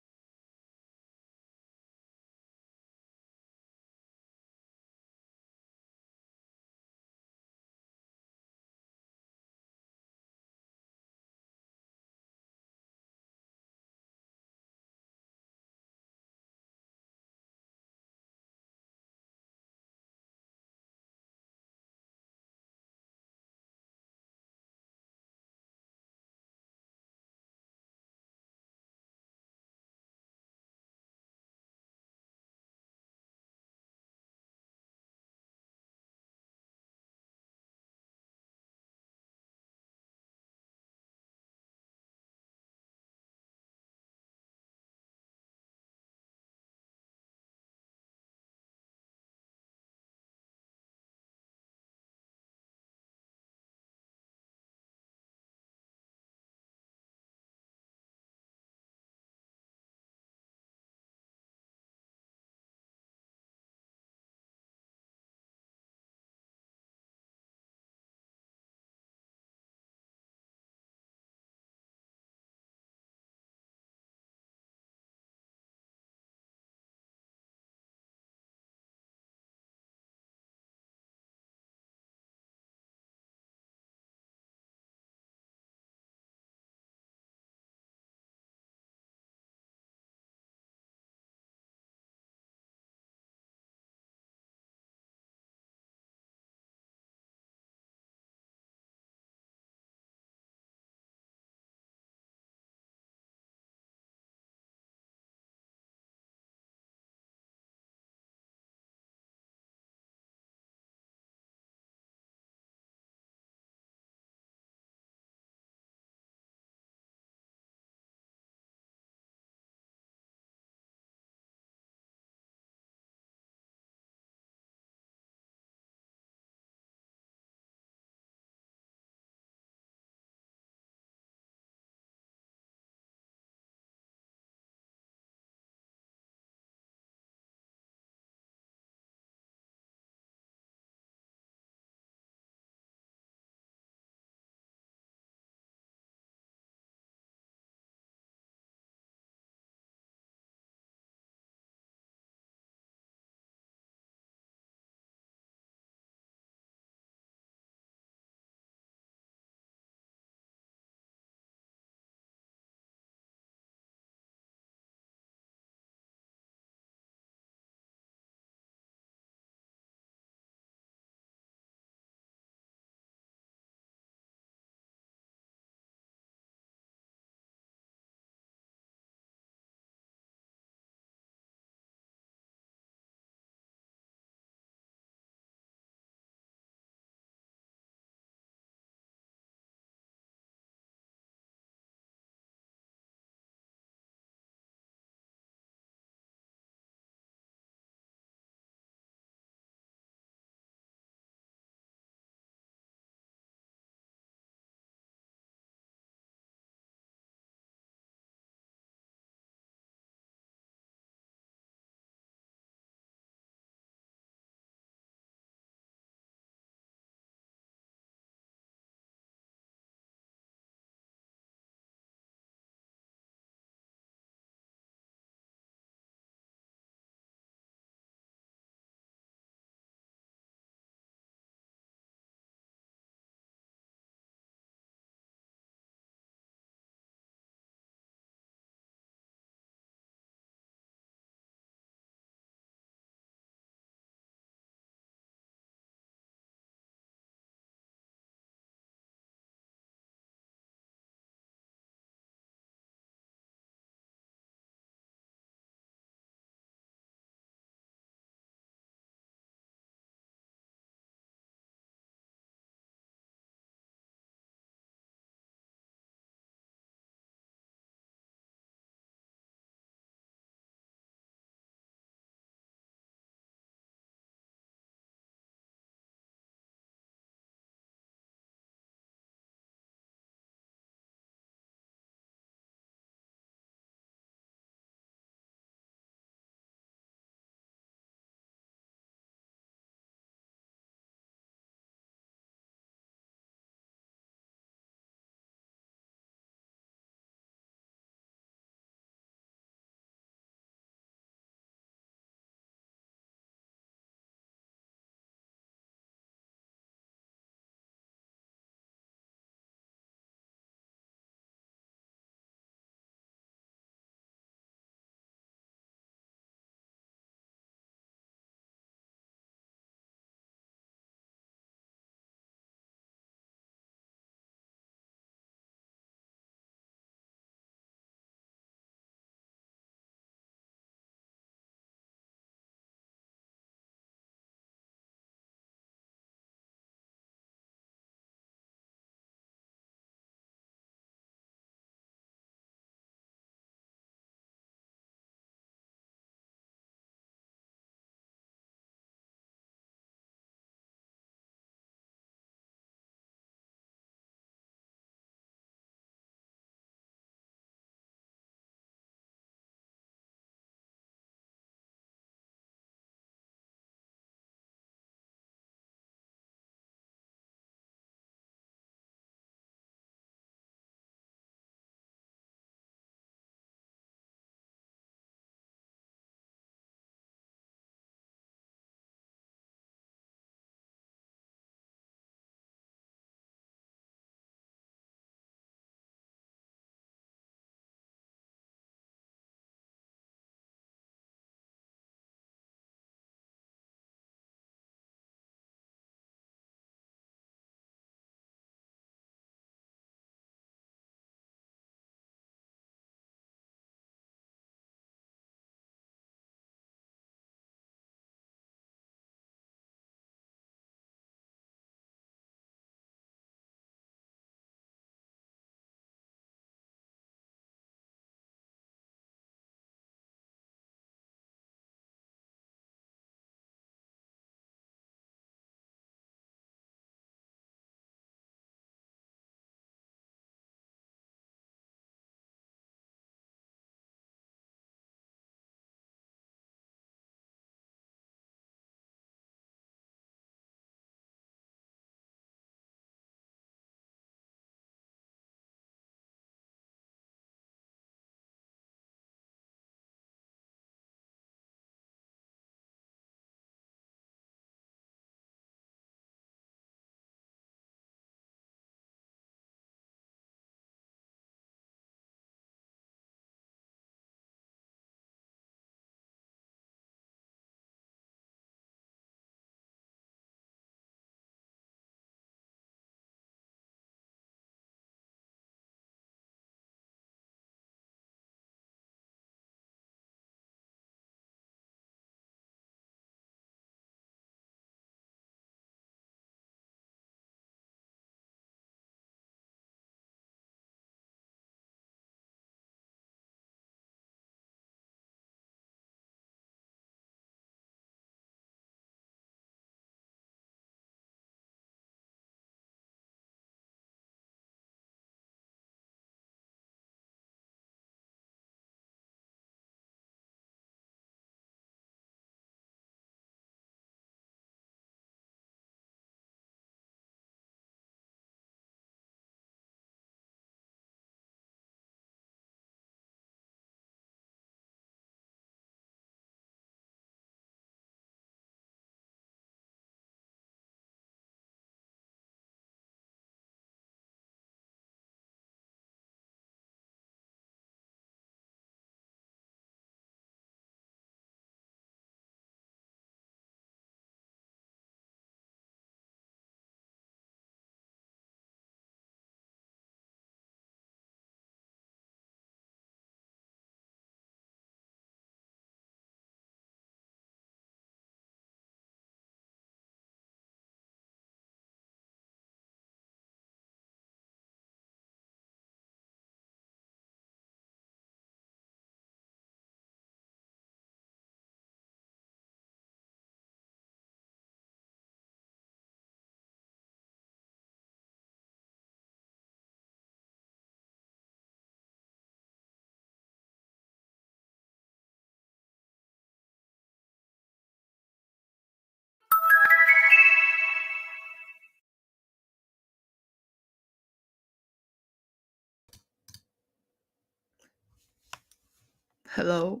F: Hello.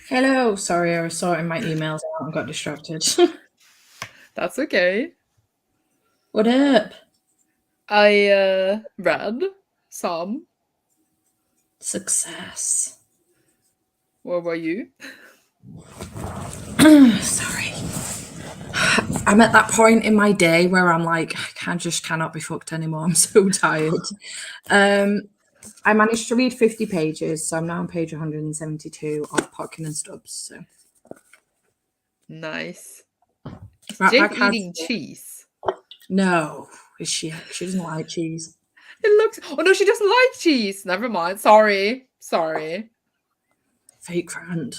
A: Hello. Sorry, I was sorting my emails out and got distracted.
F: That's okay.
A: What up?
F: I read some.
A: Success.
F: What about you?
A: Sorry. I'm at that point in my day where I'm like, I just cannot be fucked anymore. I'm so tired. I managed to read 50 pages, so I'm now on page 172 of Potkin and Stubbs. So
F: Nice. Is
A: Rat
F: Jade
A: Bag has
F: eating cheese?
A: no. Is she? She doesn't like cheese.
F: It looks. Oh no, she doesn't like cheese. Never mind. Sorry.
A: Fake friend.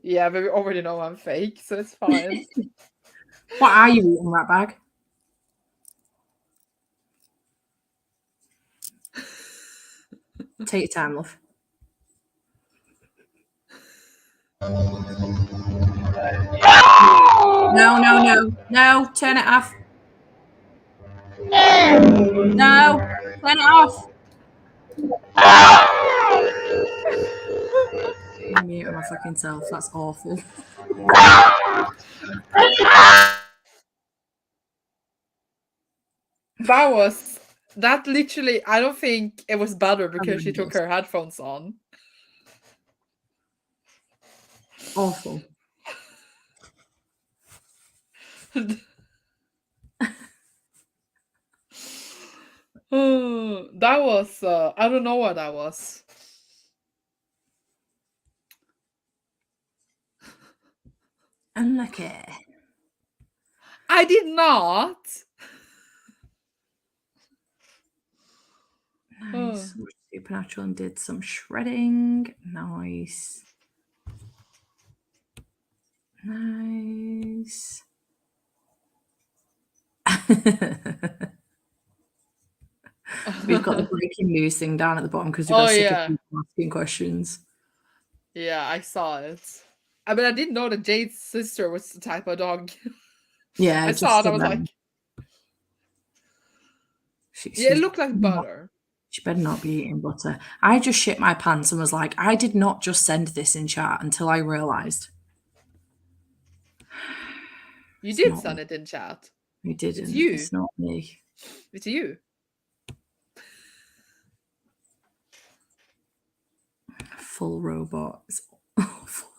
F: Yeah, but we already know I'm fake, so it's fine.
A: What are you eating, Rat Bag? Take your time, love. No, turn it off. No, turn it off. I'm muting my fucking self. That's awful.
F: That literally, I don't think it was better because she took her headphones on.
A: Awful.
F: That was, I don't know what that was.
A: Unlucky.
F: I did not.
A: Nice. Supernatural and did some shredding. Nice. Nice. We've got the breaking news thing down at the bottom because we've got sick of people asking questions.
F: Yeah, I saw it. I mean, I didn't know that Jade's sister was the type of dog.
A: Yeah,
F: I saw it. I was like, yeah, it looked like butter.
A: She better not be eating butter. I just shit my pants and was like, I did not just send this in chat until I realised.
F: You did send it in chat.
A: You didn't.
F: It's you.
A: It's not me.
F: It's you.
A: Full robot. It's awful.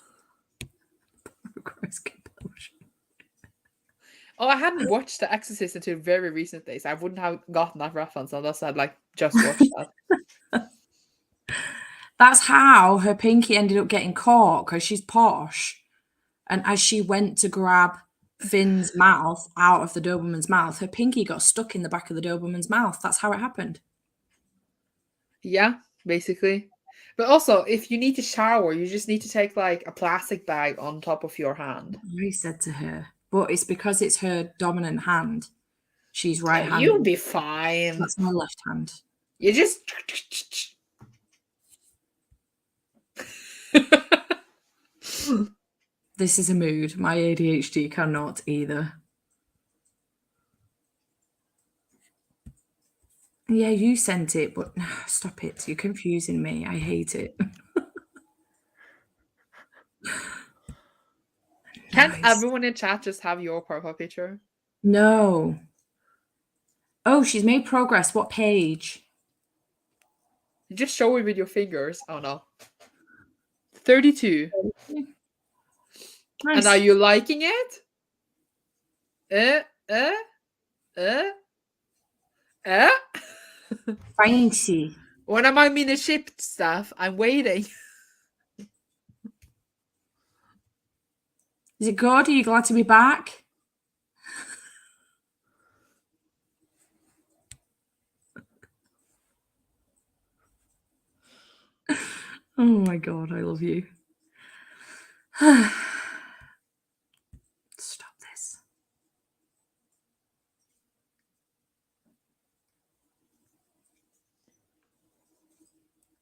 F: Oh, I hadn't watched The Exorcist until very recent days. I wouldn't have gotten that reference unless I'd like just watched that.
A: That's how her pinky ended up getting caught because she's posh. And as she went to grab Finn's mouth out of the Doberman's mouth, her pinky got stuck in the back of the Doberman's mouth. That's how it happened.
F: Yeah, basically. But also, if you need to shower, you just need to take like a plastic bag on top of your hand.
A: I said to her, but it's because it's her dominant hand. She's right-handed.
F: You'll be fine.
A: That's my left hand.
F: You just.
A: This is a mood. My ADHD cannot either. Yeah, you sent it, but stop it. You're confusing me. I hate it.
F: Can't everyone in chat just have your profile picture?
A: No. Oh, she's made progress. What page?
F: You just show it with your fingers. Oh no. 32.
A: Nice.
F: And are you liking it?
A: Fancy.
F: When am I mini shipped stuff? I'm waiting.
A: Is it good? Are you glad to be back? Oh my god, I love you. Stop this.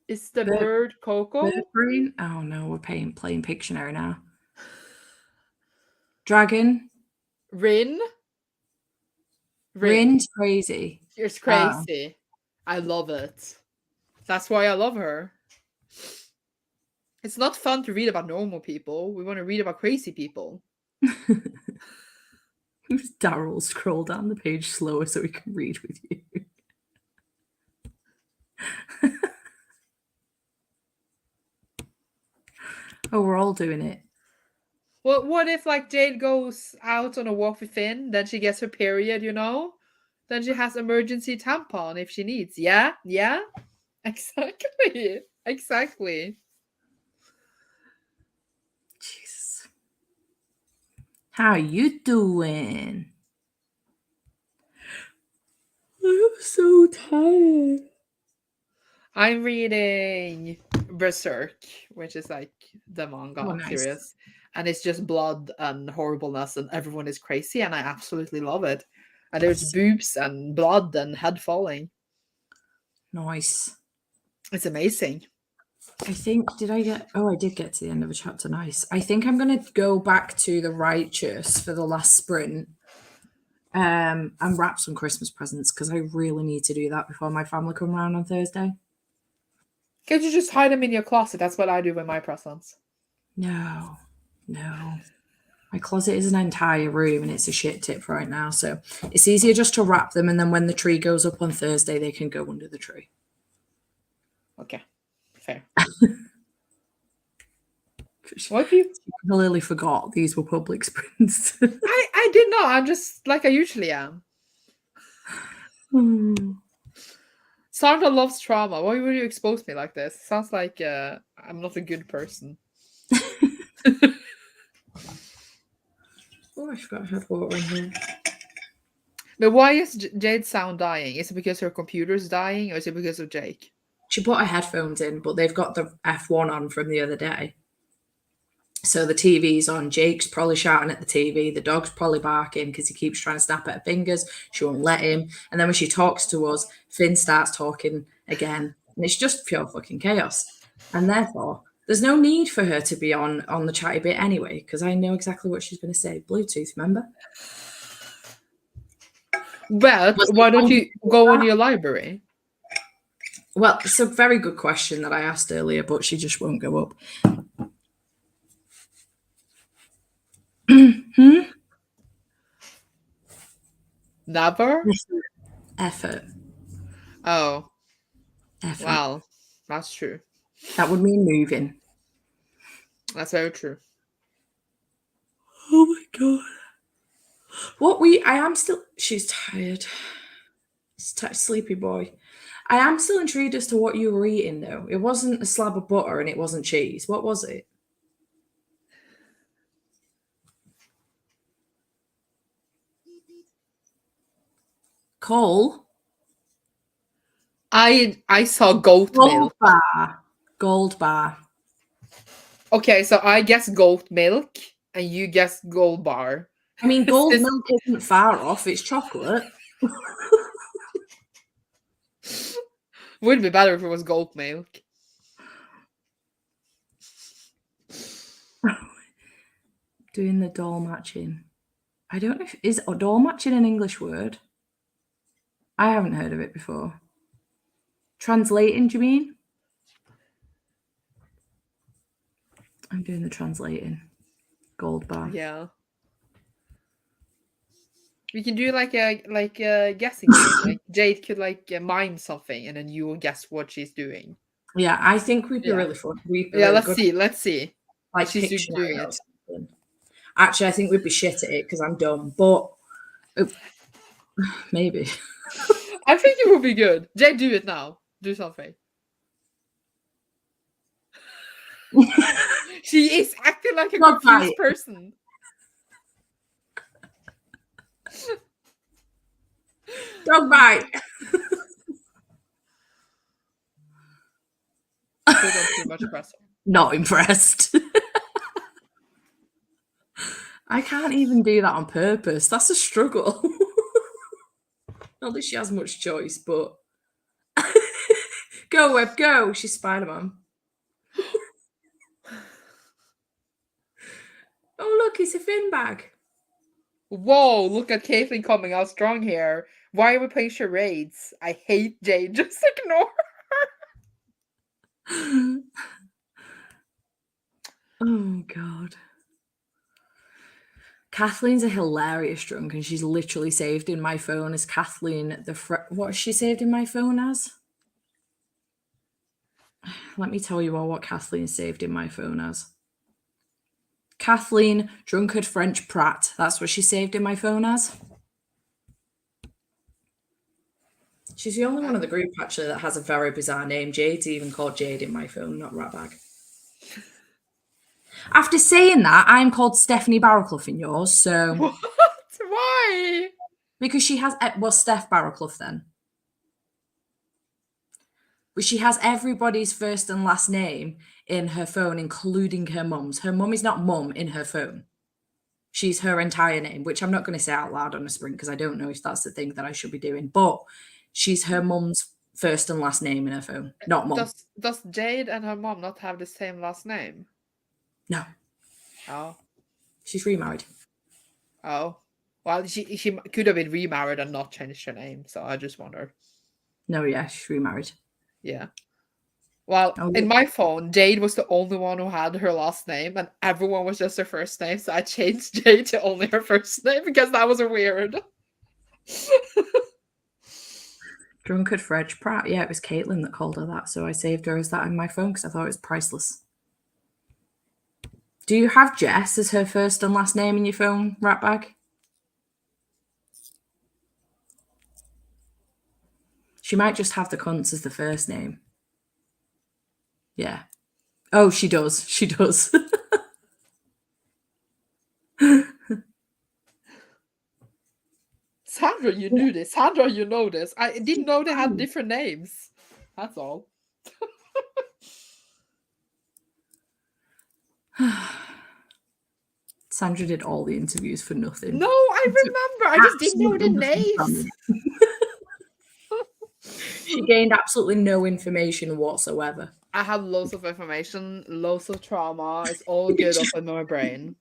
F: Is the bird Coco?
A: Bird brain? Oh no, we're playing Pictionary now. Dragon.
F: Rin.
A: Rin's crazy.
F: It's crazy. I love it. That's why I love her. It's not fun to read about normal people. We want to read about crazy people.
A: Daryl, scroll down the page slower so we can read with you. Oh, we're all doing it.
F: Well, what if like Jade goes out on a walk with Finn, then she gets her period, you know? Then she has emergency tampon if she needs. Yeah? Yeah? Exactly. Exactly.
A: Jesus. How you doing? I'm so tired.
F: I'm reading Berserk, which is like the manga
A: Oh, nice.
F: series. And it's just blood and horribleness, and everyone is crazy, and I absolutely love it. And there's boobs and blood and head falling.
A: Nice.
F: It's amazing.
A: I think, I did get to the end of a chapter. Nice. I think I'm going to go back to the Righteous for the last sprint and wrap some Christmas presents because I really need to do that before my family come around on Thursday.
F: Can't you just hide them in your closet? That's what I do with my presents.
A: No. My closet is an entire room and it's a shit tip right now. So it's easier just to wrap them, and then when the tree goes up on Thursday, they can go under the tree.
F: Okay. Fair. What if you
A: clearly forgot these were public sprints.
F: I did not. I'm just like I usually am. Sandra loves trauma. Why would you expose me like this? Sounds like I'm not a good person.
A: Oh, I forgot I had water in here.
F: But why is Jade's sound dying? Is it because her computer's dying, or is it because of Jake?
A: She put her headphones in, but they've got the F1 on from the other day. So the TV's on. Jake's probably shouting at the TV. The dog's probably barking because he keeps trying to snap at her fingers. She won't let him. And then when she talks to us, Finn starts talking again. And it's just pure fucking chaos. And therefore, there's no need for her to be on the chatty bit anyway, because I know exactly what she's going to say. Bluetooth, remember?
F: But why don't you go on your library?
A: Well, it's a very good question that I asked earlier, but she just won't go up.
F: Never?
A: Effort.
F: Oh.
A: Effort.
F: Well, that's true.
A: That would mean moving.
F: That's very true.
A: Oh my god. She's tired. Sleepy boy. I am still intrigued as to what you were eating, though. It wasn't a slab of butter and it wasn't cheese. What was it? Coal?
F: I saw goat milk.
A: Gold bar.
F: Okay, so I guess goat milk, and you guess gold bar.
A: I mean, gold milk isn't far off. It's chocolate.
F: Would be better if it was goat milk.
A: Doing the doll matching. I don't know is doll matching an English word? I haven't heard of it before. Translating, do you mean? I'm doing the translating. Gold bar.
F: Yeah. We can do like a guessing game. Like Jade could like mime something, and then you will guess what she's doing.
A: Yeah, I think we'd be really fun.
F: Let's see.
A: Like
F: she's doing it.
A: Actually, I think we'd be shit at it because I'm dumb, but maybe.
F: I think it would be good. Jade, do it now. Do something. She is acting like a confused person.
A: Dog bite.
F: Too much pressure.
A: Not impressed. I can't even do that on purpose. That's a struggle. Not that she has much choice, but go, Web, go. She's Spider-Man. Oh, look, it's a Finn bag.
F: Whoa, look at Caitlin coming out strong here. Why are we playing charades? I hate Jade. Just ignore.
A: Oh God. Kathleen's a hilarious drunk, and she's literally saved in my phone as Kathleen what is she saved in my phone as? Let me tell you all what Kathleen saved in my phone as. Kathleen Drunkard French Pratt. That's what she saved in my phone as. She's the only one of the group actually that has a very bizarre name. Jade's even called Jade in my phone, not Ratbag. After saying that, I'm called Stephanie Barrowclough in yours, so
F: What? Why?
A: because she has Steph Barrowclough then. But she has everybody's first and last name in her phone, including her mum's. Her mum is not mum in her phone. She's her entire name, which I'm not going to say out loud on a sprint because I don't know if that's the thing that I should be doing. But she's her mum's first and last name in her phone, not mum.
F: Does Jade and her mom not have the same last name?
A: No,
F: Oh.
A: she's remarried.
F: Oh. Well, she could have been remarried and not changed her name, so I just wonder.
A: No, yeah, she's remarried.
F: Yeah. Well,
A: Oh,
F: in my phone, Jade was the only one who had her last name, and everyone was just her first name, so I changed Jade to only her first name because that was weird.
A: Drunkard French Pratt. Yeah, it was Caitlin that called her that, so I saved her as that in my phone because I thought it was priceless. Do you have Jess as her first and last name in your phone, Ratbag? She might just have the cunts as the first name. Yeah. Oh, she does. She does.
F: Sandra, you knew this. Sandra, you know this. I didn't know they had different names. That's all.
A: Sandra did all the interviews for nothing.
F: No, I remember. I just didn't know the names.
A: She gained absolutely no information whatsoever.
F: I have loads of information, loads of trauma. It's all good up in my brain.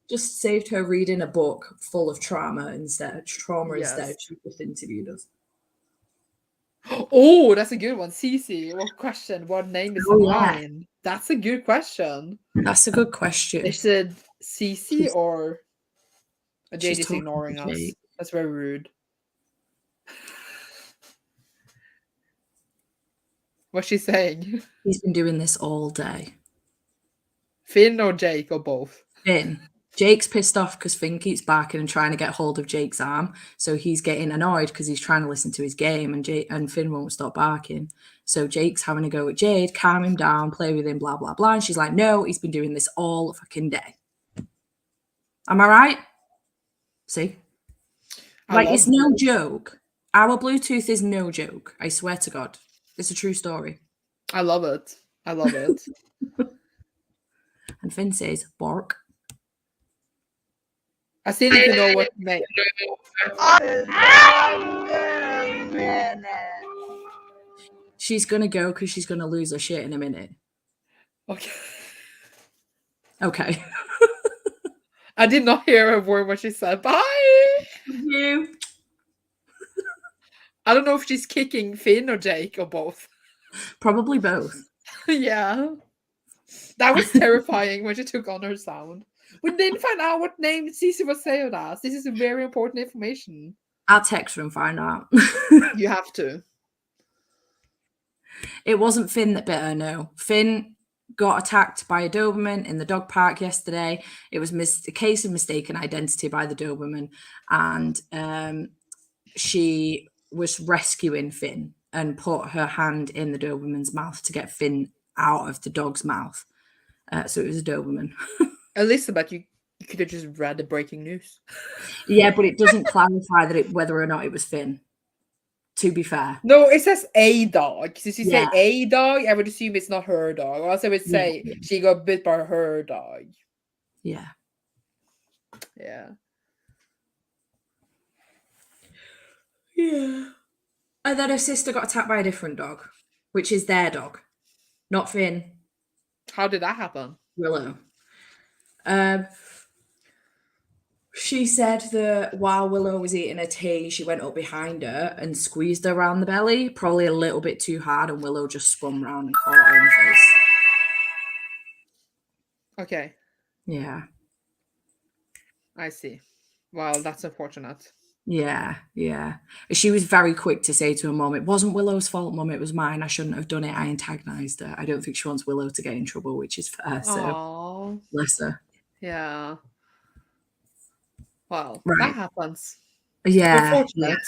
A: Just saved her reading a book full of trauma instead.
F: Yes.
A: Instead. She just interviewed us.
F: Oh, that's a good one. Cece, what question? What name is
A: Oh,
F: mine? That's a good question.
A: That's a good question.
F: Is it Cece or Jade is
A: talking
F: ignoring
A: to
F: us?
A: Jade.
F: That's very rude. What's she saying?
A: He's been doing this all day.
F: Finn or Jake or both?
A: Finn. Jake's pissed off because Finn keeps barking and trying to get hold of Jake's arm. So he's getting annoyed because he's trying to listen to his game and Finn won't stop barking. So Jake's having a go at Jade, calm him down, play with him, blah, blah, blah. And she's like, no, he's been doing this all fucking day. Am I right? See? It's no joke. Our Bluetooth is no joke. I swear to God. It's a true story.
F: I love it. I love it.
A: And Finn says, bark.
F: I still need to know what name.
A: She's going to go because she's going to lose her shit in a minute.
F: Okay.
A: Okay.
F: I did not hear a word what she said. Bye.
A: Thank you.
F: I don't know if she's kicking Finn or Jake or both.
A: Probably both.
F: Yeah. That was terrifying when she took on her sound. We didn't find out what name Cece was saying as. This is very important information.
A: I'll text her and find out.
F: You have to.
A: It wasn't Finn that bit her, no. Finn got attacked by a Doberman in the dog park yesterday. It was a case of mistaken identity by the Doberman. And she was rescuing Finn and put her hand in the Doberman's mouth to get Finn out of the dog's mouth. So it was a Doberman.
F: Elizabeth, you could have just read the breaking news.
A: Yeah, but it doesn't clarify whether or not it was Finn, to be fair.
F: No, it says a dog. So if you
A: Yeah.
F: say a dog, I would assume it's not her dog. Or else I would say she got bit by her dog.
A: Yeah.
F: Yeah.
A: Yeah. And then her sister got attacked by a different dog, which is their dog, not Finn.
F: How did that happen?
A: Willow. She said that while Willow was eating her tea, she went up behind her and squeezed her around the belly, probably a little bit too hard, and Willow just spun round and caught her in the face.
F: Okay,
A: Yeah.
F: I see. Well, that's unfortunate.
A: Yeah, yeah. She was very quick to say to her mum, it wasn't Willow's fault, mum, it was mine. I shouldn't have done it. I antagonised her. I don't think she wants Willow to get in trouble, which is fair. So,
F: Oh,
A: bless her.
F: yeah. Well,
A: Right.
F: that happens.
A: Yeah, yeah.
F: Unfortunate.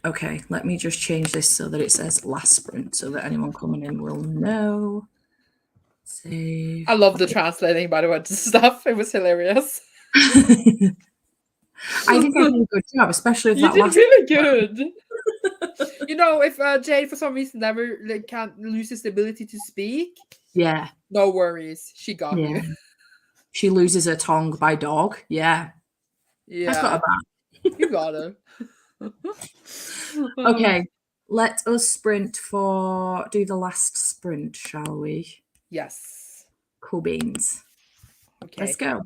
A: Okay, let me just change this so that it says last sprint so that anyone coming in will know. Save.
F: I love the translating, by the way, stuff. It was hilarious.
A: I think I did a good job, especially if
F: You
A: that
F: did
A: last.
F: really good. You know, if Jade for some reason never can't loses the ability to speak,
A: Yeah,
F: no worries, she got
A: yeah.
F: you.
A: She loses her tongue by dog. Yeah, I've got
F: Yeah,
A: her back.
F: you got her.
A: Okay, let us sprint do the last sprint, shall we?
F: Yes.
A: Cool beans.
F: Okay.
A: Let's go.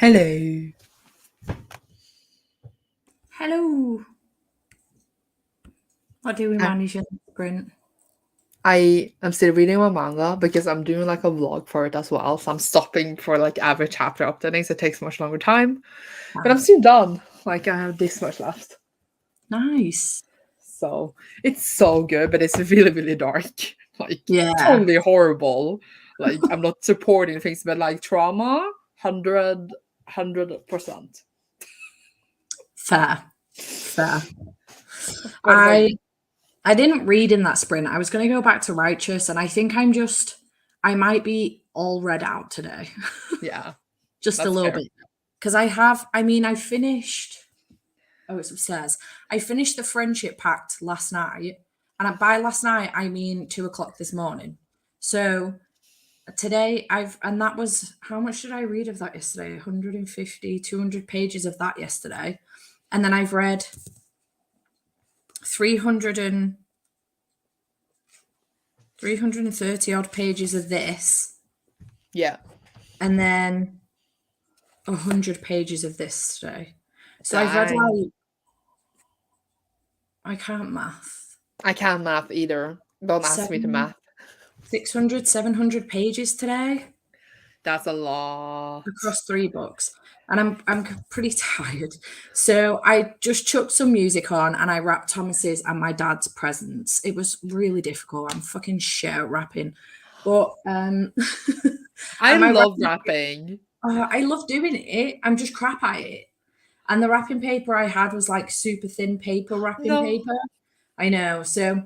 F: Hello.
A: Hello. What do we manage in the sprint?
F: I am still reading my manga because I'm doing like a vlog for it as well. So I'm stopping for like every chapter updating, so it takes much longer time. But I'm still done. Like I have this much left.
A: Nice.
F: So it's so good, but it's really, really dark. Like
A: Yeah.
F: totally horrible. Like I'm not supporting things, but like trauma, 100%.
A: Fair.
F: But like,
A: I didn't read in that sprint. I was going to go back to Righteous, and I think I might be all read out today.
F: yeah.
A: Just a
F: That's
A: little
F: fair.
A: bit. Because I finished, oh, it's upstairs. I finished the Friendship Pact last night. And by last night, I mean 2:00 this morning. So today and that was, how much did I read of that yesterday? 150, 200 pages of that yesterday. And then I've read 330 odd pages of this.
F: Yeah.
A: And then 100 pages of this today. So I've read
F: Dang.
A: like, I can't math.
F: I can't math either. Don't ask me to math.
A: 600, 700 pages today
F: That's a lot.
A: across 3 books. And I'm pretty tired. So I just chucked some music on and I wrapped Thomas's and my dad's presents. It was really difficult. I'm fucking shit at wrapping. But
F: I
A: and my
F: love wrapping.
A: I love doing it. I'm just crap at it. And the wrapping paper I had was like super thin paper wrapping
F: No.
A: paper. I know. So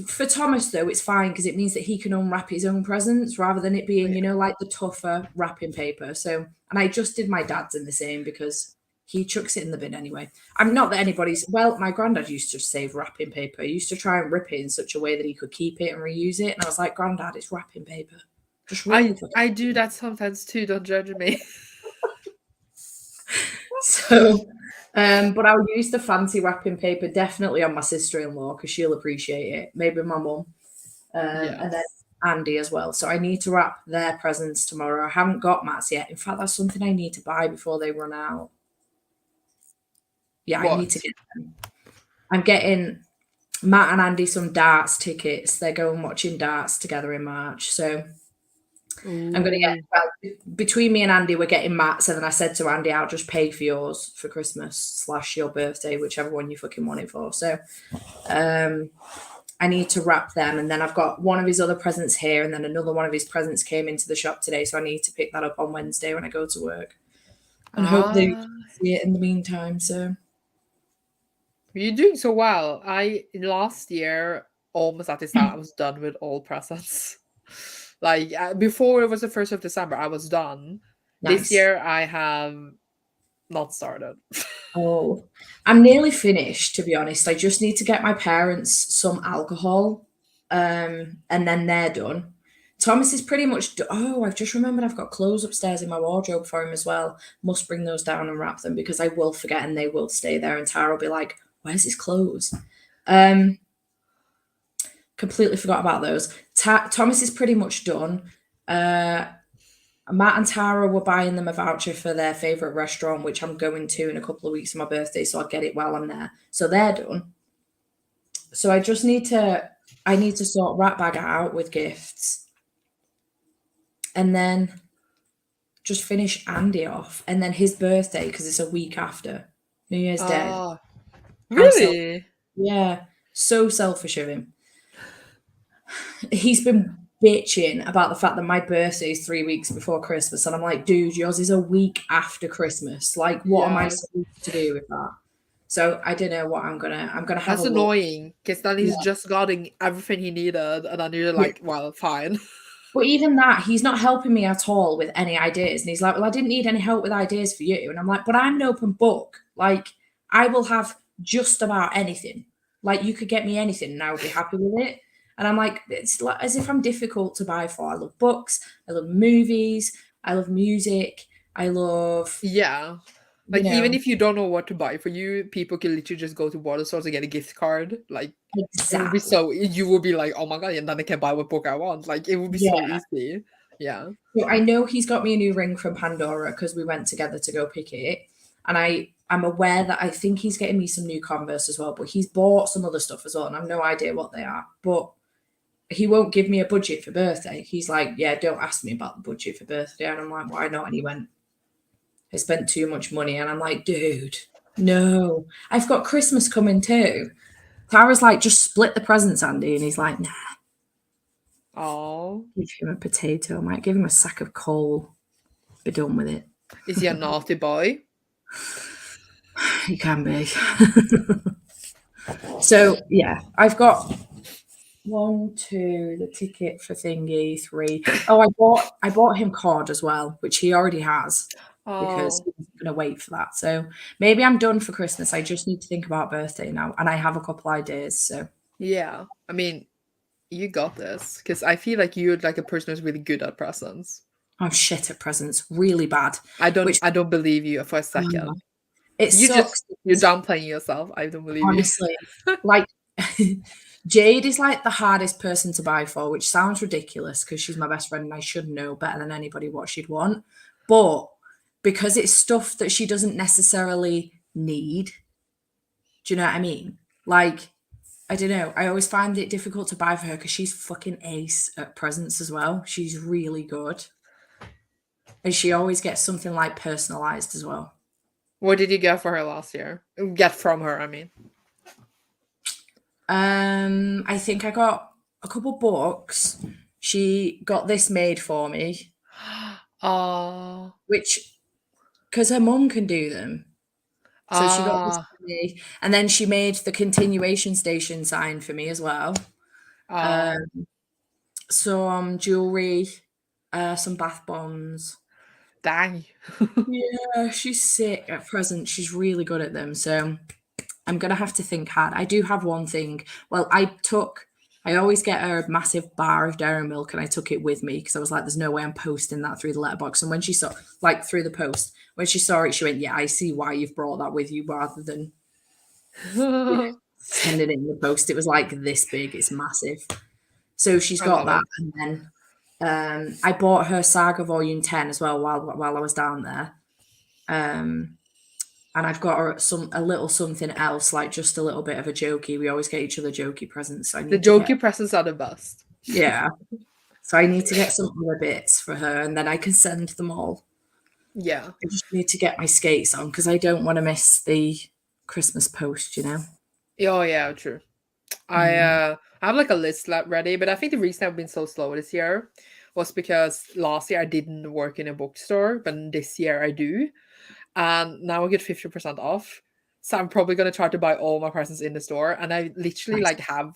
A: for Thomas though, it's fine because it means that he can unwrap his own presents rather than it being, like the tougher wrapping paper. So, and I just did my dad's in the same because he chucks it in the bin anyway. I'm not that anybody's, well, my granddad used to save wrapping paper. He used to try and rip it in such a way that he could keep it and reuse it. And I was like, Granddad, it's wrapping paper. Just roll
F: I do that sometimes too, don't judge me.
A: So, but I'll use the fancy wrapping paper definitely on my sister-in-law because she'll appreciate it. Maybe my mum, and then Andy as well. So I need to wrap their presents tomorrow. I haven't got Matt's yet. In fact, that's something I need to buy before they run out. Yeah, I need to get them. I'm getting Matt and Andy some darts tickets. They're going watching darts together in March. So I'm going to get, between me and Andy, we're getting Matt's. And then I said to Andy, I'll just pay for yours for Christmas / your birthday, whichever one you fucking want it for. So I need to wrap them. And then I've got one of his other presents here. And then another one of his presents came into the shop today. So I need to pick that up on Wednesday when I go to work. And hope they see it in the meantime. So
F: you're doing so well. Last year, almost at this time, I was done with all presents. Like before it was the 1st of December, I was done.
A: Nice.
F: This year I have not started.
A: Oh, I'm nearly finished, to be honest. I just need to get my parents some alcohol, and then they're done. Thomas is pretty much I've just remembered I've got clothes upstairs in my wardrobe for him as well. Must bring those down and wrap them because I will forget and they will stay there and Tara will be like, where's his clothes? Completely forgot about those. Thomas is pretty much done. Matt and Tara were buying them a voucher for their favourite restaurant, which I'm going to in a couple of weeks for my birthday, so I'll get it while I'm there. So they're done. So I just need to sort Rat Bag out with gifts. And then just finish Andy off. And then his birthday, because it's a week after New Year's Day.
F: Really?
A: Yeah. So selfish of him. He's been bitching about the fact that my birthday is 3 weeks before Christmas. And I'm like, dude, yours is a week after Christmas. Like, what am I supposed to do with that? So I don't know what I'm gonna have.
F: That's annoying because then he's just gotten everything he needed, and then you're like, well, fine.
A: But even that, he's not helping me at all with any ideas. And he's like, well, I didn't need any help with ideas for you. And I'm like, but I'm an open book. Like, I will have just about anything. Like, you could get me anything and I would be happy with it. And I'm like, it's like as if I'm difficult to buy for. I love books. I love movies. I love music. I love...
F: Yeah. Like, even if you don't know what to buy for you, people can literally just go to water stores and get a gift card. Like,
A: exactly.
F: it would be you would be like, oh my God, and then I can buy what book I want. Like, it would be so easy. Yeah.
A: So I know he's got me a new ring from Pandora because we went together to go pick it. And I'm aware that I think he's getting me some new Converse as well, but he's bought some other stuff as well, and I've no idea what they are. But he won't give me a budget for birthday. He's like, yeah, don't ask me about the budget for birthday. And I'm like, why not? And he went, I spent too much money. And I'm like, dude, no. I've got Christmas coming too. Tara's like, just split the presents, Andy. And he's like, nah,
F: Oh,
A: give him a potato. I might give him a sack of coal. Be done with it.
F: is he a naughty boy?
A: He can be. So yeah, I've got 1, 2, the ticket for thingy, 3. Oh, I bought him cod as well, which he already has because
F: Oh,
A: he's gonna wait for that. So maybe I'm done for Christmas. I just need to think about birthday now, and I have a couple ideas. So
F: yeah. I mean, you got this because I feel like you're like a person who's really good at presents.
A: I'm shit at presents, really bad.
F: I don't.
A: Which
F: I don't believe you for a second.
A: it
F: You
A: sucks.
F: you're downplaying yourself. I don't believe
A: Honestly, like Jade is like the hardest person to buy for, which sounds ridiculous because she's my best friend and I should know better than anybody what she'd want. But because it's stuff that she doesn't necessarily need, do you know what I mean? Like, I don't know. I always find it difficult to buy for her because she's fucking ace at presents as well. She's really good. And she always gets something like personalized as well.
F: you. What did you get for her last year? Get from her, I mean.
A: I think I got a couple books. She got this made for me,
F: Oh,
A: which because her mum can do them. So she got this
F: ah,
A: for me, and then she made the continuation station sign for me as well.
F: ah.
A: Some jewelry, some bath bombs.
F: Dang.
A: Yeah, she's sick at present. She's really good at them. So I'm gonna have to think hard. I do have one thing. Well, I always get a massive bar of dairy milk and I took it with me because I was like, there's no way I'm posting that through the letterbox. And when she saw, like through the post, when she saw it, she went, yeah, I see why you've brought that with you rather than sending it in the post. It was like this big, it's massive. So she's
F: I
A: got
F: love
A: that.
F: it.
A: And then I bought her Saga Volume 10 as well while I was down there. And I've got her a little something else, like just a little bit of a jokey. We always get each other jokey presents. So I
F: The
A: need to get,
F: jokey presents are the best.
A: yeah. So I need to get some other bits for her, and then I can send them all.
F: Yeah.
A: I just need to get my skates on because I don't want to miss the Christmas post. You know.
F: Oh yeah, true. I have like a list ready, but I think the reason I've been so slow this year was because last year I didn't work in a bookstore, but this year I do. And now I get 50% off. So I'm probably gonna try to buy all my presents in the store. And I literally
A: Nice.
F: like have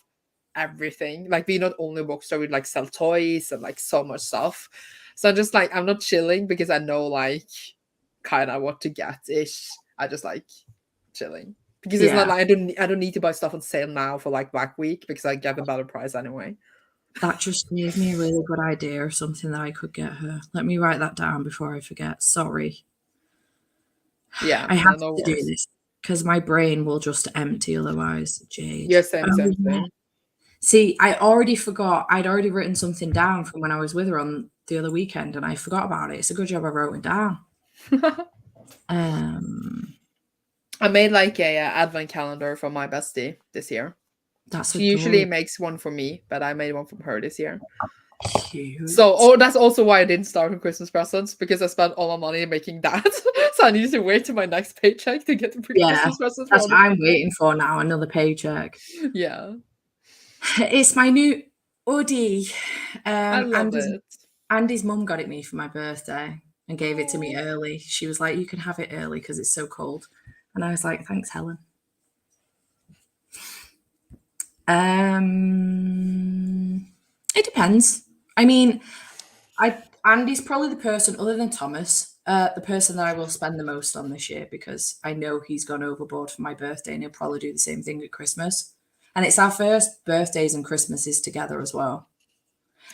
F: everything. Like we not only a bookstore, we like sell toys and like so much stuff. So I'm just like I'm not chilling because I know like kind of what to get ish. I just like chilling. Because it's not
A: Yeah.
F: like I don't need to buy stuff on sale now for like Black Week because I get a better price anyway.
A: That just gave me a really good idea of something that I could get her. Let me write that down before I forget. Sorry.
F: Yeah,
A: I have
F: no
A: to do
F: worries.
A: this because my brain will just empty otherwise. Jade.
F: Yeah, same,
A: Oh,
F: same,
A: yeah.
F: same.
A: See, I already forgot. I'd already written something down from when I was with her on the other weekend, and I forgot about it. It's a good job I wrote it down.
F: I made like a advent calendar for my bestie this year.
A: That's
F: She usually
A: adorable.
F: makes one for me, but I made one for her this year.
A: Cute.
F: So, that's also why I didn't start on Christmas presents because I spent all my money making that. So I needed to wait to my next paycheck to get the
A: Yeah,
F: Christmas presents.
A: that's what I'm waiting for now. Another paycheck.
F: Yeah,
A: It's my new hoodie.
F: I love it.
A: Andy's mum got it me for my birthday and gave it to me early. She was like, "You can have it early because it's so cold," and I was like, "Thanks, Helen." It depends. I mean, Andy's probably the person, other than Thomas, the person that I will spend the most on this year because I know he's gone overboard for my birthday and he'll probably do the same thing at Christmas. And it's our first birthdays and Christmases together as well.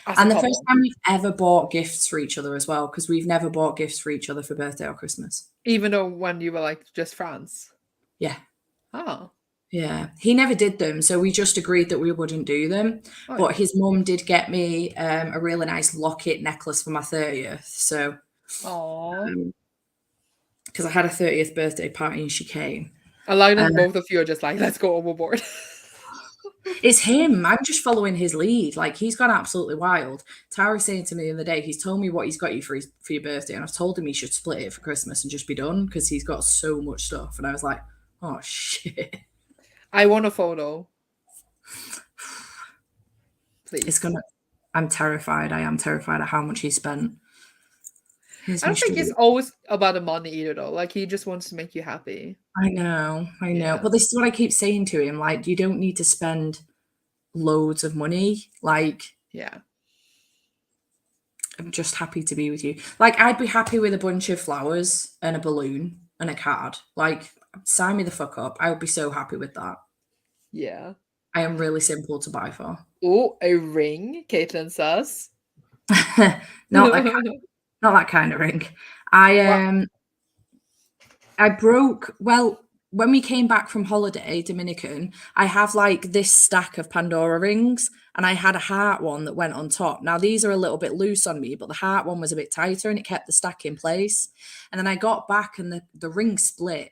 F: As
A: And
F: a
A: the first
F: couple.
A: time we've ever bought gifts for each other as well, because we've never bought gifts for each other for birthday or Christmas.
F: Even though when you were like just friends.
A: Yeah.
F: Oh.
A: Yeah, he never did them, so we just agreed that we wouldn't do them.
F: Oh,
A: But
F: yeah.
A: his mum did get me a really nice locket necklace for my 30th. So,
F: Aw.
A: because I had a 30th birthday party and she came.
F: I like that both of you are just like, let's go overboard.
A: It's him. I'm just following his lead. Like, he's gone absolutely wild. Tara was saying to me the other day, he's told me what he's got you for your birthday, and I've told him he should split it for Christmas and just be done because he's got so much stuff. And I was like, oh shit.
F: I want a photo. Please.
A: It's gonna. I'm terrified. I am terrified of how much he spent. Here's
F: I
A: my
F: don't think it's
A: story.
F: always about the money either, though. Like, he just wants to make you happy.
A: I know.
F: Yeah.
A: But this is what I keep saying to him. Like, you don't need to spend loads of money. Like,
F: Yeah.
A: I'm just happy to be with you. Like, I'd be happy with a bunch of flowers and a balloon and a card. Like, sign me the fuck up. I would be so happy with that.
F: Yeah.
A: I am really simple to buy for.
F: Oh, a ring, Caitlin says.
A: Not that kind of ring. I broke, well, when we came back from holiday, Dominican, I have like this stack of Pandora rings, and I had a heart one that went on top. Now, these are a little bit loose on me, but the heart one was a bit tighter and it kept the stack in place. And then I got back and the ring split,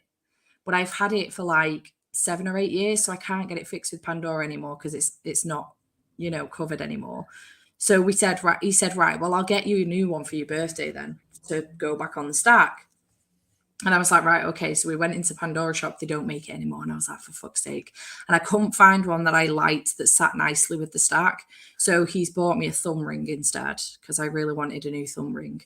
A: but I've had it for like 7 or 8 years, so I can't get it fixed with Pandora anymore because it's not, covered anymore. So he said, right, well, I'll get you a new one for your birthday then to go back on the stack. And I was like, right, okay. So we went into Pandora shop. They don't make it anymore. And I was like, for fuck's sake. And I couldn't find one that I liked that sat nicely with the stack. So he's bought me a thumb ring instead because I really wanted a new thumb ring.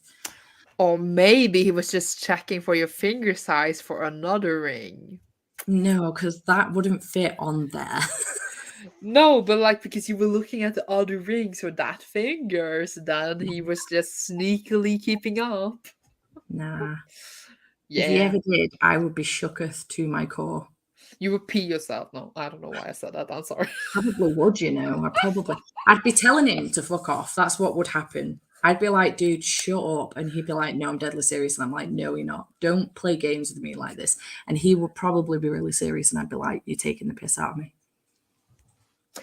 F: Or maybe he was just checking for your finger size for another ring.
A: No, because that wouldn't fit on there.
F: No, but like because you were looking at the other rings for that finger, so then he was just sneakily keeping up.
A: Nah.
F: Yeah.
A: If he ever did, I would be shooketh to my core.
F: You would pee yourself. No, I don't know why I said that. I'm sorry.
A: Probably would, I'd be telling him to fuck off. That's what would happen. I'd be like, dude, shut up. And he'd be like, no, I'm deadly serious. And I'm like, no, you're not. Don't play games with me like this. And he would probably be really serious. And I'd be like, you're taking the piss out of me.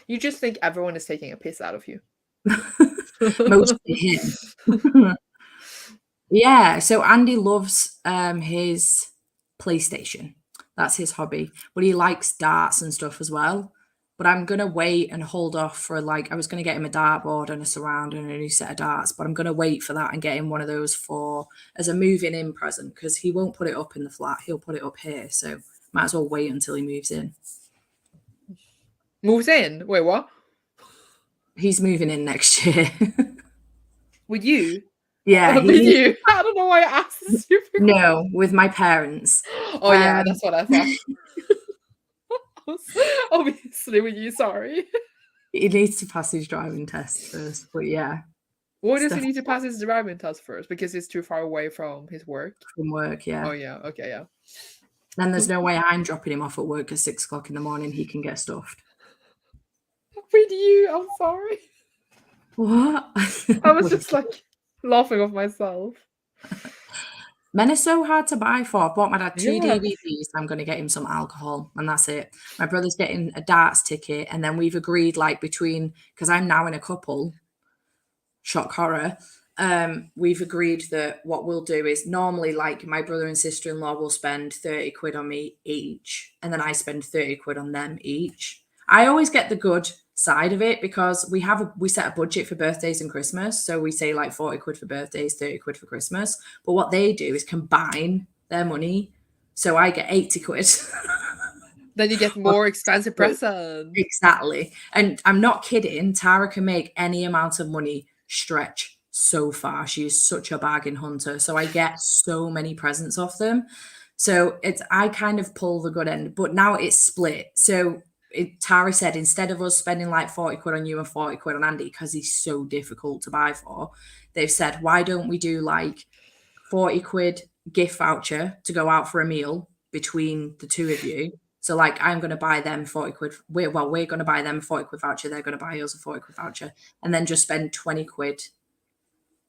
F: You just think everyone is taking a piss out of you.
A: Mostly him. Yeah. So Andy loves his PlayStation. That's his hobby. But he likes darts and stuff as well. But I'm going to wait and hold off for I was going to get him a dartboard and a surround and a new set of darts, but I'm going to wait for that and get him one of those as a moving in present because he won't put it up in the flat. He'll put it up here. So might as well wait until he moves in.
F: Moves in? Wait, what?
A: He's moving in next year.
F: With you?
A: Yeah.
F: With you? I don't know why I asked this.
A: No, with my parents.
F: Oh, yeah, that's what I thought. Obviously with you, sorry.
A: He needs to pass his driving test first, but yeah.
F: Why does he need to pass his driving test first? Because it's too far away from his work?
A: From work, yeah.
F: Oh, yeah, okay, yeah.
A: Then there's no way I'm dropping him off at work at 6 o'clock in the morning. He can get stuffed.
F: With you, I'm sorry.
A: What?
F: I was just laughing off myself.
A: Men are so hard to buy for. I've bought my dad 2
F: Yeah.
A: DVDs. I'm going to get him some alcohol, and that's it. My brother's getting a darts ticket, and then we've agreed because I'm now in a couple, shock horror. We've agreed that what we'll do is normally my brother and sister-in-law will spend 30 quid on me each, and then I spend 30 quid on them each. I always get the good side of it because we set a budget for birthdays and Christmas. So we say 40 quid for birthdays, 30 quid for Christmas. But what they do is combine their money. So I get 80 quid.
F: Then you get more expensive presents.
A: Exactly. And I'm not kidding. Tara can make any amount of money stretch so far. She is such a bargain hunter. So I get so many presents off them. So I kind of pull the good end, but now it's split. So Tara said instead of us spending 40 quid on you and 40 quid on Andy because he's so difficult to buy for, they've said, why don't we do 40 quid gift voucher to go out for a meal between the two of you? So I'm going to buy them 40 quid. We're going to buy them a 40 quid voucher. They're going to buy us a 40 quid voucher and then just spend 20 quid.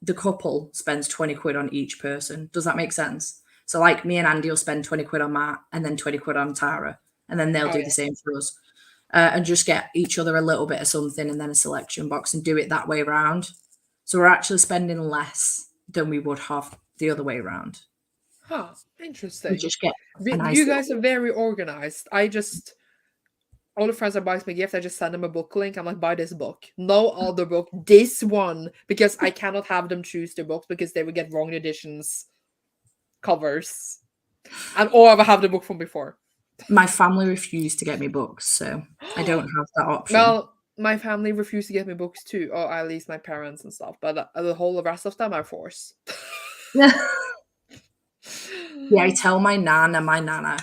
A: The couple spends 20 quid on each person. Does that make sense? So me and Andy will spend 20 quid on Matt and then 20 quid on Tara. and then they'll
F: Oh,
A: do
F: yeah.
A: the same for us. And just get each other a little bit of something and then a selection box and do it that way around. So we're actually spending less than we would have the other way around.
F: Huh.
A: We
F: Interesting.
A: just get a
F: You
A: nice
F: guys
A: little
F: are very organized. All the friends that buys me gift, I just send them a book link. I'm like, buy this book. No other book. This one. Because I cannot have them choose their books because they would get wrong editions, covers. Or I will have the book from before.
A: My family refused to get me books, so I don't have that option.
F: Well, my family refused to get me books too, or at least my parents and stuff. But the whole rest of them are forced.
A: Yeah, I tell my nan and my nana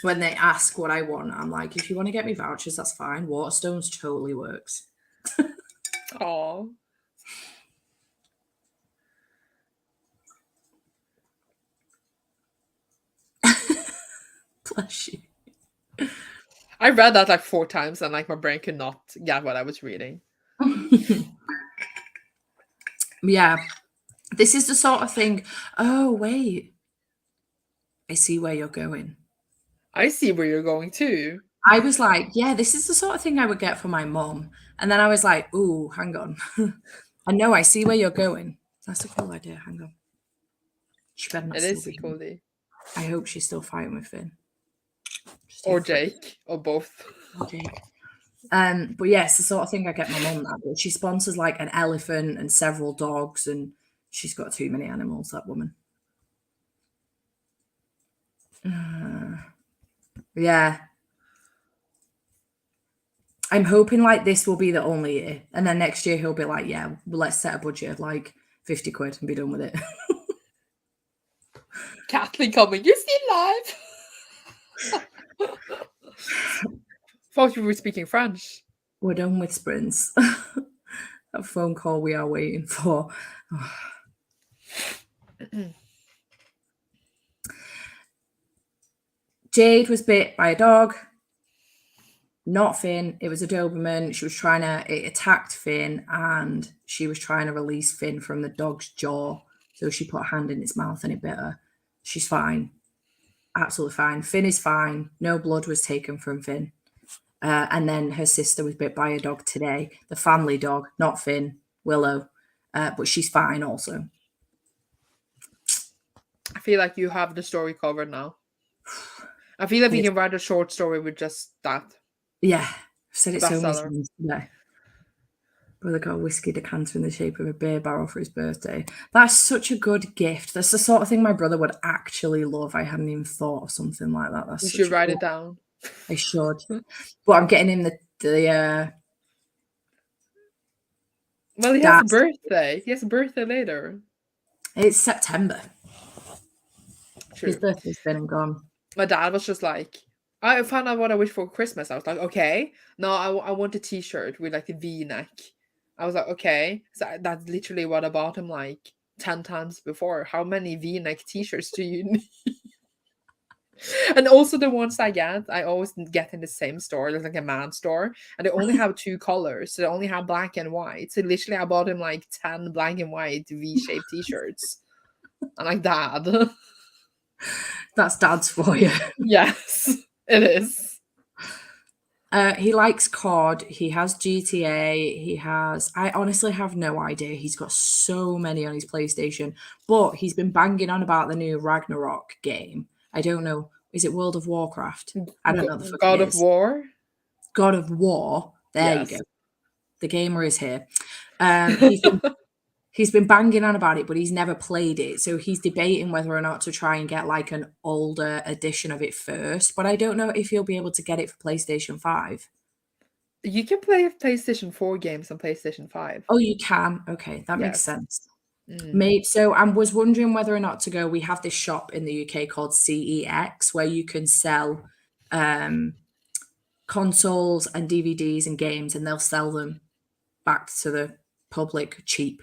A: when they ask what I want, I'm like, if you want to get me vouchers, that's fine. Waterstones totally works.
F: Aw.
A: Bless you.
F: I read that like 4 times and like my brain could not get what I was reading.
A: Yeah, this is the sort of thing. Oh, wait. I see where you're going.
F: I see where you're going too.
A: I was like, yeah, this is the sort of thing I would get for my mum. And then I was like, ooh, hang on. I know, I see where you're going. That's a cool idea. Hang on. She better not
F: It
A: still
F: is
A: be
F: a cool
A: here.
F: day.
A: I hope she's still fighting with Finn. Just
F: Or
A: take a flip.
F: Jake, or both.
A: Okay. But yeah, it's the sort of thing I get my mum now. But she sponsors like an elephant and several dogs, and she's got too many animals, that woman. Yeah. I'm hoping like this will be the only year. And then next year he'll be like, yeah, let's set a budget of like 50 quid and be done with it.
F: Kathleen coming, you're still alive. Thought you were speaking French.
A: We're done with sprints. That phone call we are waiting for. Jade was bit by a dog. Not Finn. It was a Doberman. It attacked Finn and she was trying to release Finn from the dog's jaw. So she put a hand in its mouth and it bit her. She's fine. Absolutely fine. Finn is fine. No blood was taken from Finn. And then her sister was bit by a dog today. The family dog, not Finn, Willow. But she's fine also.
F: I feel like you have the story covered now. I feel like we can write a short story with just that.
A: Yeah, I've said it so many
F: Bestseller.
A: times today. Brother got a whiskey decanter in the shape of a beer barrel for his birthday. That's such a good gift. That's the sort of thing my brother would actually love. I hadn't even thought of something like that. That's
F: You
A: such
F: should
A: a
F: write
A: cool-
F: it down.
A: I should. But I'm getting him the
F: Well, he has a
A: That's-
F: birthday. He has a birthday later.
A: it's September.
F: True.
A: His birthday's been and gone.
F: My dad was just like, I found out what I wish for Christmas. I was like, okay. No, I want a t-shirt with like a V-neck. I was like, okay. So that's literally what I bought him like 10 times before. How many V-neck t-shirts do you need? And also the ones I get, I always get in the same store. There's like a man store. And they only have 2 colors. So they only have black and white. So literally I bought him like 10 black and white V-shaped t-shirts. I'm like, Dad.
A: That's dad's for you.
F: Yes, it is.
A: He likes COD. He has GTA. I honestly have no idea. He's got so many on his PlayStation, but he's been banging on about the new Ragnarok game. I don't know. Is it World of Warcraft? I don't know the fuck
F: God
A: it
F: of
A: is.
F: War.
A: God of War. There
F: Yes.
A: you go. The gamer is here. He's been banging on about it, but he's never played it. So he's debating whether or not to try and get like an older edition of it first. But I don't know if he'll be able to get it for PlayStation 5.
F: You can play PlayStation 4 games on PlayStation 5.
A: Oh, you can? Okay, that makes
F: Yes.
A: sense.
F: Mm.
A: So I was wondering whether or not to go. We have this shop in the UK called CEX where you can sell consoles and DVDs and games, and they'll sell them back to the public cheap.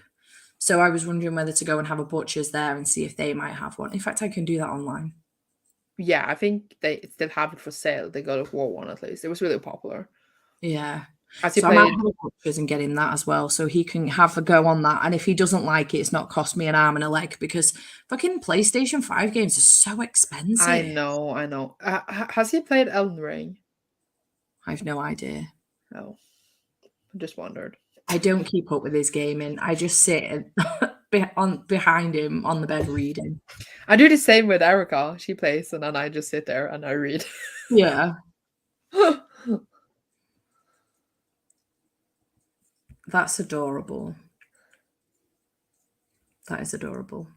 A: So I was wondering whether to go and have a butcher's there and see if they might have one. In fact, I can do that online.
F: Yeah, I think they still have it for sale. The God of War one, at least. It was really popular.
A: Yeah.
F: Has he
A: So I might
F: played?
A: have a butchers and get him that as well, so he can have a go on that. And if he doesn't like it, it's not cost me an arm and a leg, because fucking PlayStation 5 games are so expensive.
F: I know. Has he played Elden Ring?
A: I have no idea.
F: No, I just wondered.
A: I don't keep up with his gaming. I just sit behind him on the bed reading.
F: I do the same with Erica. She plays, and then I just sit there and I read.
A: Yeah, that's adorable. That is adorable.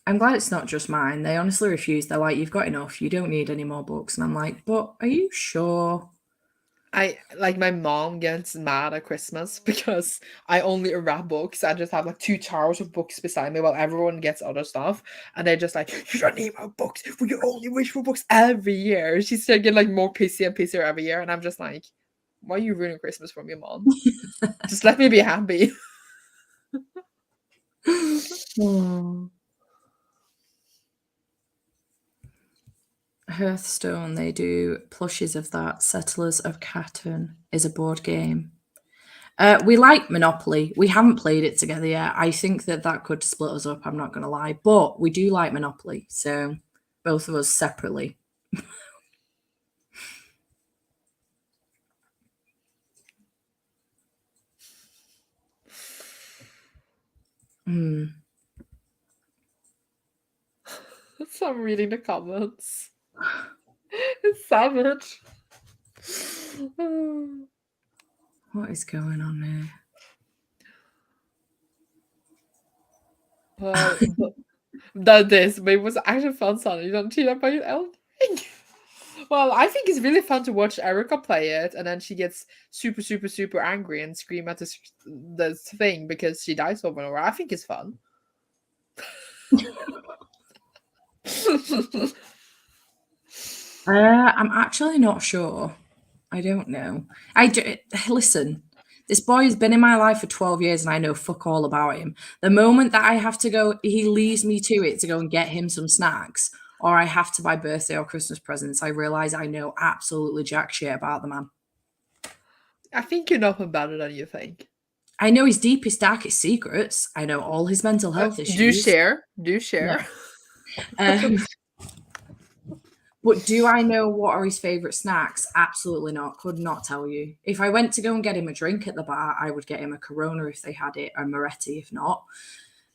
A: I'm glad it's not just mine. They honestly refuse. They're like, you've got enough. You don't need any more books. And I'm like, but are you sure?
F: I like my mom gets mad at Christmas because I only wrap books. I just have like 2 towers of books beside me while everyone gets other stuff. And they're just like, you don't need more books. We only wish for books every year. She's still getting like more pissy and pissier every year. And I'm just like, why are you ruining Christmas for me, mom? Just let me be happy.
A: Oh. Hearthstone, they do plushes of that. Settlers of Catan is a board game. We like Monopoly. We haven't played it together yet. I think that could split us up, I'm not going to lie. But we do like Monopoly. So both of us separately.
F: So I'm reading the comments. It's savage.
A: What is going on here?
F: But it was actually fun, son. You don't see that by Elden Ring. Well, I think it's really fun to watch Erica play it, and then she gets super, super, super angry and scream at the thing because she dies over and over. I think it's fun.
A: I'm actually not sure. I don't know. Listen. This boy has been in my life for 12 years and I know fuck all about him. The moment that I have to go, he leaves me to it to go and get him some snacks, or I have to buy birthday or Christmas presents, I realize I know absolutely jack shit about the man.
F: I think you know him better than you think.
A: I know his deepest, darkest secrets. I know all his mental health issues.
F: Do share.
A: No. But do I know what are his favourite snacks? Absolutely not. Could not tell you. If I went to go and get him a drink at the bar, I would get him a Corona if they had it, a Moretti if not.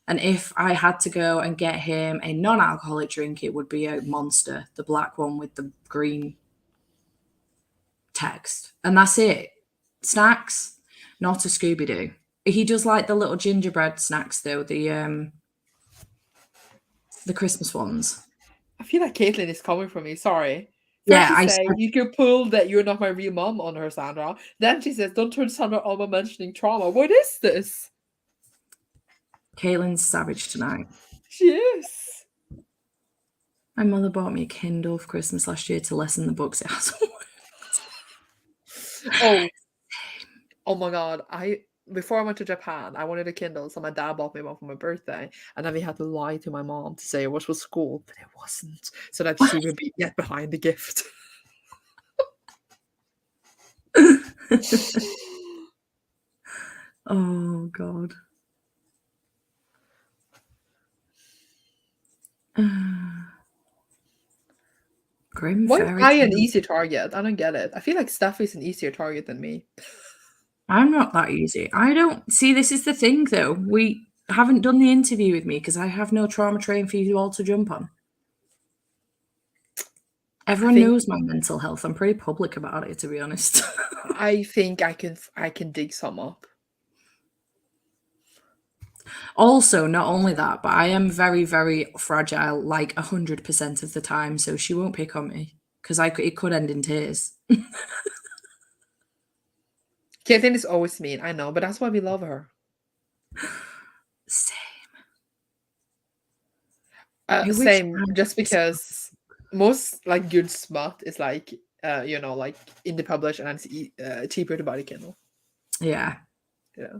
A: And if I had to go and get him a non-alcoholic drink, it would be a Monster, the black one with the green text. And that's it. Snacks, not a Scooby-Doo. He does like the little gingerbread snacks though, the Christmas ones.
F: I feel like Caitlin is coming for me. Sorry.
A: Yeah,
F: First she say you can pull that you're not my real mom on her, Sandra. Then she says, don't turn Sandra on by mentioning trauma. What is this?
A: Caitlin's savage tonight.
F: She is.
A: My mother bought me a Kindle for Christmas last year to lessen the books. It hasn't worked.
F: Oh my god. Before I went to Japan, I wanted a Kindle, so my dad bought me one for my birthday, and then we had to lie to my mom to say it was for school, but it wasn't, so that she would get behind the gift.
A: Oh god. Grim
F: Why am
A: fairy
F: I an
A: tale.
F: easy target? I don't get it. I feel like Steffi's an easier target than me.
A: I'm not that easy. I don't see. This is the thing, though. We haven't done the interview with me because I have no trauma train for you all to jump on. Everyone knows my mental health. I'm pretty public about it, to be honest.
F: I think I can dig some up.
A: Also, not only that, but I am very, very fragile, like 100% of the time. So she won't pick on me because it could end in tears.
F: Caitlin is always mean, I know, but that's why we love her.
A: Same.
F: Same, just because most like good smut is like like indie published and it's cheaper to buy the Kindle.
A: Yeah.
F: Yeah.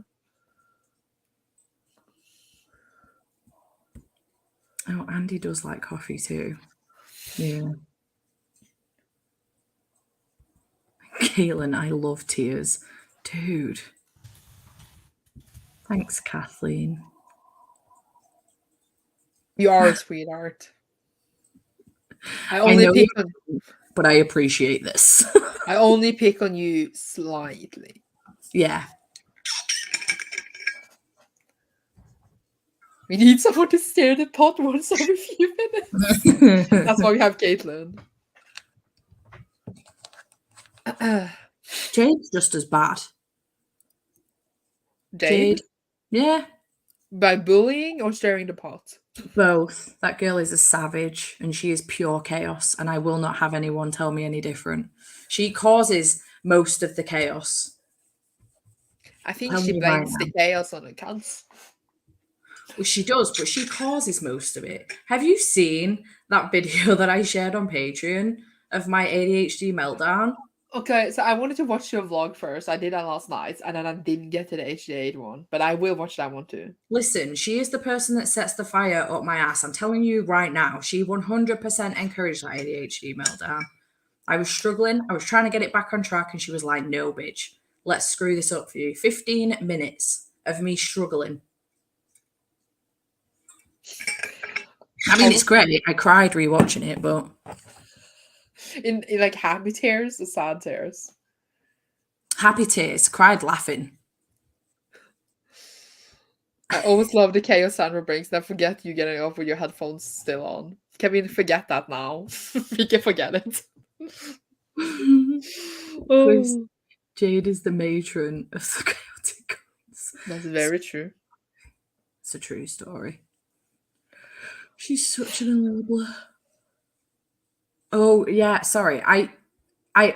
A: Oh, Andy does like coffee too. Yeah. Caitlin, I love tears. Dude. Thanks, Kathleen.
F: You are a sweetheart. I
A: I
F: only
A: know
F: pick
A: you,
F: on
A: but I appreciate this.
F: I only pick on you slightly.
A: Yeah.
F: We need someone to stir the pot once every few minutes. That's why we have Caitlin.
A: Jade's just as bad.
F: Jade?
A: Yeah,
F: By bullying or stirring the pot?
A: both. That girl is a savage and she is pure chaos, and I will not have anyone tell me any different. She causes most of the chaos.
F: I think
A: Tell
F: she
A: me right
F: blames
A: now.
F: the chaos on the cunts.
A: Well, she does, but she causes most of it. Have you seen that video that I shared on Patreon of my ADHD meltdown?
F: Okay, so I wanted to watch your vlog first. I did that last night, and then I didn't get to the HDA one, but I will watch that one too.
A: Listen, she is the person that sets the fire up my ass. I'm telling you right now, she 100% encouraged that ADHD meltdown. I was struggling. I was trying to get it back on track, and she was like, no, bitch, let's screw this up for you. 15 minutes of me struggling. I mean, it's great. I cried rewatching it, but...
F: In like happy tears or sad tears?
A: Happy tears. Cried laughing.
F: I always love the chaos Sandra brings. Then forget you getting off with your headphones still on. Can we forget that now? We can forget it.
A: Because Jade is the matron of the chaotic girls.
F: That's very true.
A: It's a true story. She's such an enabler. Oh, yeah, sorry. I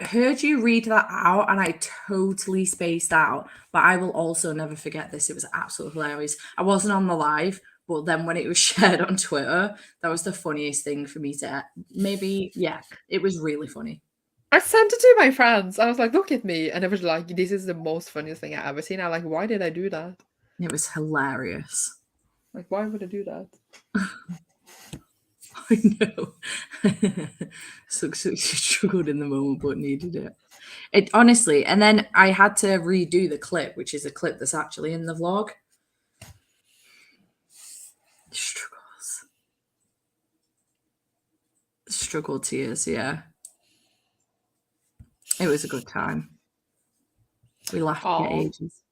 A: heard you read that out and I totally spaced out, but I will also never forget this. It was absolutely hilarious. I wasn't on the live, but then when it was shared on Twitter, that was the funniest thing for me to maybe, yeah, it was really funny.
F: I sent it to my friends. I was like, look at me. And it was like, this is the most funniest thing I've ever seen. I'm like, why did I do that?
A: It was hilarious.
F: Like, why would I do that?
A: I know. so she struggled in the moment, but needed it. It honestly, and then I had to redo the clip, which is a clip that's actually in the vlog. Struggles. Struggle tears, yeah. It was a good time. We laughed for ages.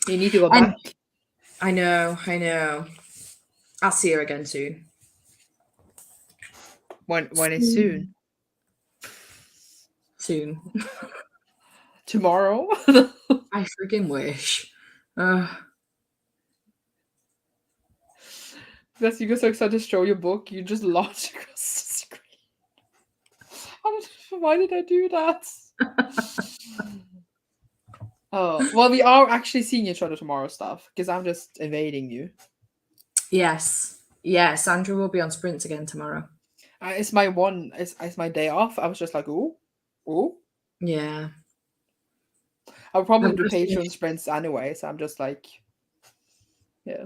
F: You need to go back.
A: I know. I'll see her again soon.
F: When is soon?
A: Soon.
F: Tomorrow?
A: I freaking wish.
F: That's you get so excited to show your book, you just launch across the screen. Why did I do that? Oh, well, we are actually seeing each other tomorrow, stuff, because I'm just evading you.
A: Yes. Yeah, Sandra will be on sprints again tomorrow.
F: It's my day off. I was just like, ooh.
A: Yeah.
F: I'll probably do Patreon sprints anyway, so I'm just like, yeah.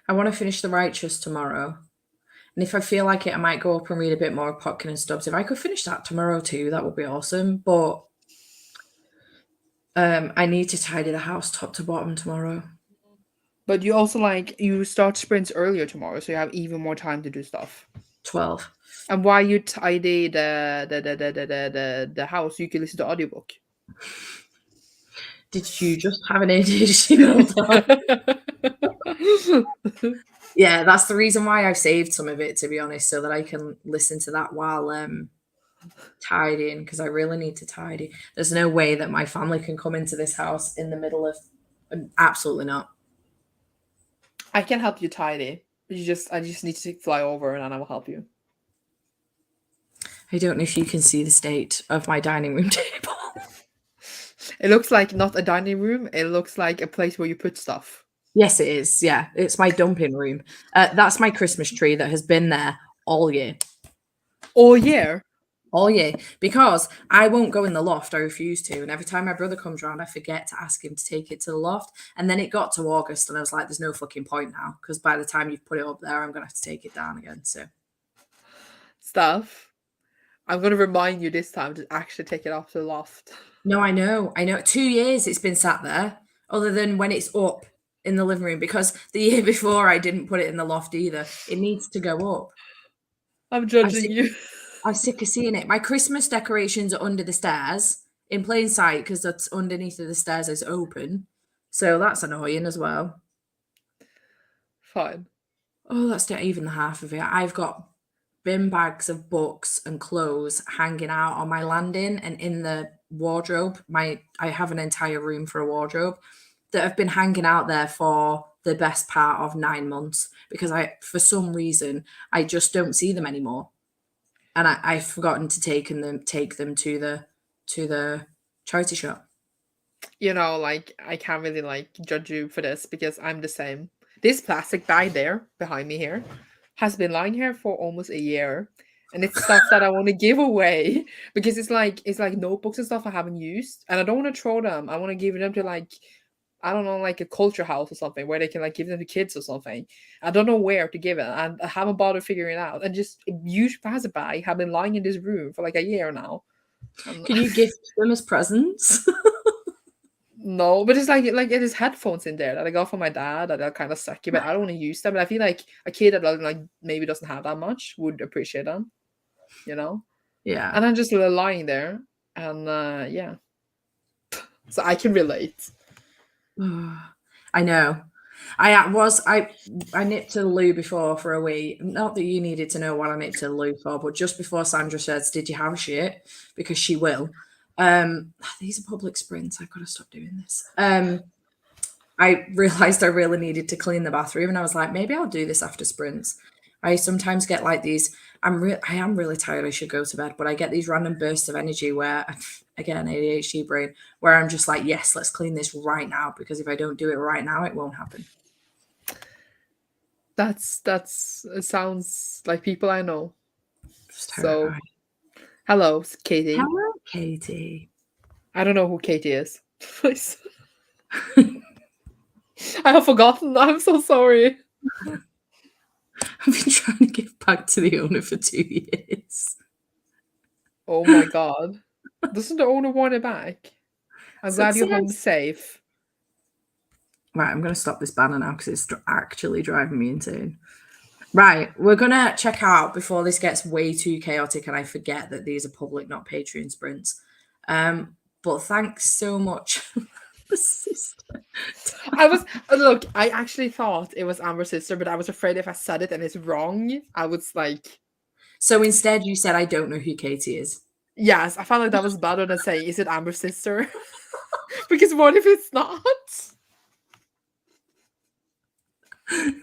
A: I want to finish The Righteous tomorrow. And if I feel like it, I might go up and read a bit more of Potkin and Stubbs. If I could finish that tomorrow too, that would be awesome. But I need to tidy the house top to bottom tomorrow.
F: But you also you start sprints earlier tomorrow, so you have even more time to do stuff.
A: 12.
F: And while you tidy the house, you can listen to audiobook.
A: Did you just have an ADHD meltdown? Yeah, that's the reason why I've saved some of it, to be honest, so that I can listen to that while tidying, because I really need to tidy. There's no way that my family can come into this house in the middle of... Absolutely not.
F: I can help you tidy. I just need to fly over and then I will help you.
A: I don't know if you can see the state of my dining room table.
F: It looks like not a dining room. It looks like a place where you put stuff.
A: Yes, it is. Yeah, it's my dumping room. That's my Christmas tree that has been there all year.
F: All year?
A: All year. Because I won't go in the loft. I refuse to. And every time my brother comes around, I forget to ask him to take it to the loft. And then it got to August and I was like, there's no fucking point now. Because by the time you've put it up there, I'm going to have to take it down again. So,
F: Stuff. I'm gonna remind you this time to actually take it off the loft.
A: No, I know. 2 years it's been sat there, other than when it's up in the living room, because the year before I didn't put it in the loft either. It needs to go up.
F: I'm
A: I'm
F: judging
A: sick,
F: you.
A: I'm sick of seeing it. My Christmas decorations are under the stairs in plain sight because that's underneath of the stairs is open. So that's annoying as well.
F: Fine.
A: Oh, that's not even the half of it. I've got bin bags of books and clothes hanging out on my landing and in the wardrobe. I have an entire room for a wardrobe that have been hanging out there for the best part of 9 months because for some reason, I just don't see them anymore. And I've forgotten to take them to the charity shop.
F: You know, like, I can't really, like, judge you for this because I'm the same. This plastic bag there, behind me here, has been lying here for almost a year. And it's stuff that I want to give away because it's like notebooks and stuff I haven't used. And I don't want to throw them. I want to give them to, like, I don't know, like a culture house or something where they can, like, give them to kids or something. I don't know where to give it. And I haven't bothered figuring it out. And just a huge plastic bag have been lying in this room for like a year now.
A: Can you gift them as presents?
F: No, but it's like it is headphones in there that I got from my dad that are kind of sucky, but I don't want to use them. But I feel like a kid that like maybe doesn't have that much would appreciate them, you know.
A: Yeah.
F: And I'm just lying there, and yeah, so I can relate.
A: I know. I nipped to the loo before for a wee. Not that you needed to know what I nipped to the loo for, but just before Sandra says, "Did you have a shit?" Because she will. These are public sprints. I've got to stop doing this. I realized I really needed to clean the bathroom, and I was like, maybe I'll do this after sprints. I sometimes get like these. I am really tired. I should go to bed, but I get these random bursts of energy where, again, ADHD brain, where I'm just like, yes, let's clean this right now, because if I don't do it right now, it won't happen.
F: It sounds like people I know.
A: Just
F: So,
A: terrifying.
F: hello, Katie.
A: Hello, Katie.
F: I don't know who Katie is. I have forgotten. I'm so sorry.
A: I've been trying to give back to the owner for 2 years.
F: Oh my god. Doesn't the owner want it back? I'm glad you're home safe.
A: Right, I'm going to stop this banner now because it's actually driving me insane. Right, we're going to check out before this gets way too chaotic and I forget that these are public, not Patreon sprints. But thanks so much.
F: I actually thought it was Amber's sister, but I was afraid if I said it and it's wrong, I was like...
A: So instead you said, I don't know who Katie is.
F: Yes, I felt like that was better than saying, is it Amber's sister? Because what if it's not?
A: Good,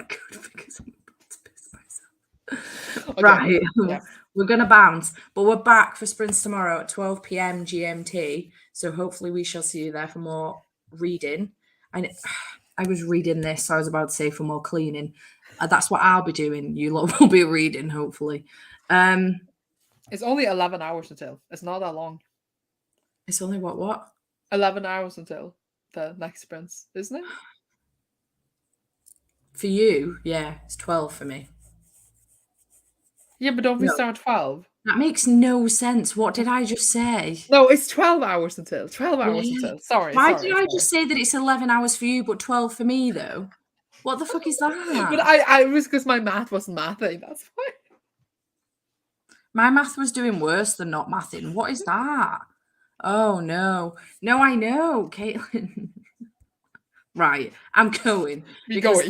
A: because I'm about to piss myself.
F: Okay.
A: Right,
F: Yeah.
A: we're going to bounce, but we're back for sprints tomorrow at 12 p.m. GMT. So hopefully we shall see you there for more reading. I was reading this, so I was about to say for more cleaning. That's what I'll be doing. You lot will be reading, hopefully.
F: It's only 11 hours until. It's not that long.
A: It's only what?
F: 11 hours until the next sprints, isn't it?
A: For you, yeah, it's 12 for me.
F: Yeah, but don't we start 12?
A: That makes no sense. What did I just say?
F: No, it's 12 hours until. 12 hours until. Sorry.
A: Why did I just say that it's 11 hours for you, but 12 for me, though? What the fuck is that?
F: But I was because my math wasn't mathing. That's why.
A: My math was doing worse than not mathing. What is that? Oh, no. No, I know, Caitlin. Right, I'm going. Because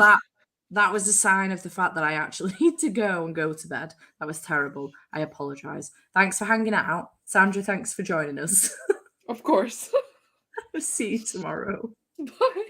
A: that was a sign of the fact that I actually need to go and go to bed. That was terrible. I apologise. Thanks for hanging out. Sandra, thanks for joining us.
F: Of course.
A: See you tomorrow.
F: Bye.